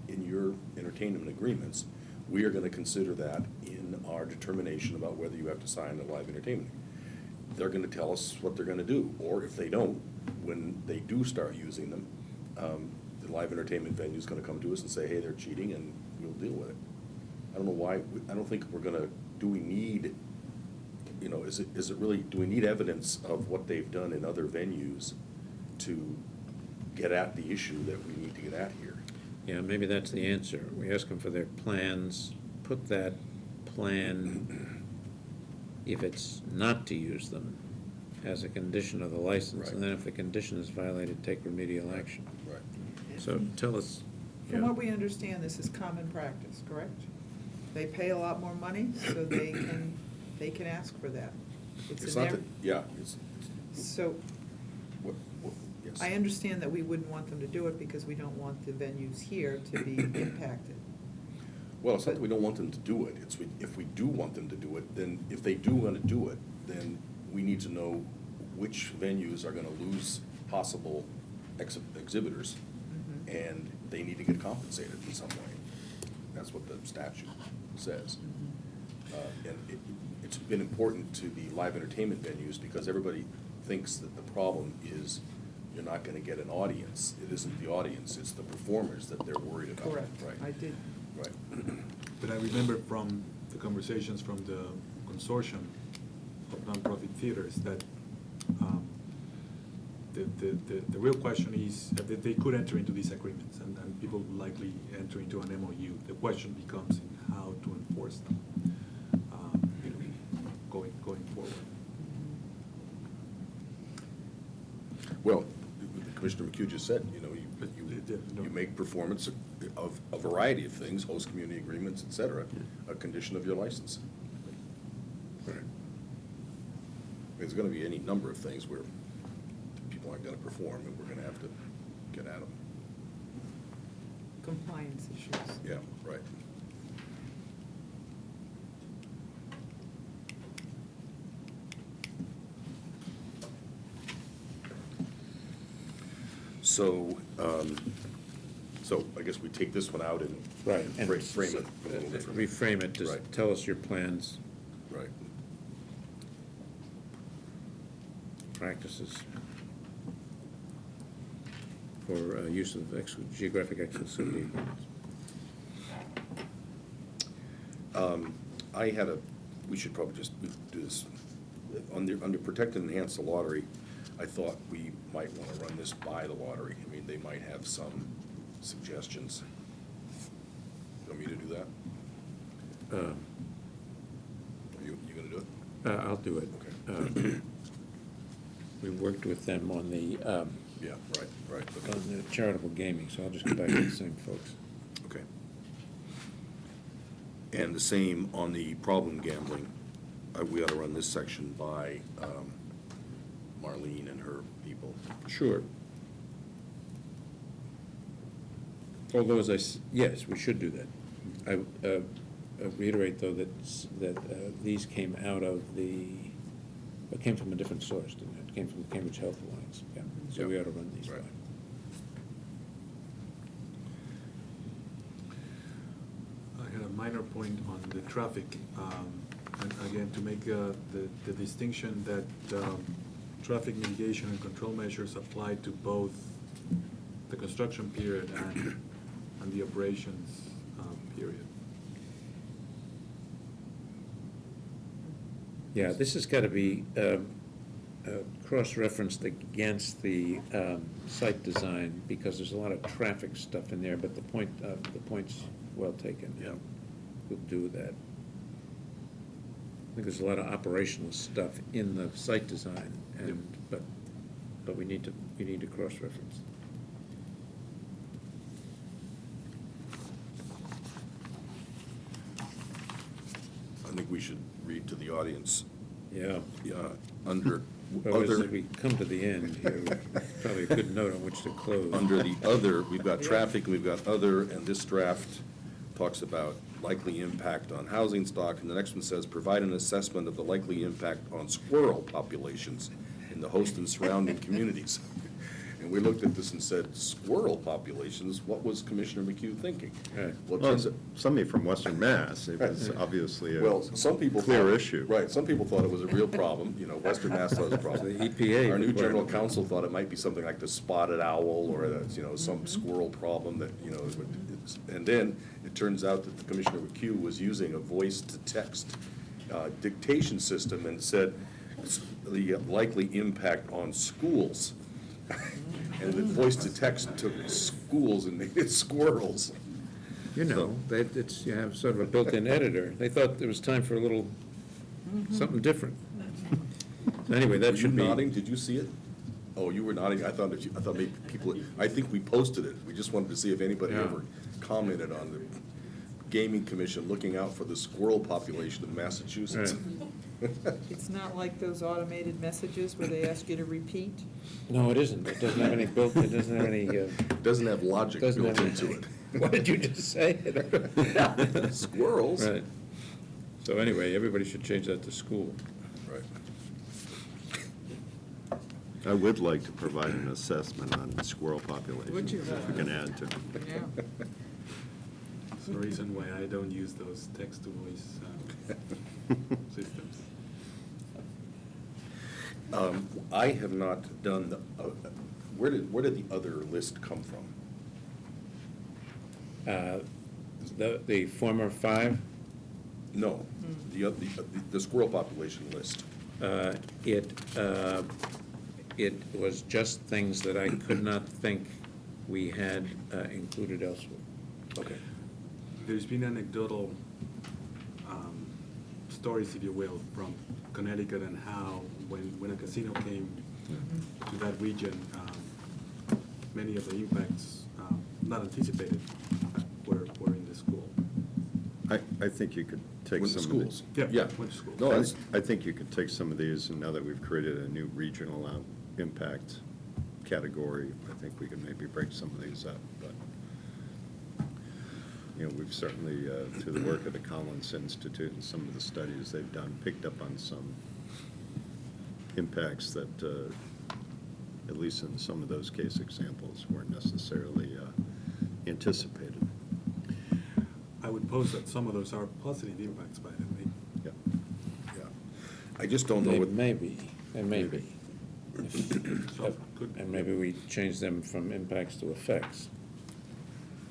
Speaker 1: in your entertainment agreements, we are gonna consider that in our determination about whether you have to sign a live entertainment. They're gonna tell us what they're gonna do, or if they don't, when they do start using them, the live entertainment venue's gonna come to us and say, hey, they're cheating, and we'll deal with it. I don't know why, I don't think we're gonna, do we need, is it really, do we need evidence of what they've done in other venues to get at the issue that we need to get at here?
Speaker 2: Yeah, maybe that's the answer. We ask them for their plans, put that plan, if it's not to use them, as a condition of the license, and then if the condition is violated, take remedial action.
Speaker 1: Right.
Speaker 2: So tell us.
Speaker 3: From
Speaker 2: yeah.
Speaker 3: what we understand, this is common practice, correct? They pay a lot more money, so they can ask for that.
Speaker 1: It's
Speaker 3: in
Speaker 1: not
Speaker 3: their-
Speaker 1: that, yeah,
Speaker 3: So
Speaker 1: yes.
Speaker 3: I understand that we wouldn't want them to do it because we don't want the venues here to be impacted.
Speaker 1: Well, it's not that we don't want them to do it, it's if we do want them to do it, then if they do want to do it, then we need to know which venues are going to lose possible exhibitors, and they need to get compensated in some way. That's what the statute says. And it's been important to the live entertainment venues because everybody thinks that the problem is you're not gonna get an audience. It isn't the audience, it's the performers that they're worried about.
Speaker 3: Correct,
Speaker 1: Right.
Speaker 3: I did.
Speaker 1: Right.
Speaker 4: But I remember from the conversations from the consortium of nonprofit theaters that the real question is that they could enter into these agreements, and people will likely enter into an MOU. The question becomes in how to enforce them, going forward.
Speaker 1: Well, Commissioner McHugh just said, you make performance of a variety of things, host community agreements, et cetera, a condition of your license. There's gonna be any number of things where people aren't gonna perform, and we're gonna have to get at them.
Speaker 3: Compliance issues.
Speaker 1: Yeah, right. So, I guess we take this one out and
Speaker 2: Right. and
Speaker 1: frame it a little differently.
Speaker 2: Reframe it, just
Speaker 1: Right.
Speaker 2: tell us your plans,
Speaker 1: Right.
Speaker 2: practices for use of geographic exclusivity agreements.
Speaker 1: We should probably just do this. Under protect and enhance the lottery, I thought we might want to run this by the lottery. I mean, they might have some suggestions. You want me to do that? Are you gonna do it?
Speaker 2: I'll do it.
Speaker 1: Okay.
Speaker 2: We worked with them on the,
Speaker 1: Yeah, right, okay.
Speaker 2: on the charitable gaming, so I'll just go back to the same folks.
Speaker 1: Okay. And the same on the problem gambling. We ought to run this section by Marlene and her people.
Speaker 2: Sure. Although, yes, we should do that. I reiterate, though, that these came out of it came from a different source, didn't it? It came from the Cambridge Health Alliance, yeah. So we ought to run these by.
Speaker 1: Right.
Speaker 4: I had a minor point on the traffic, and again, to make the distinction that traffic mitigation and control measures apply to both the construction period and the operations period.
Speaker 2: Yeah, this has got to be cross-referenced against the site design, because there's a lot of traffic stuff in there, but the point's well taken.
Speaker 1: Yeah.
Speaker 2: We'll do that. I think there's a lot of operational stuff in the site design, but we need to cross-reference.
Speaker 1: I think we should read to the audience,
Speaker 2: Yeah.
Speaker 1: under
Speaker 2: Well, as
Speaker 1: other,
Speaker 2: we come to the end here, probably a good note on which to close.
Speaker 1: under the other, we've got traffic, and we've got other, and this draft talks about likely impact on housing stock, and the next one says, provide an assessment of the likely impact on squirrel populations in the host and surrounding communities. And we looked at this and said, squirrel populations, what was Commissioner McHugh thinking?
Speaker 2: Right.
Speaker 1: Well, it
Speaker 5: Well,
Speaker 1: turns out-
Speaker 5: somebody from Western Mass, it was obviously
Speaker 1: Well,
Speaker 5: a
Speaker 1: some people.
Speaker 5: clear
Speaker 1: thought-
Speaker 5: issue.
Speaker 1: Right, some people thought it was a real problem, Western Mass thought it was a problem.
Speaker 2: The EPA
Speaker 1: Our new general
Speaker 2: requirement.
Speaker 1: counsel thought it might be something like the spotted owl, or some squirrel problem that, and then it turns out that the Commissioner McHugh was using a voice-to-text dictation system and said the likely impact on schools. And the voice-to-text took schools and made it squirrels.
Speaker 2: You know, you have sort of a built-in editor. They thought it was time for a little, something different. So anyway, that
Speaker 1: Were you
Speaker 2: should be.
Speaker 1: nodding? Did you see it? Oh, you were nodding. I thought maybe people, I think we posted it. We just wanted to see if anybody
Speaker 2: Yeah.
Speaker 1: ever commented on the Gaming Commission looking out for the squirrel population of Massachusetts.
Speaker 2: Right.
Speaker 3: It's not like those automated messages where they ask you to repeat.
Speaker 2: No, it isn't. It doesn't have any it doesn't have any,
Speaker 1: Doesn't have logic
Speaker 2: doesn't
Speaker 1: built
Speaker 2: have
Speaker 1: into
Speaker 2: anything.
Speaker 1: it.
Speaker 2: What did you just say?
Speaker 1: Squirrels.
Speaker 2: Right. So anyway, everybody should change that to school.
Speaker 1: Right.
Speaker 5: I would like to provide an assessment on squirrel population.
Speaker 3: Would you?
Speaker 5: If we can add to.
Speaker 3: Yeah.
Speaker 4: That's the reason why I don't use those text-to-voice systems.
Speaker 1: I have not done, where did the other list come from?
Speaker 2: The former 5,
Speaker 1: No, the squirrel population list.
Speaker 2: it was just things that I could not think we had included elsewhere.
Speaker 1: Okay.
Speaker 4: There's been anecdotal stories, if you will, from Connecticut and how when a casino came to that region, many of the impacts not anticipated were in the school.
Speaker 5: I think you could take
Speaker 1: With the
Speaker 5: some of the.
Speaker 1: schools.
Speaker 4: Yeah, went to school.
Speaker 1: No, that's,
Speaker 5: I think you could take some of these, and now that we've created a new regional impact category, I think we can maybe break some of these up, but, you know, we've certainly, through the work of the Collins Institute and some of the studies they've done, picked up on some impacts that, at least in some of those case examples, weren't necessarily anticipated.
Speaker 4: I would pose that some of those are positive impacts, by the way.
Speaker 5: Yeah.
Speaker 1: yeah. I just don't know
Speaker 2: They
Speaker 1: what.
Speaker 2: may be, they may be.
Speaker 4: So, good.
Speaker 2: And maybe we change them from impacts to effects.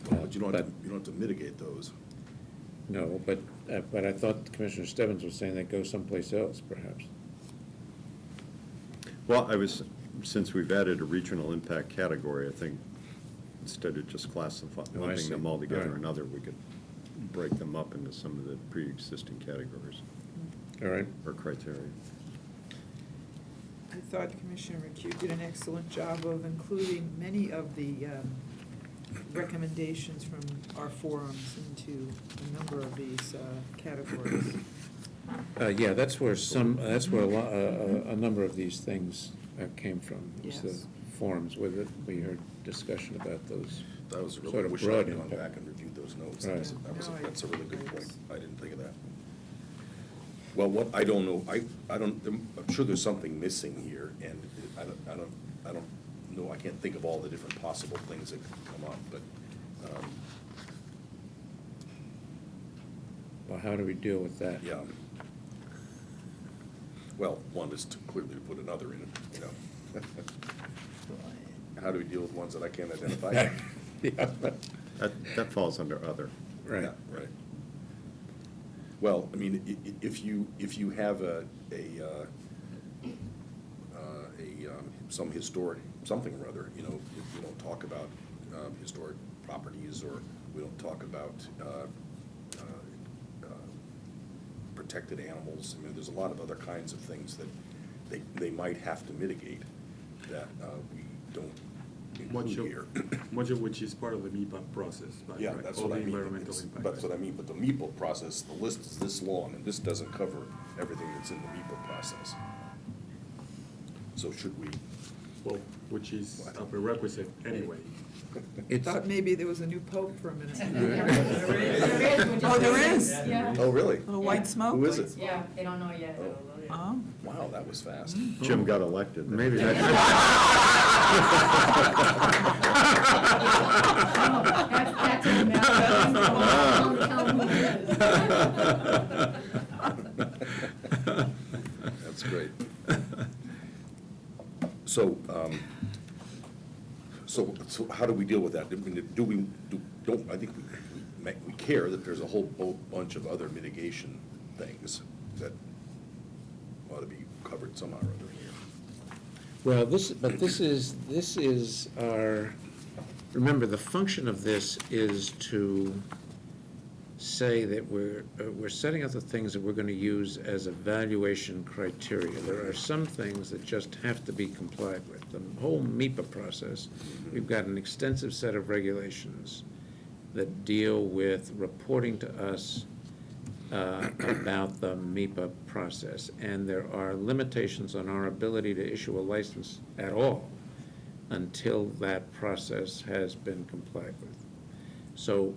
Speaker 1: But you don't have to mitigate those.
Speaker 2: No, but I thought Commissioner Stebbins was saying they go someplace else, perhaps.
Speaker 5: Well, since we've added a regional impact category, I think instead of just classifying,
Speaker 2: Oh, I
Speaker 5: lumping
Speaker 2: see.
Speaker 5: them all together
Speaker 2: All right.
Speaker 5: in other, we could break them up into some of the pre-existing categories
Speaker 2: All right?
Speaker 5: or criteria.
Speaker 3: I thought Commissioner McHugh did an excellent job of including many of the recommendations from our forums into a number of these categories.
Speaker 2: Yeah, that's where a number of these things came from. was the
Speaker 3: Yes.
Speaker 2: forums with it, we heard discussion about those.
Speaker 1: That was really,
Speaker 2: Sort
Speaker 1: I
Speaker 2: of
Speaker 1: wish
Speaker 2: broad
Speaker 1: I'd gone
Speaker 2: impact.
Speaker 1: back and reviewed those notes.
Speaker 2: Right.
Speaker 1: That's a really good point. I didn't think of that. Well, what, I don't know, I'm sure there's something missing here, and I don't know, I can't think of all the different possible things that could come up, but,
Speaker 2: Well, how do we deal with that?
Speaker 1: yeah. Well, one is to clearly to put another in, you know. How do we deal with ones that I can't identify?
Speaker 2: Yeah.
Speaker 5: That falls under other.
Speaker 2: Right.
Speaker 1: Yeah, right. Well, I mean, if you have some historic, something or other, you know, if we don't talk about historic properties, or we don't talk about protected animals, I mean, there's a lot of other kinds of things that they might have to mitigate that we don't include here.
Speaker 4: Much of which is part of the MIPA process, right?
Speaker 1: Yeah,
Speaker 4: Right,
Speaker 1: that's
Speaker 4: all
Speaker 1: what I
Speaker 4: the
Speaker 1: mean.
Speaker 4: environmental impacts.
Speaker 1: That's what I mean, but the MEPA process, the list is this long, and this doesn't cover everything that's in the MEPA process. So should we?
Speaker 4: Well, which is a prerequisite anyway.
Speaker 2: It's,
Speaker 3: Thought maybe there was a new pope for a minute.
Speaker 6: Oh,
Speaker 3: there is?
Speaker 6: Yeah.
Speaker 1: Oh, really?
Speaker 3: Oh, white smoke?
Speaker 1: Who is it?
Speaker 6: Yeah, they don't know yet.
Speaker 3: Oh.
Speaker 1: Wow, that was fast.
Speaker 5: Jim got elected. then.
Speaker 2: maybe that,
Speaker 6: That's a matter.
Speaker 1: That's great. So, so how do we deal with that? I mean, I think we care that there's a whole bunch of other mitigation things that ought to be covered somehow or other here.
Speaker 2: well, this is our, remember, the function of this is to say that we're setting out the things that we're going to use as evaluation criteria. There are some things that just have to be complied with. The whole MIPA process, we've got an extensive set of regulations that deal with reporting to us about the MIPA process, and there are limitations on our ability to issue a license at all until that process has been complied with. So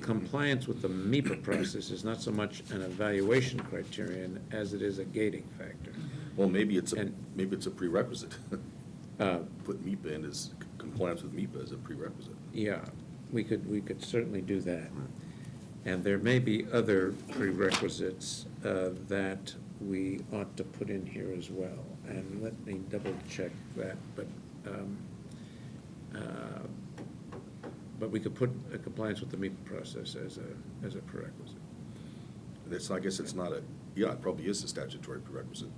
Speaker 2: compliance with the MIPA process is not so much an evaluation criterion as it is a gating factor.
Speaker 1: Well, maybe it's
Speaker 2: And-
Speaker 1: a prerequisite.
Speaker 2: Uh,
Speaker 1: Put MIPA in as, compliance with MIPA as a prerequisite.
Speaker 2: Yeah, we could certainly do that. And there may be other prerequisites that we ought to put in here as well. And let me double check that, but we could put a compliance with the MIPA process as a prerequisite.
Speaker 1: I guess it's not yeah, it probably is a statutory prerequisite.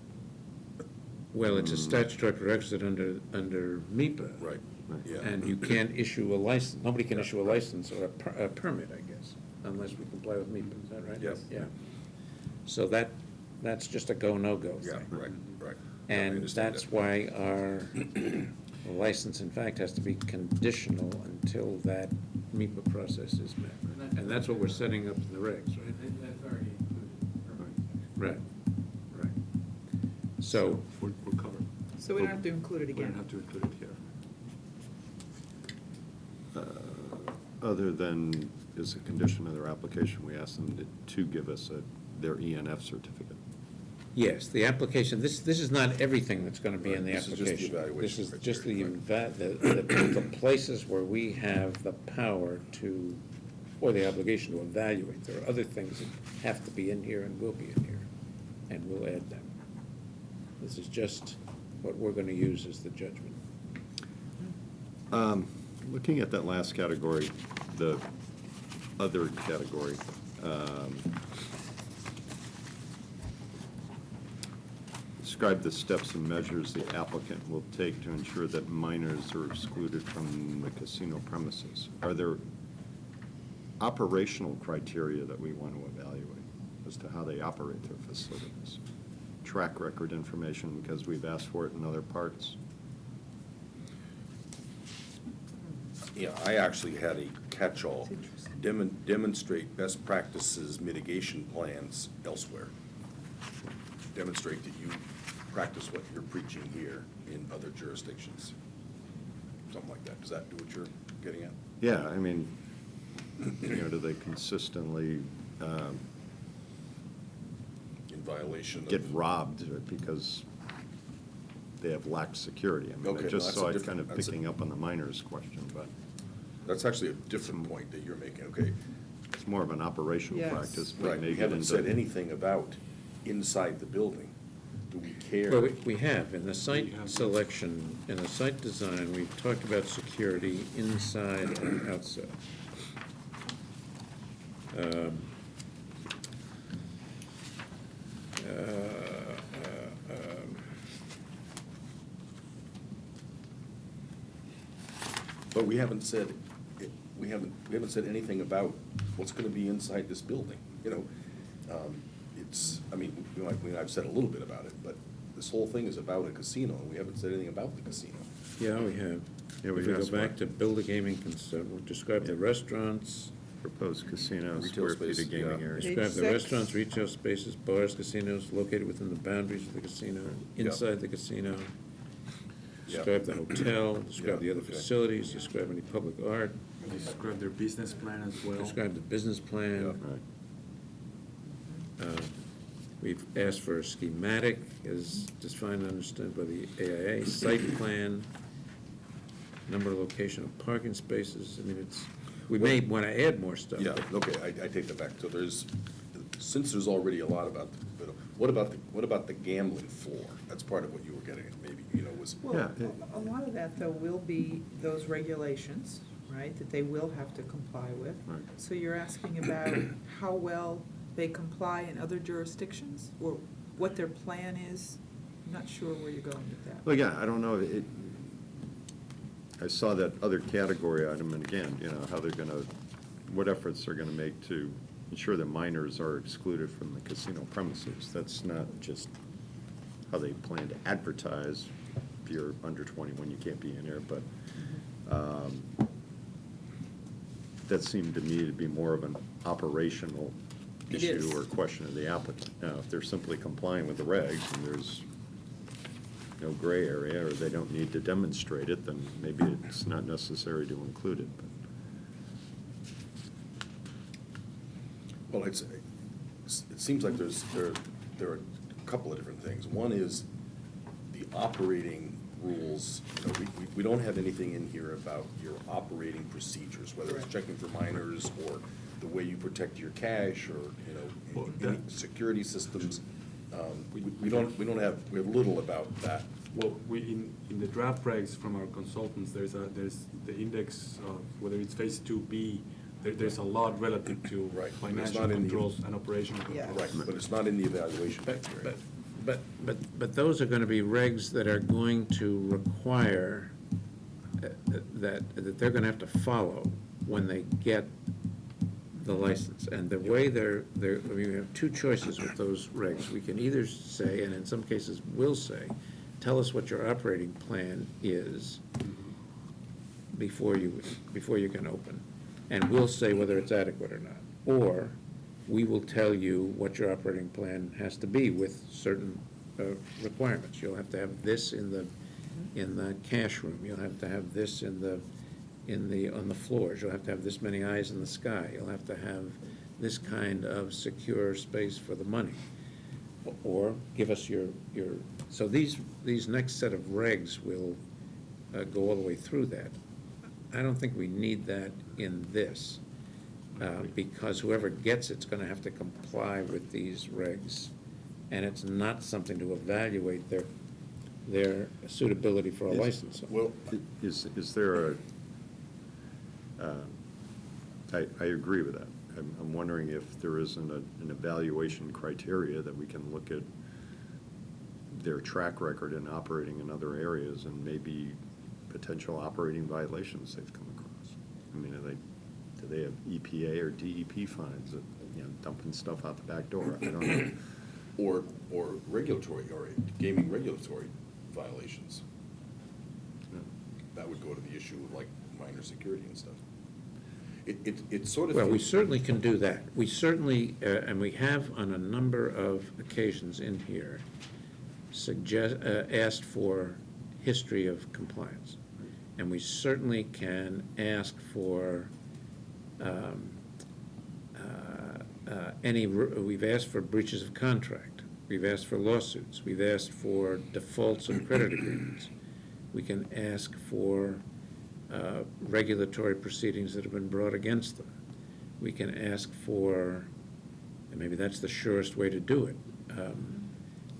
Speaker 2: Well, it's a statutory prerequisite under MIPA.
Speaker 1: Right, yeah.
Speaker 2: And you can't issue a license, nobody can issue a license or a permit, I guess, unless we comply with MIPA, is that right?
Speaker 1: Yes.
Speaker 2: Yeah. So that's just a go, no-go
Speaker 1: Yeah,
Speaker 2: thing.
Speaker 1: right, right. Yeah, I
Speaker 2: And
Speaker 1: understand
Speaker 2: that's
Speaker 1: that.
Speaker 2: why our license, in fact, has to be conditional until that MIPA process is met. And that's what we're setting up in the regs, right?
Speaker 7: That's already included.
Speaker 2: Right, right. So,
Speaker 4: We're covered.
Speaker 3: So we don't have to include it
Speaker 4: We don't
Speaker 3: again.
Speaker 4: have to include it here.
Speaker 5: Other than, as a condition of their application, we ask them to give us their ENF certificate.
Speaker 2: yes, the application, this is not everything that's gonna be in the
Speaker 1: Right, this is just the
Speaker 2: application.
Speaker 1: evaluation
Speaker 2: This is just
Speaker 1: criteria,
Speaker 2: the places where we have the power to, or the obligation to evaluate. There are other things that have to be in here and will be in here, and we'll add them. This is just what we're gonna use as the judgment.
Speaker 5: Looking at that last category, the other category, describe the steps and measures the applicant will take to ensure that minors are excluded from the casino premises. Are there operational criteria that we want to evaluate as to how they operate their facilities? Track record information, because we've asked for it in other parts.
Speaker 1: Yeah, I actually had a catch-all,
Speaker 3: That's interesting.
Speaker 1: demonstrate best practices mitigation plans elsewhere. Demonstrate that you practice what you're preaching here in other jurisdictions. Something like that. Does that do what you're getting at?
Speaker 5: Yeah, I mean, do they consistently
Speaker 1: In violation of?
Speaker 5: get robbed because they have lax security? I mean,
Speaker 1: Okay,
Speaker 5: I
Speaker 1: no,
Speaker 5: just
Speaker 1: that's a
Speaker 5: saw it
Speaker 1: different-
Speaker 5: kind of
Speaker 1: that's a-
Speaker 5: picking up on the minors question, but
Speaker 1: That's actually a different point that you're making, okay?
Speaker 5: it's more of an operational
Speaker 3: Yes.
Speaker 5: practice. but
Speaker 1: Right,
Speaker 5: may
Speaker 1: we
Speaker 5: get
Speaker 1: haven't
Speaker 5: into-
Speaker 1: said anything about inside the building. Do we care?
Speaker 2: Well, we have, in the
Speaker 4: We
Speaker 2: site
Speaker 4: have.
Speaker 2: selection, in the site design, we've talked about security inside and outside. Um,
Speaker 1: But we haven't said, we haven't said anything about what's gonna be inside this building, you know? It's, I mean, I've said a little bit about it, but this whole thing is about a casino, and we haven't said anything about the casino.
Speaker 2: Yeah, we have.
Speaker 5: Yeah,
Speaker 2: If
Speaker 5: we've
Speaker 2: we go
Speaker 5: asked
Speaker 2: back
Speaker 5: for-
Speaker 2: to build a gaming concern, we'll describe the
Speaker 5: Yeah.
Speaker 2: restaurants,
Speaker 5: Proposed casino,
Speaker 1: Retail
Speaker 5: square feet
Speaker 1: space,
Speaker 5: of gaming
Speaker 1: yeah.
Speaker 5: area.
Speaker 3: Page
Speaker 2: describe the
Speaker 3: 6.
Speaker 2: restaurants, retail spaces, bars, casinos located within the boundaries of the casino,
Speaker 1: Yeah.
Speaker 2: inside the casino.
Speaker 1: Yeah.
Speaker 2: Describe the hotel, describe the
Speaker 1: Yeah,
Speaker 2: other
Speaker 1: okay.
Speaker 2: facilities, describe any public art,
Speaker 4: Describe their business plan as well.
Speaker 2: describe the business plan.
Speaker 5: Right.
Speaker 2: We've asked for a schematic as defined and understood by the AIA, site plan, number, location of parking spaces. I mean, we may want to add more stuff.
Speaker 1: Yeah,
Speaker 2: but-
Speaker 1: okay, I take that back. So since there's already a lot about, what about the gambling floor? That's part of what you were getting at, maybe, was.
Speaker 3: Well,
Speaker 5: Yeah,
Speaker 3: a lot of that, though, will be those regulations, right, that they will have to comply with.
Speaker 5: Right.
Speaker 3: So you're asking about how well they comply in other jurisdictions, or what their plan is? I'm not sure where you're going with that.
Speaker 5: Well, yeah, I don't know, I saw that other category item, and again, how they're gonna, what efforts they're gonna make to ensure that minors are excluded from the casino premises. That's not just how they plan to advertise. If you're under 21, you can't be in there, but that seemed to me to be more of an operational
Speaker 3: It
Speaker 5: issue
Speaker 3: is.
Speaker 5: or question of the applicant. Now, if they're simply complying with the regs and there's no gray area, or they don't need to demonstrate it, then maybe it's not necessary to include it.
Speaker 1: Well, it seems like there are a couple of different things. One is, the operating rules, you know, we don't have anything in here about your operating procedures, whether it's checking for minors or the way you protect your cash or, you know,
Speaker 4: Well,
Speaker 1: any
Speaker 4: that-
Speaker 1: security systems. We have little about that.
Speaker 4: Well, in the draft regs from our consultants, there's the index of whether it's phase 2B, there's a lot relative to
Speaker 1: Right, but it's
Speaker 4: financial
Speaker 1: not in the-
Speaker 4: controls and operational
Speaker 3: Yeah.
Speaker 4: controls.
Speaker 1: Right, but it's not in the evaluation criteria.
Speaker 2: But those are gonna be regs that are going to require, that they're gonna have to follow when they get the license. And the way we have two choices with those regs. We can either say, and in some cases will say, tell us what your operating plan is before you can open. And we'll say whether it's adequate or not. Or we will tell you what your operating plan has to be with certain requirements. You'll have to have this in the cash room. You'll have to have this on the floors. You'll have to have this many eyes in the sky. You'll have to have this kind of secure space for the money. Or give us your, so these next set of regs will go all the way through that. I don't think we need that in this, because whoever gets it's gonna have to comply with these regs, and it's not something to evaluate their suitability for a license.
Speaker 1: Well,
Speaker 5: Is there I agree with that. I'm wondering if there isn't an evaluation criteria that we can look at their track record in operating in other areas and maybe potential operating violations they've come across. I mean, do they have EPA or DEP fines that, you know, dumping stuff out the back door? I don't know.
Speaker 1: or regulatory, or gaming regulatory violations. That would go to the issue of like minor security and stuff. It sort of.
Speaker 2: Well, we certainly can do that. We certainly, and we have on a number of occasions in here, asked for history of compliance. And we certainly can ask for we've asked for breaches of contract. We've asked for lawsuits. We've asked for defaults of credit agreements. We can ask for regulatory proceedings that have been brought against them. We can ask for, and maybe that's the surest way to do it,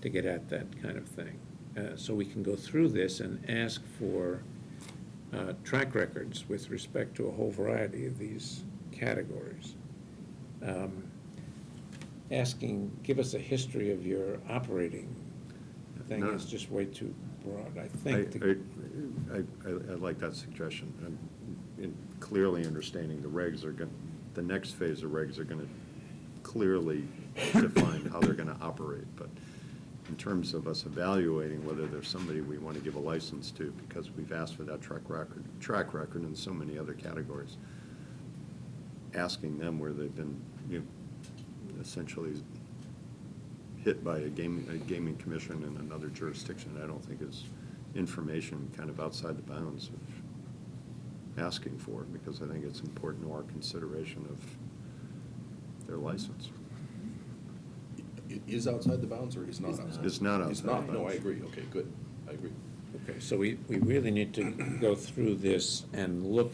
Speaker 2: to get at that kind of thing. So we can go through this and ask for track records with respect to a whole variety of these categories. Asking, give us a history of your operating thing
Speaker 5: No.
Speaker 2: is just way too broad, I think.
Speaker 5: I like that suggestion. Clearly understanding the regs are going, the next phase of regs are going to clearly define how they're going to operate. But in terms of us evaluating whether there's somebody we want to give a license to because we've asked for that track record in so many other categories, asking them where they've been, you know, essentially hit by a gaming commission in another jurisdiction, I don't think is information kind of outside the bounds of asking for, because I think it's important to our consideration of their license.
Speaker 1: It is outside the bounds or is not outside?
Speaker 5: It's not
Speaker 1: It's
Speaker 5: outside
Speaker 1: not,
Speaker 5: the
Speaker 1: no, I
Speaker 5: bounds.
Speaker 1: agree, okay, good, I agree.
Speaker 2: Okay, so we really need to go through this and look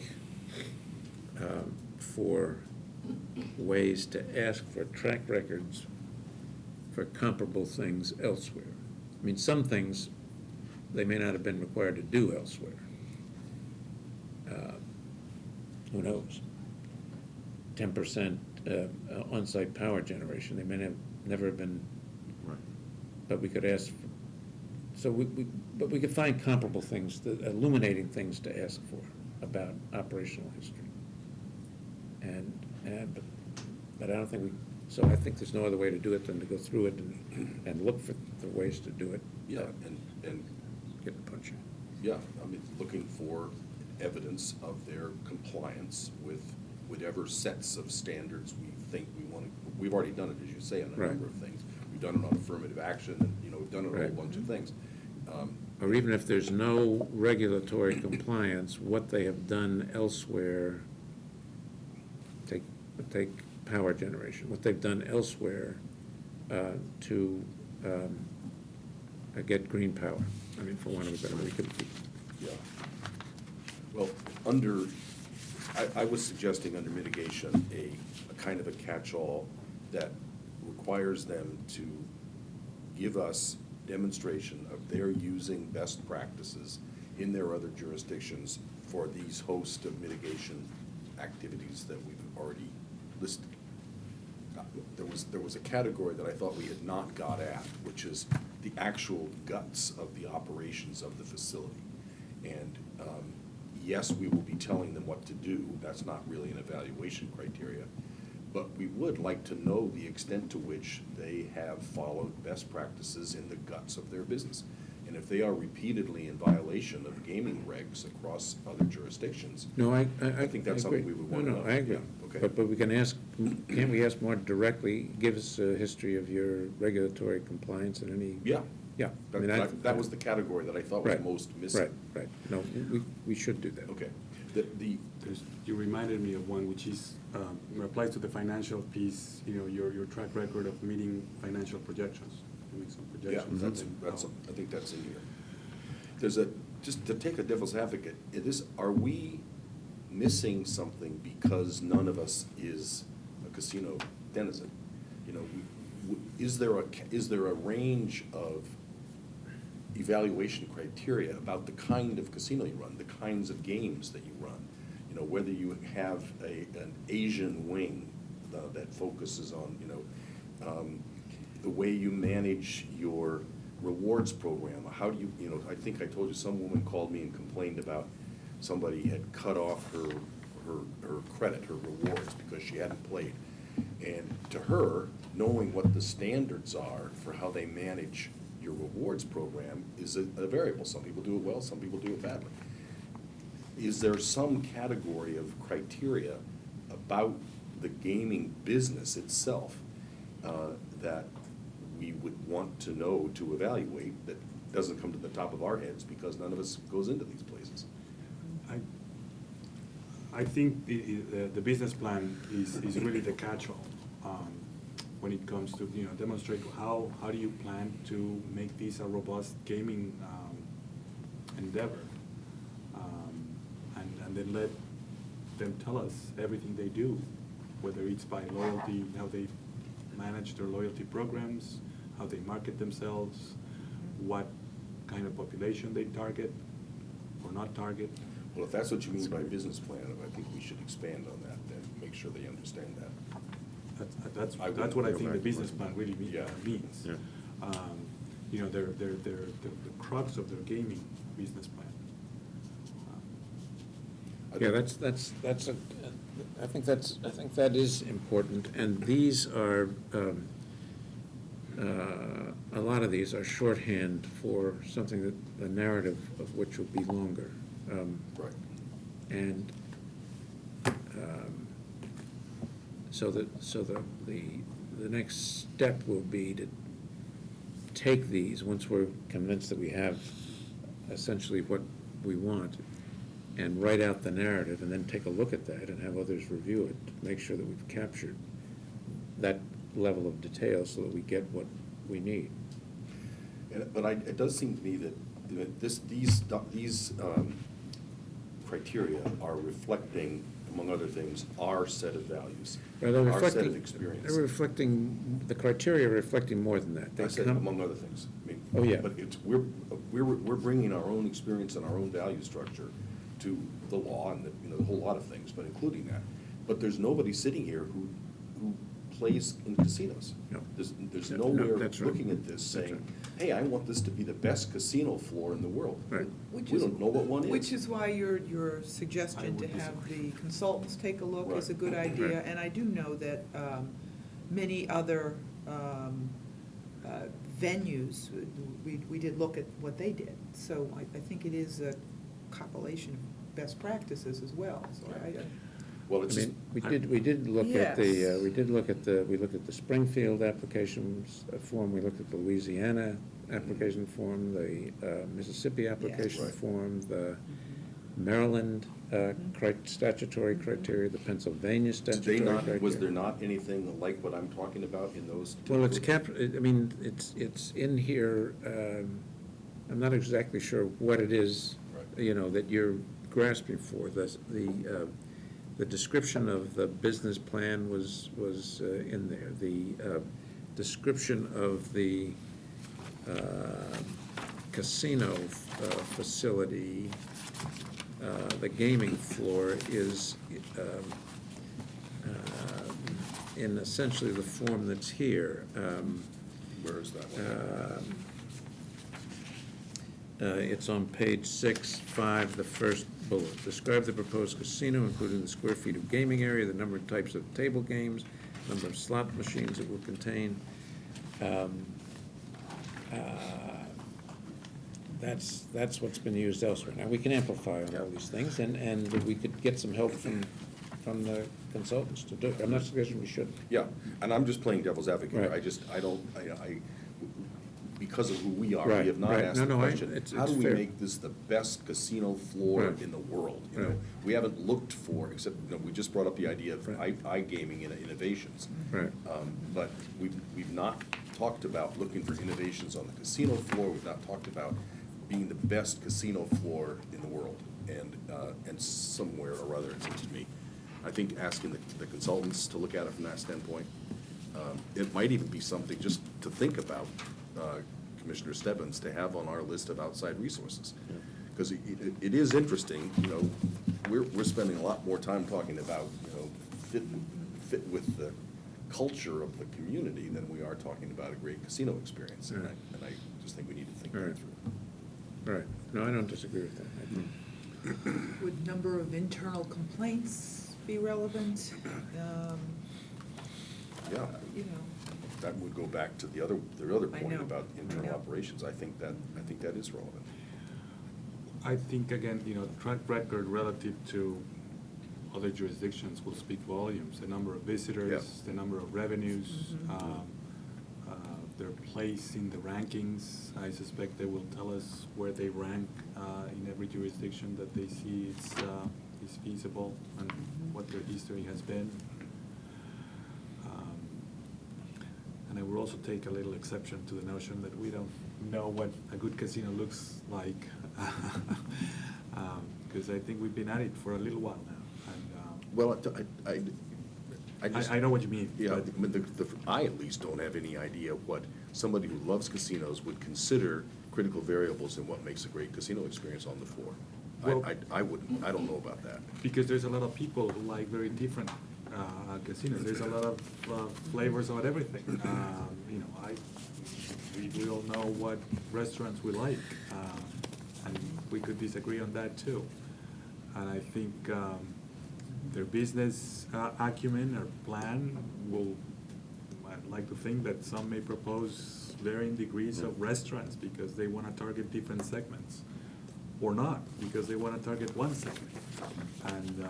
Speaker 2: for ways to ask for track records for comparable things elsewhere. I mean, some things they may not have been required to do elsewhere. Who knows? 10% on-site power generation, they may have never have been,
Speaker 5: Right.
Speaker 2: but we could ask, so but we could find comparable things, illuminating things to ask for about operational history. But I don't think so I think there's no other way to do it than to go through it and look for the ways to do it.
Speaker 1: Yeah, and,
Speaker 2: Get the punch in.
Speaker 1: yeah, I mean, looking for evidence of their compliance with whatever sets of standards we think we want to, we've already done it, as you say, on a
Speaker 2: Right.
Speaker 1: number of things. We've done it on affirmative action, and, you know, we've done it on a whole
Speaker 2: Right.
Speaker 1: bunch of things.
Speaker 2: Or even if there's no regulatory compliance, what they have done elsewhere, take power generation, what they've done elsewhere to get green power. I mean, for want of a better, we could,
Speaker 1: Yeah. Well, I was suggesting under mitigation, a kind of a catch-all that requires them to give us demonstration of their using best practices in their other jurisdictions for these host of mitigation activities that we've already listed. There was a category that I thought we had not got at, which is the actual guts of the operations of the facility. And yes, we will be telling them what to do. That's not really an evaluation criteria. But we would like to know the extent to which they have followed best practices in the guts of their business. And if they are repeatedly in violation of gaming regs across other jurisdictions,
Speaker 2: no, I
Speaker 1: think that's something we would want to know.
Speaker 2: No, I agree.
Speaker 1: Yeah, okay.
Speaker 2: But we can ask, can't we ask more directly, give us a history of your regulatory compliance and any?
Speaker 1: Yeah.
Speaker 2: Yeah. I mean,
Speaker 1: That was the category that I thought was
Speaker 2: Right,
Speaker 1: most missing.
Speaker 2: Right. No, we should do that.
Speaker 1: Okay.
Speaker 4: You reminded me of one which is, applies to the financial piece, your track record of meeting financial projections. You make some
Speaker 1: Yeah,
Speaker 4: projections.
Speaker 1: I think that's in here. Just to take a devil's advocate, are we missing something because none of us is a casino denizen? Is there a range of evaluation criteria about the kind of casino you run, the kinds of games that you run? Whether you have an Asian wing that focuses on, the way you manage your rewards program. How do you, I think I told you some woman called me and complained about somebody had cut off her credit, her rewards, because she hadn't played. And to her, knowing what the standards are for how they manage your rewards program is a variable. Some people do it well, some people do it badly. Is there some category of criteria about the gaming business itself that we would want to know to evaluate that doesn't come to the top of our heads because none of us goes into these places?
Speaker 4: I think the business plan is really the catch-all when it comes to, demonstrate how do you plan to make this a robust gaming endeavor. And then let them tell us everything they do, whether it's by loyalty, how they manage their loyalty programs, how they market themselves, what kind of population they target or not target.
Speaker 1: Well, if that's what you mean by business plan, I think we should expand on that and make sure they understand that.
Speaker 4: That's what I think the business plan really
Speaker 1: Yeah.
Speaker 4: means.
Speaker 5: Yeah.
Speaker 4: They're the crux of their gaming business plan.
Speaker 2: Yeah, I think that is important, and these are, a lot of these are shorthand for something that, the narrative of which will be longer.
Speaker 1: Right.
Speaker 2: And, so the next step will be to take these, once we're convinced that we have essentially what we want, and write out the narrative, and then take a look at that and have others review it, to make sure that we've captured that level of detail so that we get what we need.
Speaker 1: But it does seem to me that these criteria are reflecting, among other things, our set of values,
Speaker 2: Well, they're
Speaker 1: our set
Speaker 2: reflecting-
Speaker 1: of experience.
Speaker 2: They're reflecting, the criteria are reflecting more than that. They
Speaker 1: I said
Speaker 2: come-
Speaker 1: among other things.
Speaker 2: Oh, yeah.
Speaker 1: But we're bringing our own experience and our own value structure to the law and the whole lot of things, but including that. But there's nobody sitting here who plays in casinos.
Speaker 2: No.
Speaker 1: There's
Speaker 2: No,
Speaker 1: nowhere
Speaker 2: that's right.
Speaker 1: looking at this
Speaker 2: That's
Speaker 1: saying,
Speaker 2: right.
Speaker 1: hey, I want this to be the best casino floor in the world.
Speaker 2: Right.
Speaker 1: We don't know what one is.
Speaker 3: Which is why your suggestion
Speaker 4: I
Speaker 3: to
Speaker 4: would
Speaker 3: have
Speaker 4: disagree.
Speaker 3: the consultants take a look is a
Speaker 1: Right.
Speaker 3: good idea.
Speaker 2: Right.
Speaker 3: And I do know that many other venues, we did look at what they did. So I think it is a compilation of best practices as well. So
Speaker 1: Well,
Speaker 2: I
Speaker 1: it's
Speaker 2: mean, we did look at the,
Speaker 3: Yes.
Speaker 2: we looked at the Springfield applications form, we looked at the Louisiana application form, the Mississippi application
Speaker 1: Right.
Speaker 2: form, the Maryland statutory criteria, the Pennsylvania
Speaker 1: Did they
Speaker 2: statutory
Speaker 1: not,
Speaker 2: criteria.
Speaker 1: was there not anything like what I'm talking about in those?
Speaker 2: Well, it's I mean, it's in here, I'm not exactly sure what it is,
Speaker 1: Right.
Speaker 2: you know, that you're grasping for. The description of the business plan was in there. The description of the casino facility, the gaming floor is in essentially the form that's here.
Speaker 1: Where is that one?
Speaker 2: It's on page 6, 5, the first bullet. Describe the proposed casino, including the square feet of gaming area, the number of types of table games, number of slot machines it will contain. That's what's been used elsewhere. Now, we can amplify on all these things, and we could get some help from the consultants to do it. I'm not suggesting we shouldn't.
Speaker 1: Yeah, and I'm just playing devil's advocate.
Speaker 2: Right.
Speaker 1: Because of who we are,
Speaker 2: Right,
Speaker 1: we have not
Speaker 2: right.
Speaker 1: asked
Speaker 2: No,
Speaker 1: the
Speaker 2: no,
Speaker 1: question,
Speaker 2: it's
Speaker 1: how do we
Speaker 2: fair.
Speaker 1: make this the best casino floor
Speaker 2: Right.
Speaker 1: in the world? You know,
Speaker 2: Right.
Speaker 1: we haven't looked for, except, you know, we just brought up the idea of
Speaker 2: Right.
Speaker 1: iGaming and innovations.
Speaker 2: Right.
Speaker 1: But we've not talked about looking for innovations on the casino floor. We've not talked about being the best casino floor in the world. And somewhere or other, it seems to me, I think asking the consultants to look at it from that standpoint, it might even be something just to think about, Commissioner Stebbins, to have on our list of outside resources. Because it is interesting, you know, we're spending a lot more time talking about, you know, fit with the culture of the community than we are talking about a great casino experience. And
Speaker 2: Right.
Speaker 1: I just think we need to think
Speaker 2: Right.
Speaker 1: that through.
Speaker 2: Right. No, I don't disagree with that. I think
Speaker 3: Would number of internal complaints be relevant?
Speaker 1: Yeah.
Speaker 3: You know,
Speaker 1: That would go back to the other
Speaker 3: I
Speaker 1: point
Speaker 3: know,
Speaker 1: about
Speaker 3: I
Speaker 1: internal
Speaker 3: know.
Speaker 1: operations. I think that is relevant.
Speaker 4: I think, again, you know, track record relative to other jurisdictions will speak volumes. The number of visitors,
Speaker 1: Yeah.
Speaker 4: the number of revenues,
Speaker 3: Mhm.
Speaker 4: their place in the rankings. I suspect they will tell us where they rank in every jurisdiction that they see is feasible and what their history has been. And I will also take a little exception to the notion that we don't know what a good casino looks like. Because I think we've been at it for a little while now. And,
Speaker 1: Well, I just.
Speaker 4: I know what you mean.
Speaker 1: Yeah,
Speaker 4: but-
Speaker 1: I mean, I at least don't have any idea what somebody who loves casinos would consider critical variables in what makes a great casino experience on the floor.
Speaker 4: Well-
Speaker 1: I wouldn't, I don't know about that.
Speaker 4: Because there's a lot of people who like very different casinos. There's a lot of flavors about everything. You know, we all know what restaurants we like, and we could disagree on that too. And I think their business acumen or plan will, I'd like to think that some may propose varying degrees of restaurants because they want to target different segments, or not, because they want to target one segment. And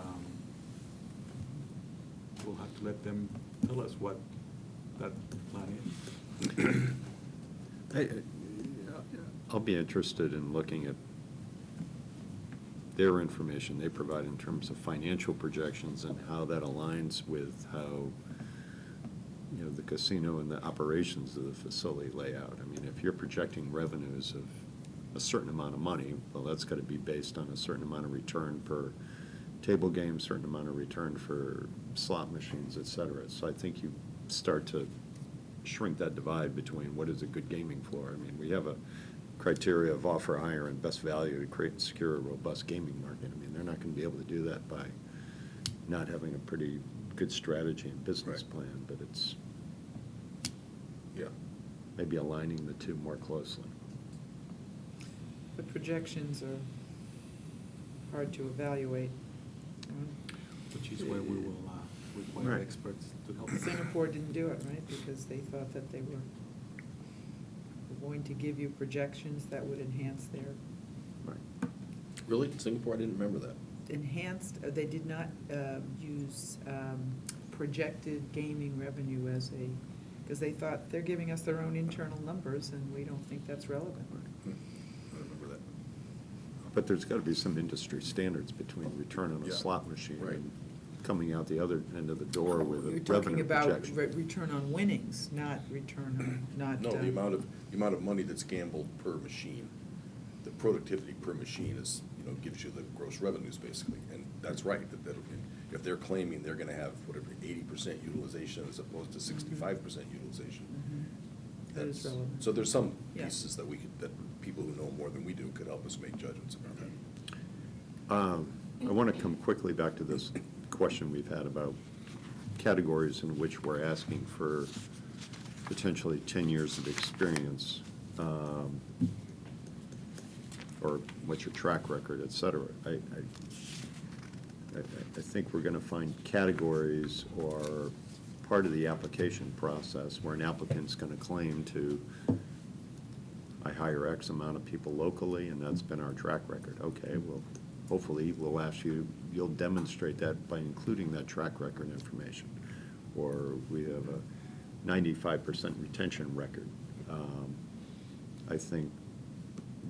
Speaker 4: we'll have to let them tell us what that plan is.
Speaker 5: I'll be interested in looking at their information they provide in terms of financial projections and how that aligns with how, you know, the casino and the operations of the facility lay out. I mean, if you're projecting revenues of a certain amount of money, well, that's got to be based on a certain amount of return per table game, certain amount of return for slot machines, et cetera. So I think you start to shrink that divide between what is a good gaming floor. I mean, we have a criteria of offer higher and best value to create and secure a robust gaming market. I mean, they're not going to be able to do that by not having a pretty good strategy and business
Speaker 1: Right.
Speaker 5: plan, but it's
Speaker 1: Yeah.
Speaker 5: maybe aligning the two more closely.
Speaker 3: the projections are hard to evaluate.
Speaker 4: Which is where we will require
Speaker 5: Right.
Speaker 4: experts to help.
Speaker 3: Singapore didn't do it, right, because they thought that they were going to give you projections that would enhance their,
Speaker 5: Right.
Speaker 1: Really? Singapore, I didn't remember that.
Speaker 3: they did not use projected gaming revenue as because they thought they're giving us their own internal numbers, and we don't think that's relevant.
Speaker 1: I don't remember that.
Speaker 5: But there's got to be some industry standards between return on a
Speaker 1: Yeah.
Speaker 5: slot machine
Speaker 1: Right.
Speaker 5: and coming out the other end of the door with a
Speaker 3: You're talking
Speaker 5: revenue
Speaker 3: about
Speaker 5: projection.
Speaker 3: return on winnings, not return on, not.
Speaker 1: No, the amount of money that's gambled per machine, the productivity per machine is, gives you the gross revenues, basically. And that's right, that if they're claiming they're gonna have, whatever, 80% utilization as opposed to 65% utilization.
Speaker 3: Mhm. That is
Speaker 1: that's-
Speaker 3: relevant.
Speaker 1: So there's some
Speaker 3: Yeah.
Speaker 1: pieces that that people who know more than we do could help us make judgments about that.
Speaker 5: I want to come quickly back to this question we've had about categories in which we're asking for potentially 10 years of experience, or what's your track record, et cetera. I think we're going to find categories or part of the application process where an applicant's going to claim to, I hire X amount of people locally, and that's been our track record. Okay, well, hopefully, we'll ask you, you'll demonstrate that by including that track record information. Or we have a 95% retention record. I think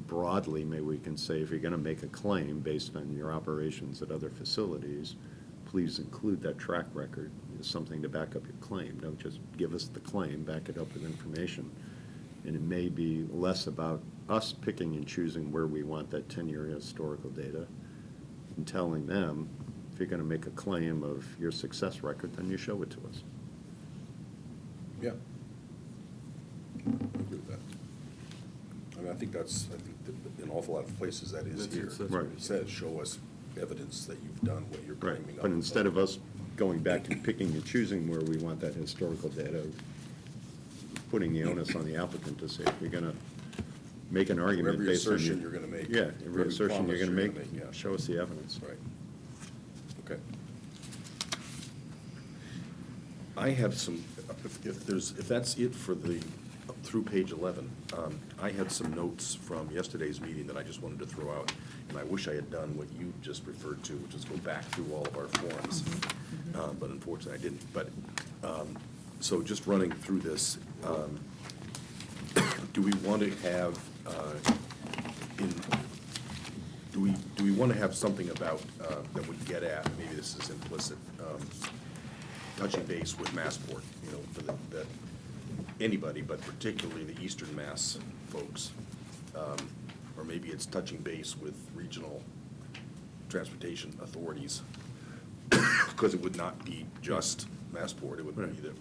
Speaker 5: broadly, maybe we can say, if you're going to make a claim based on your operations at other facilities, please include that track record as something to back up your claim. Don't just give us the claim, back it up with information. And it may be less about us picking and choosing where we want that 10-year historical data and telling them, if you're going to make a claim of your success record, then you show it to us.
Speaker 1: Yeah. I agree with that. I mean, I think that in an awful lot of places that is
Speaker 4: That's-
Speaker 1: here.
Speaker 4: that's
Speaker 5: Right.
Speaker 1: It says, show us evidence that you've done what you're
Speaker 5: Right,
Speaker 1: claiming.
Speaker 5: but instead of us going back and picking and choosing where we want that historical data, putting the onus on the applicant to say, if you're gonna make an argument
Speaker 1: every
Speaker 5: based on
Speaker 1: assertion
Speaker 5: your-
Speaker 1: you're gonna make,
Speaker 5: Yeah,
Speaker 1: for
Speaker 5: every
Speaker 1: every
Speaker 5: assertion you're
Speaker 1: promise
Speaker 5: gonna
Speaker 1: you're
Speaker 5: make,
Speaker 1: gonna make, yeah.
Speaker 5: show us the evidence.
Speaker 1: Right. Okay. I have some, if that's it for through page 11, I had some notes from yesterday's meeting that I just wanted to throw out, and I wish I had done what you just referred to, which is go back through all of our forms, but unfortunately I didn't. But, so just running through this, do we want to have, do we want to have something about, that would get at, maybe this is implicit, touching base with Massport, for that anybody, but particularly the Eastern Mass folks, or maybe it's touching base with regional transportation authorities, because it would not be just Massport, it would
Speaker 2: Right.
Speaker 1: be the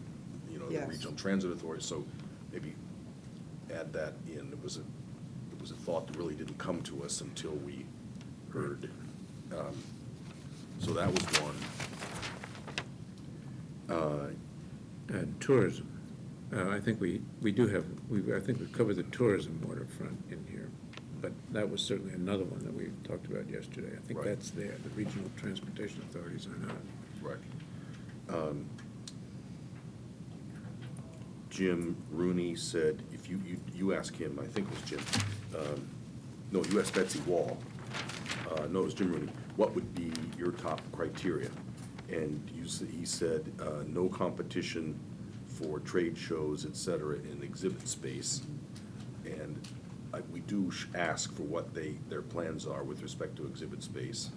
Speaker 3: Yes.
Speaker 1: regional transit authorities, so maybe add that in. It was a thought that really didn't come to us until we heard. So that was one.
Speaker 2: And tourism, I think we do have, I think we've covered the tourism waterfront in here, but that was certainly another one that we talked about yesterday. I think
Speaker 1: Right.
Speaker 2: that's there, the regional transportation authorities are not.
Speaker 1: Right. Jim Rooney said, if you ask him, I think it was Jim, no, you asked Betsy Wall, no, it was Jim Rooney, what would be your top criteria? And he said, no competition for trade shows, et cetera, in exhibit space. And we do ask for what their plans are with respect to exhibit space.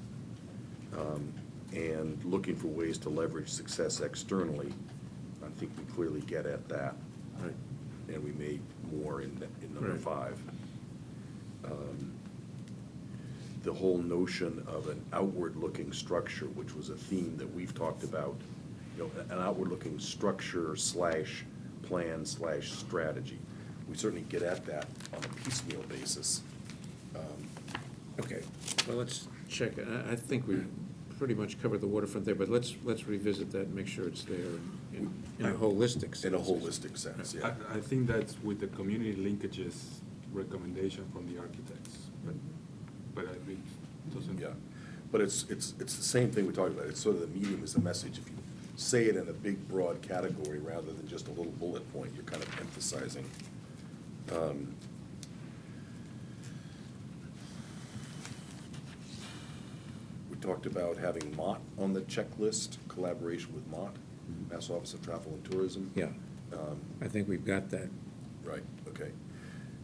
Speaker 1: And looking for ways to leverage success externally. I think we clearly get at that.
Speaker 2: Right.
Speaker 1: And we made more in number
Speaker 2: Right.
Speaker 1: 5. The whole notion of an outward-looking structure, which was a theme that we've talked about, an outward-looking structure / plan / strategy. We certainly get at that on a piecemeal basis.
Speaker 2: Okay, well, let's check, I think we pretty much covered the waterfront there, but let's revisit that and make sure it's there in a holistic sense.
Speaker 1: In a holistic sense, yeah.
Speaker 4: I think that's with the community linkages recommendation from the architects, but I think it doesn't.
Speaker 1: Yeah, but it's the same thing we talked about. It's sort of the medium is the message. If you say it in a big, broad category rather than just a little bullet point, you're kind of emphasizing. We talked about having MOT on the checklist, collaboration with MOT, Mass Office of Travel and Tourism.
Speaker 2: Yeah, I think we've got that.
Speaker 1: Right, okay.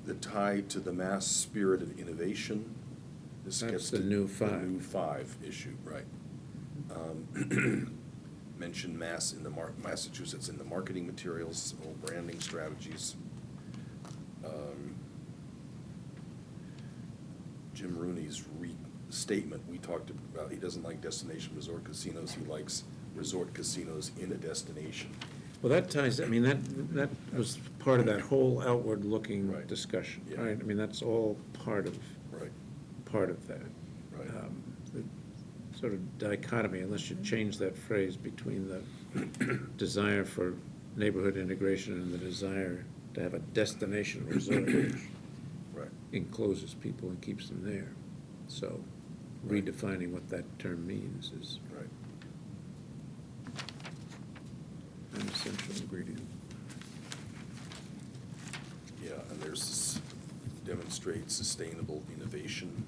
Speaker 1: The tie to the mass spirit of innovation, This
Speaker 2: That's
Speaker 1: gets
Speaker 2: the
Speaker 1: to
Speaker 2: new
Speaker 1: The new
Speaker 2: 5.
Speaker 1: 5 issue, right. Mention Massachusetts in the marketing materials or branding strategies. Jim Rooney's statement, we talked about, he doesn't like destination resort casinos, he likes resort casinos in a destination.
Speaker 2: Well, that ties, I mean, that was part of that whole outward-looking
Speaker 1: Right.
Speaker 2: discussion,
Speaker 1: Yeah.
Speaker 2: right? I mean, that's all part of
Speaker 1: Right,
Speaker 2: that.
Speaker 1: right.
Speaker 2: The sort of dichotomy, unless you change that phrase between the desire for neighborhood integration and the desire to have a destination resort, which
Speaker 1: Right.
Speaker 2: encloses people and keeps them there. So
Speaker 1: Right.
Speaker 2: redefining what that term means is
Speaker 1: Right.
Speaker 2: an essential ingredient.
Speaker 1: Yeah, and there's this demonstrate sustainable innovation,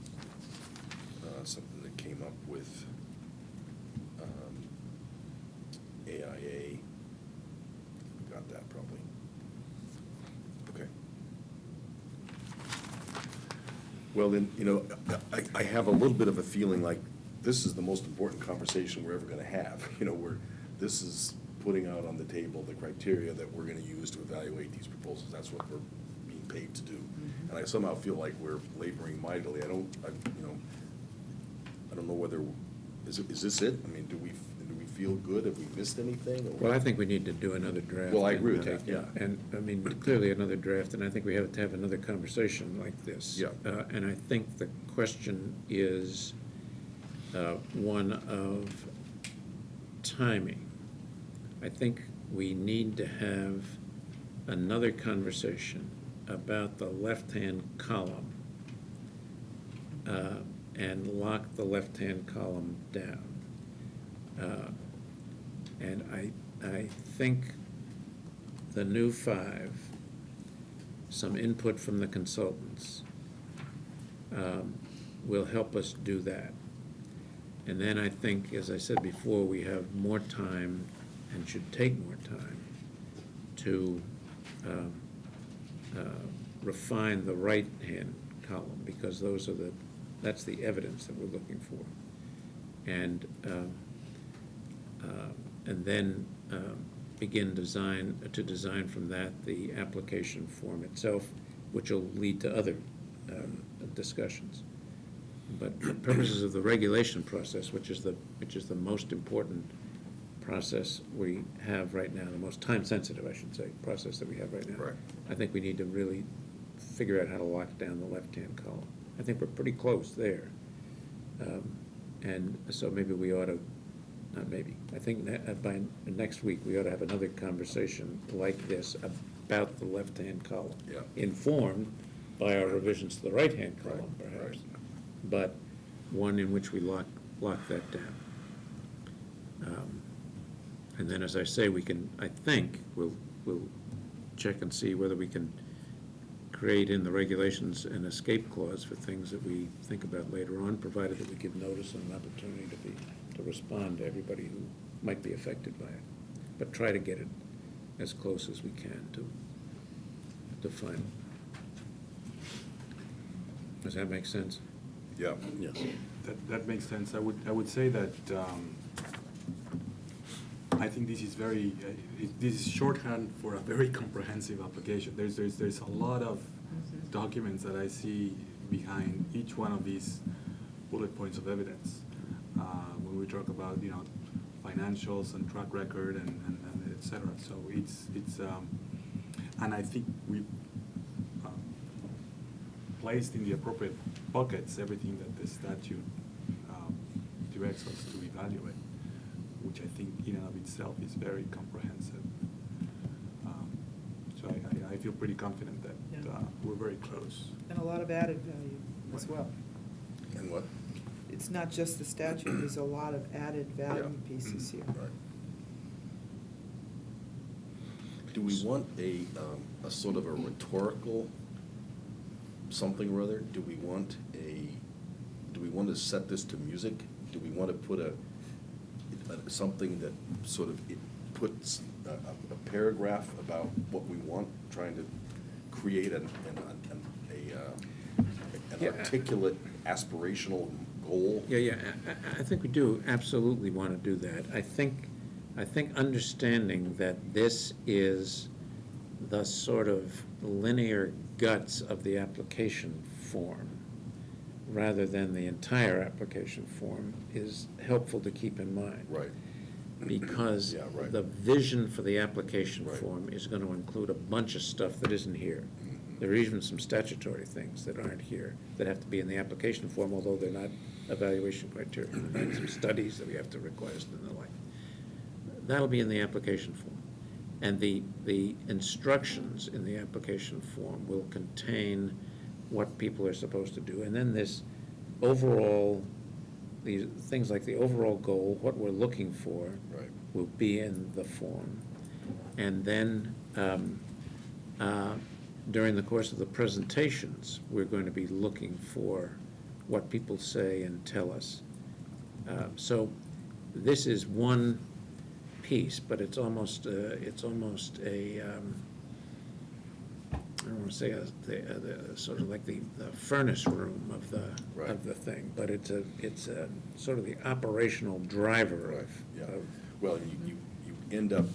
Speaker 1: something that came up with AIA. Got that probably. Okay. Well, then, I have a little bit of a feeling like this is the most important conversation we're ever gonna have. This is putting out on the table the criteria that we're gonna use to evaluate these proposals. That's what we're being paid to do. And I somehow feel like we're laboring mightily. I don't know whether, is this it? I mean, do we feel good? Have we missed anything? Or-
Speaker 2: Well, I think we need to do another draft.
Speaker 1: Well, I agree with
Speaker 2: and
Speaker 1: that, yeah.
Speaker 2: And, I mean, clearly another draft, and I think we have to have another conversation like this.
Speaker 1: Yeah.
Speaker 2: And I think the question is one of timing. I think we need to have another conversation about the left-hand column and lock the left-hand column down. And I think the new 5, some input from the consultants, will help us do that. And then I think, as I said before, we have more time and should take more time to refine the right-hand column, because that's the evidence that we're looking for. And then begin to design from that the application form itself, which will lead to other discussions. But for purposes of the regulation process, which is the most important process we have right now, the most time-sensitive, I should say, process that we have right now.
Speaker 1: Right.
Speaker 2: I think we need to really figure out how to lock down the left-hand column. I think we're pretty close there. And so maybe we ought to, not maybe, I think by next week, we ought to have another conversation like this about the left-hand column.
Speaker 1: Yeah.
Speaker 2: Informed by our revisions to the right-hand column,
Speaker 1: Right,
Speaker 2: perhaps.
Speaker 1: right.
Speaker 2: But one in which we lock that down. And then, as I say, we can, I think, we'll check and see whether we can create in the regulations an escape clause for things that we think about later on, provided that we give notice and an opportunity to respond to everybody who might be affected by it. But try to get it as close as we can to final. Does that make sense?
Speaker 1: Yeah.
Speaker 5: Yes.
Speaker 4: That makes sense. I would say that I think this is this is shorthand for a very comprehensive application. There's a lot of documents that I see behind each one of these bullet points of evidence. When we talk about financials and track record and et cetera. So it's and I think we placed in the appropriate buckets everything that the statute directs us to evaluate, which I think in and of itself is very comprehensive. So I feel pretty confident that
Speaker 3: Yeah.
Speaker 4: we're very close.
Speaker 3: And a lot of added value as well.
Speaker 1: And what?
Speaker 3: It's not just the statute, there's a lot of added value
Speaker 1: Yeah.
Speaker 3: pieces here.
Speaker 1: Right. Do we want a sort of a rhetorical something or other? Do we want to set this to music? Do we want to put something that sort of, it puts a paragraph about what we want, trying to create an
Speaker 2: Yeah.
Speaker 1: articulate aspirational goal?
Speaker 2: Yeah, I think we do absolutely want to do that. I think understanding that this is the sort of linear guts of the application form, rather than the entire application form, is helpful to keep in mind.
Speaker 1: Right.
Speaker 2: Because
Speaker 1: Yeah, right.
Speaker 2: the vision for the application
Speaker 1: Right.
Speaker 2: form is going to include a bunch of stuff that isn't here.
Speaker 1: Mm-hmm.
Speaker 2: There are even some statutory things that aren't here that have to be in the application form, although they're not evaluation criteria. Right? Some studies that we have to request and the like. That'll be in the application form. And the instructions in the application form will contain what people are supposed to do. And then this overall, these things like the overall goal, what we're looking for,
Speaker 1: Right.
Speaker 2: will be in the form. And then during the course of the presentations, we're going to be looking for what people say and tell us. So this is one piece, but it's almost a, I don't want to say the sort of like the furnace room of the,
Speaker 1: Right.
Speaker 2: of the thing, but it's a sort of the operational driver
Speaker 1: Right,
Speaker 2: of.
Speaker 1: yeah.
Speaker 2: of-
Speaker 1: Well, you end up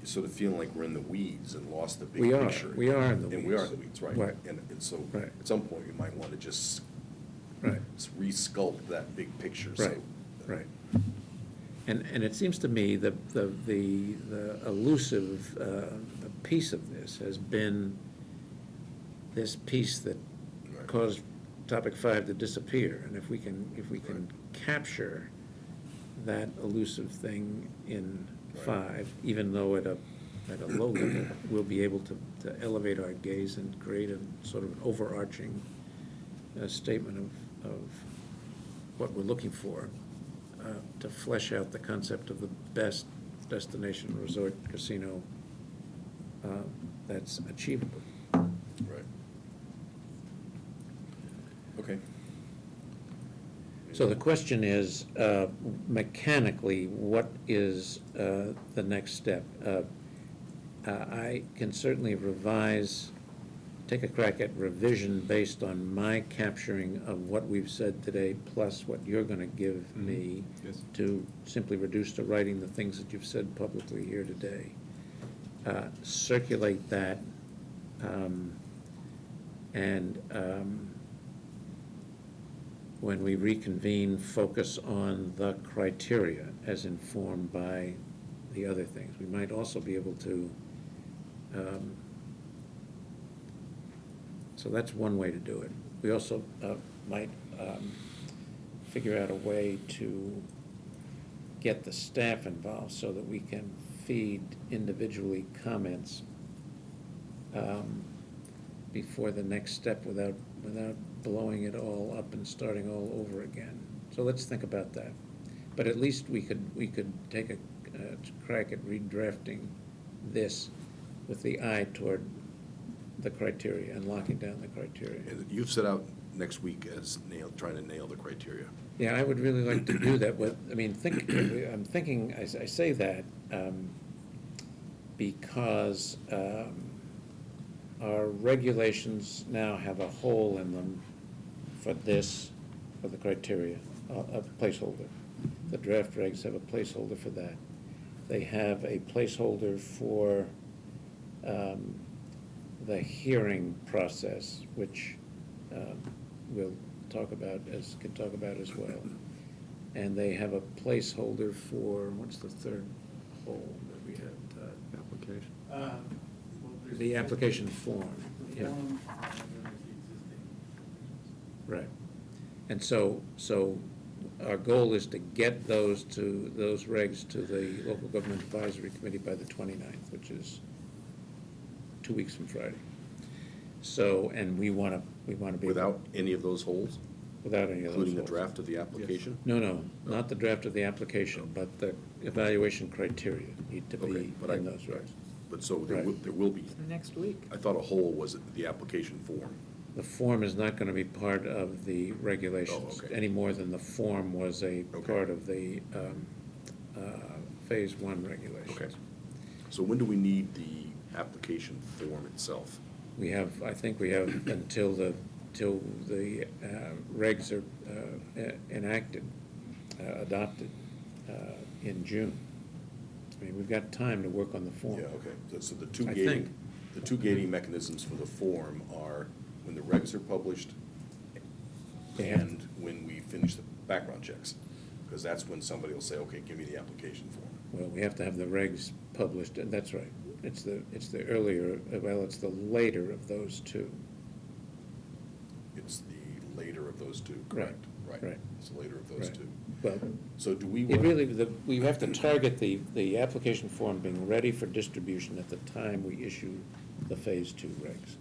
Speaker 1: sort of feeling like we're in the weeds and lost the big
Speaker 2: We are.
Speaker 1: picture.
Speaker 2: We are in the
Speaker 1: And we are
Speaker 2: weeds.
Speaker 1: in the weeds, right.
Speaker 2: Right.
Speaker 1: And so,
Speaker 2: Right.
Speaker 1: at some point, we might want to just
Speaker 2: Right.
Speaker 1: re-sculpt that big picture, so.
Speaker 2: Right, right. And it seems to me the elusive piece of this has been this piece that
Speaker 1: Right.
Speaker 2: caused topic 5 to disappear. And if we can capture that elusive thing in
Speaker 1: Right.
Speaker 2: 5, even though at a low level, we'll be able to elevate our gaze and create a sort of overarching statement of what we're looking for, to flesh out the concept of the best destination resort casino that's achievable.
Speaker 1: Right. Okay.
Speaker 2: So the question is, mechanically, what is the next step? I can certainly take a crack at revision based on my capturing of what we've said today, plus what you're going to give me
Speaker 4: Yes.
Speaker 2: to simply reduce to writing the things that you've said publicly here today. Circulate that, and when we reconvene, focus on the criteria as informed by the other things. We might also be able to, so that's one way to do it. We also might figure out a way to get the staff involved so that we can feed individually comments before the next step without blowing it all up and starting all over again. So let's think about that. But at least we could take a crack at redrafting this with the eye toward the criteria and locking down the criteria.
Speaker 1: And you've set out next week as trying to nail the criteria.
Speaker 2: Yeah, I would really like to do that with, I'm thinking, I say that because our regulations now have a hole in them for the criteria, a placeholder. The draft regs have a placeholder for that. They have a placeholder for the hearing process, which we'll talk about as well. And they have a placeholder for, what's the third hole that we had?
Speaker 5: Application.
Speaker 2: The application form.
Speaker 7: The
Speaker 2: Yeah.
Speaker 7: form, and then there's the existing.
Speaker 2: Right. And so our goal is to get those regs to the Local Government Advisory Committee by the 29th, which is 2 weeks from Friday. So, and we want to be.
Speaker 1: Without any of those holes?
Speaker 2: Without any of those
Speaker 1: Including the
Speaker 2: holes.
Speaker 1: draft of the application?
Speaker 2: No, not the draft of the application, but the evaluation criteria need to
Speaker 1: Okay,
Speaker 2: be
Speaker 1: but
Speaker 2: in those regs.
Speaker 1: But so there
Speaker 2: Right.
Speaker 1: will be,
Speaker 3: Next week.
Speaker 1: I thought a hole was the application form.
Speaker 2: The form is not going to be part of the regulations,
Speaker 1: Oh, okay.
Speaker 2: any more than the form was a
Speaker 1: Okay.
Speaker 2: part of the Phase 1 regulations.
Speaker 1: Okay. So when do we need the application form itself?
Speaker 2: I think we have until the regs are enacted, adopted in June. I mean, we've got time to work on the form.
Speaker 1: Yeah, okay, so the
Speaker 2: I think.
Speaker 1: two gating mechanisms for the form are when the regs are published
Speaker 2: They have-
Speaker 1: and when we finish the background checks, because that's when somebody will say, okay, give me the application form.
Speaker 2: Well, we have to have the regs published, and that's right. It's the earlier, well, it's the later of those two.
Speaker 1: It's the later of those two,
Speaker 2: Right,
Speaker 1: correct?
Speaker 2: right.
Speaker 1: It's the later of those
Speaker 2: Right.
Speaker 1: two.
Speaker 2: Well,
Speaker 1: So do we
Speaker 2: it
Speaker 1: want?
Speaker 2: really, we have to target the application form being ready for distribution at the time we issue the Phase 2 regs.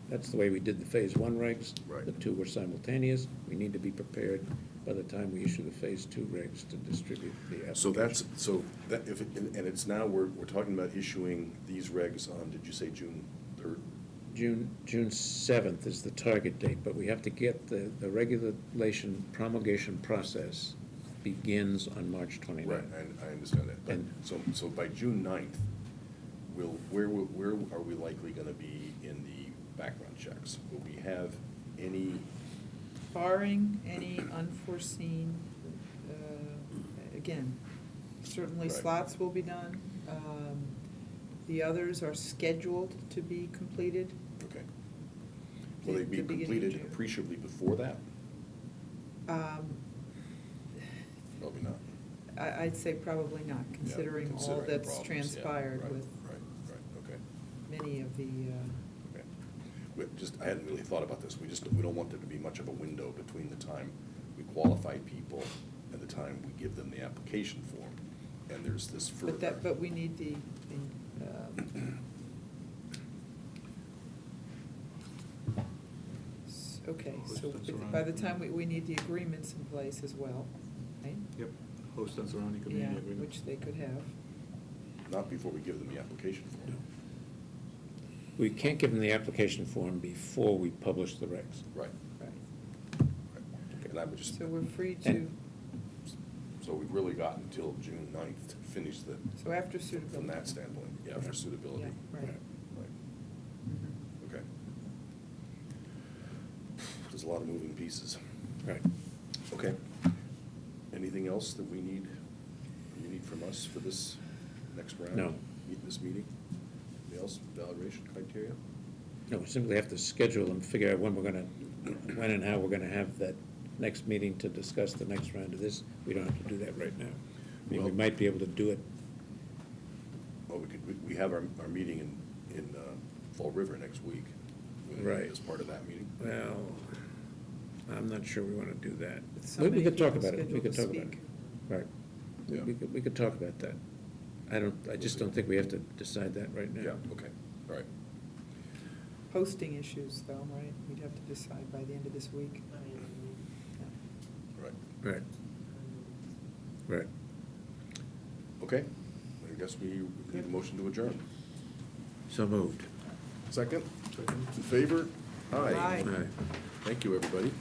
Speaker 2: That's the way we did the Phase 1 regs.
Speaker 1: Right.
Speaker 2: The two were simultaneous. We need to be prepared by the time we issue the Phase 2 regs to distribute the application.
Speaker 1: So that, if, and it's now, we're talking about issuing these regs on, did you say June 3rd?
Speaker 2: June 7th is the target date, but we have to get the regulation promulgation process begins on March 29th.
Speaker 1: Right, I understand that. But,
Speaker 2: And-
Speaker 1: so by June 9th, where are we likely gonna be in the background checks? Will we have any,
Speaker 3: Barring any unforeseen, again, certainly
Speaker 1: Right.
Speaker 3: slots will be done. The others are scheduled to be completed.
Speaker 1: okay. Will they be
Speaker 3: The beginning of
Speaker 1: completed
Speaker 3: June.
Speaker 1: appreciably before that?
Speaker 3: Um,
Speaker 1: Probably not.
Speaker 3: I'd say probably not,
Speaker 1: Yeah,
Speaker 3: considering all
Speaker 1: considering the
Speaker 3: that's
Speaker 1: problems, yeah,
Speaker 3: transpired
Speaker 1: right,
Speaker 3: with
Speaker 1: Right, okay,
Speaker 3: many of the,
Speaker 1: okay. I hadn't really thought about this, we don't want there to be much of a window between the time we qualify people and the time we give them the application form, and there's this further.
Speaker 3: but we need the, okay, so
Speaker 4: Host and
Speaker 3: by the
Speaker 4: surrounding.
Speaker 3: time we need the agreements in place as well, right?
Speaker 4: Yep, host and surrounding
Speaker 3: Yeah,
Speaker 4: community agreement.
Speaker 3: which they could have.
Speaker 1: Not before we give them the application form.
Speaker 2: We can't give them the application form before we publish the regs.
Speaker 1: Right,
Speaker 3: Right.
Speaker 1: right. And I would just,
Speaker 3: So we're free to,
Speaker 2: And-
Speaker 1: so we've really got until June 9th to finish
Speaker 3: so after
Speaker 1: from
Speaker 3: suitability.
Speaker 1: that standpoint, yeah, for suitability.
Speaker 3: Yeah, right.
Speaker 1: Right,
Speaker 3: Mhm.
Speaker 1: okay. There's a lot of moving pieces.
Speaker 2: Right.
Speaker 1: Okay. Anything else that you need from us for this next round?
Speaker 2: No.
Speaker 1: This meeting? Anything else, evaluation criteria?
Speaker 2: No, we simply have to schedule and figure out when when and how we're gonna have that next meeting to discuss the next round of this. We don't have to do that right now. I mean, we
Speaker 1: Well-
Speaker 2: might be able to do it.
Speaker 1: Well, we have our meeting in Fall River next week.
Speaker 2: Right.
Speaker 1: As part of that meeting.
Speaker 2: Well, I'm not sure we wanna do that.
Speaker 3: With so
Speaker 2: We
Speaker 3: many
Speaker 2: could talk
Speaker 3: people
Speaker 2: about it, we
Speaker 3: scheduled
Speaker 2: could
Speaker 3: to
Speaker 2: talk about it.
Speaker 3: speak.
Speaker 2: Right.
Speaker 1: Yeah.
Speaker 2: We could talk about that. I just don't think we have to decide that right now.
Speaker 1: Yeah, okay, all right.
Speaker 3: Posting issues though, right? We'd have to decide by the end of this week. Yeah.
Speaker 1: Right.
Speaker 2: Right, right.
Speaker 1: Okay, I guess we need a motion to adjourn.
Speaker 2: So moved.
Speaker 1: Second?
Speaker 4: Second.
Speaker 1: In favor?
Speaker 3: Aye.
Speaker 2: Aye.
Speaker 1: Thank you, everybody.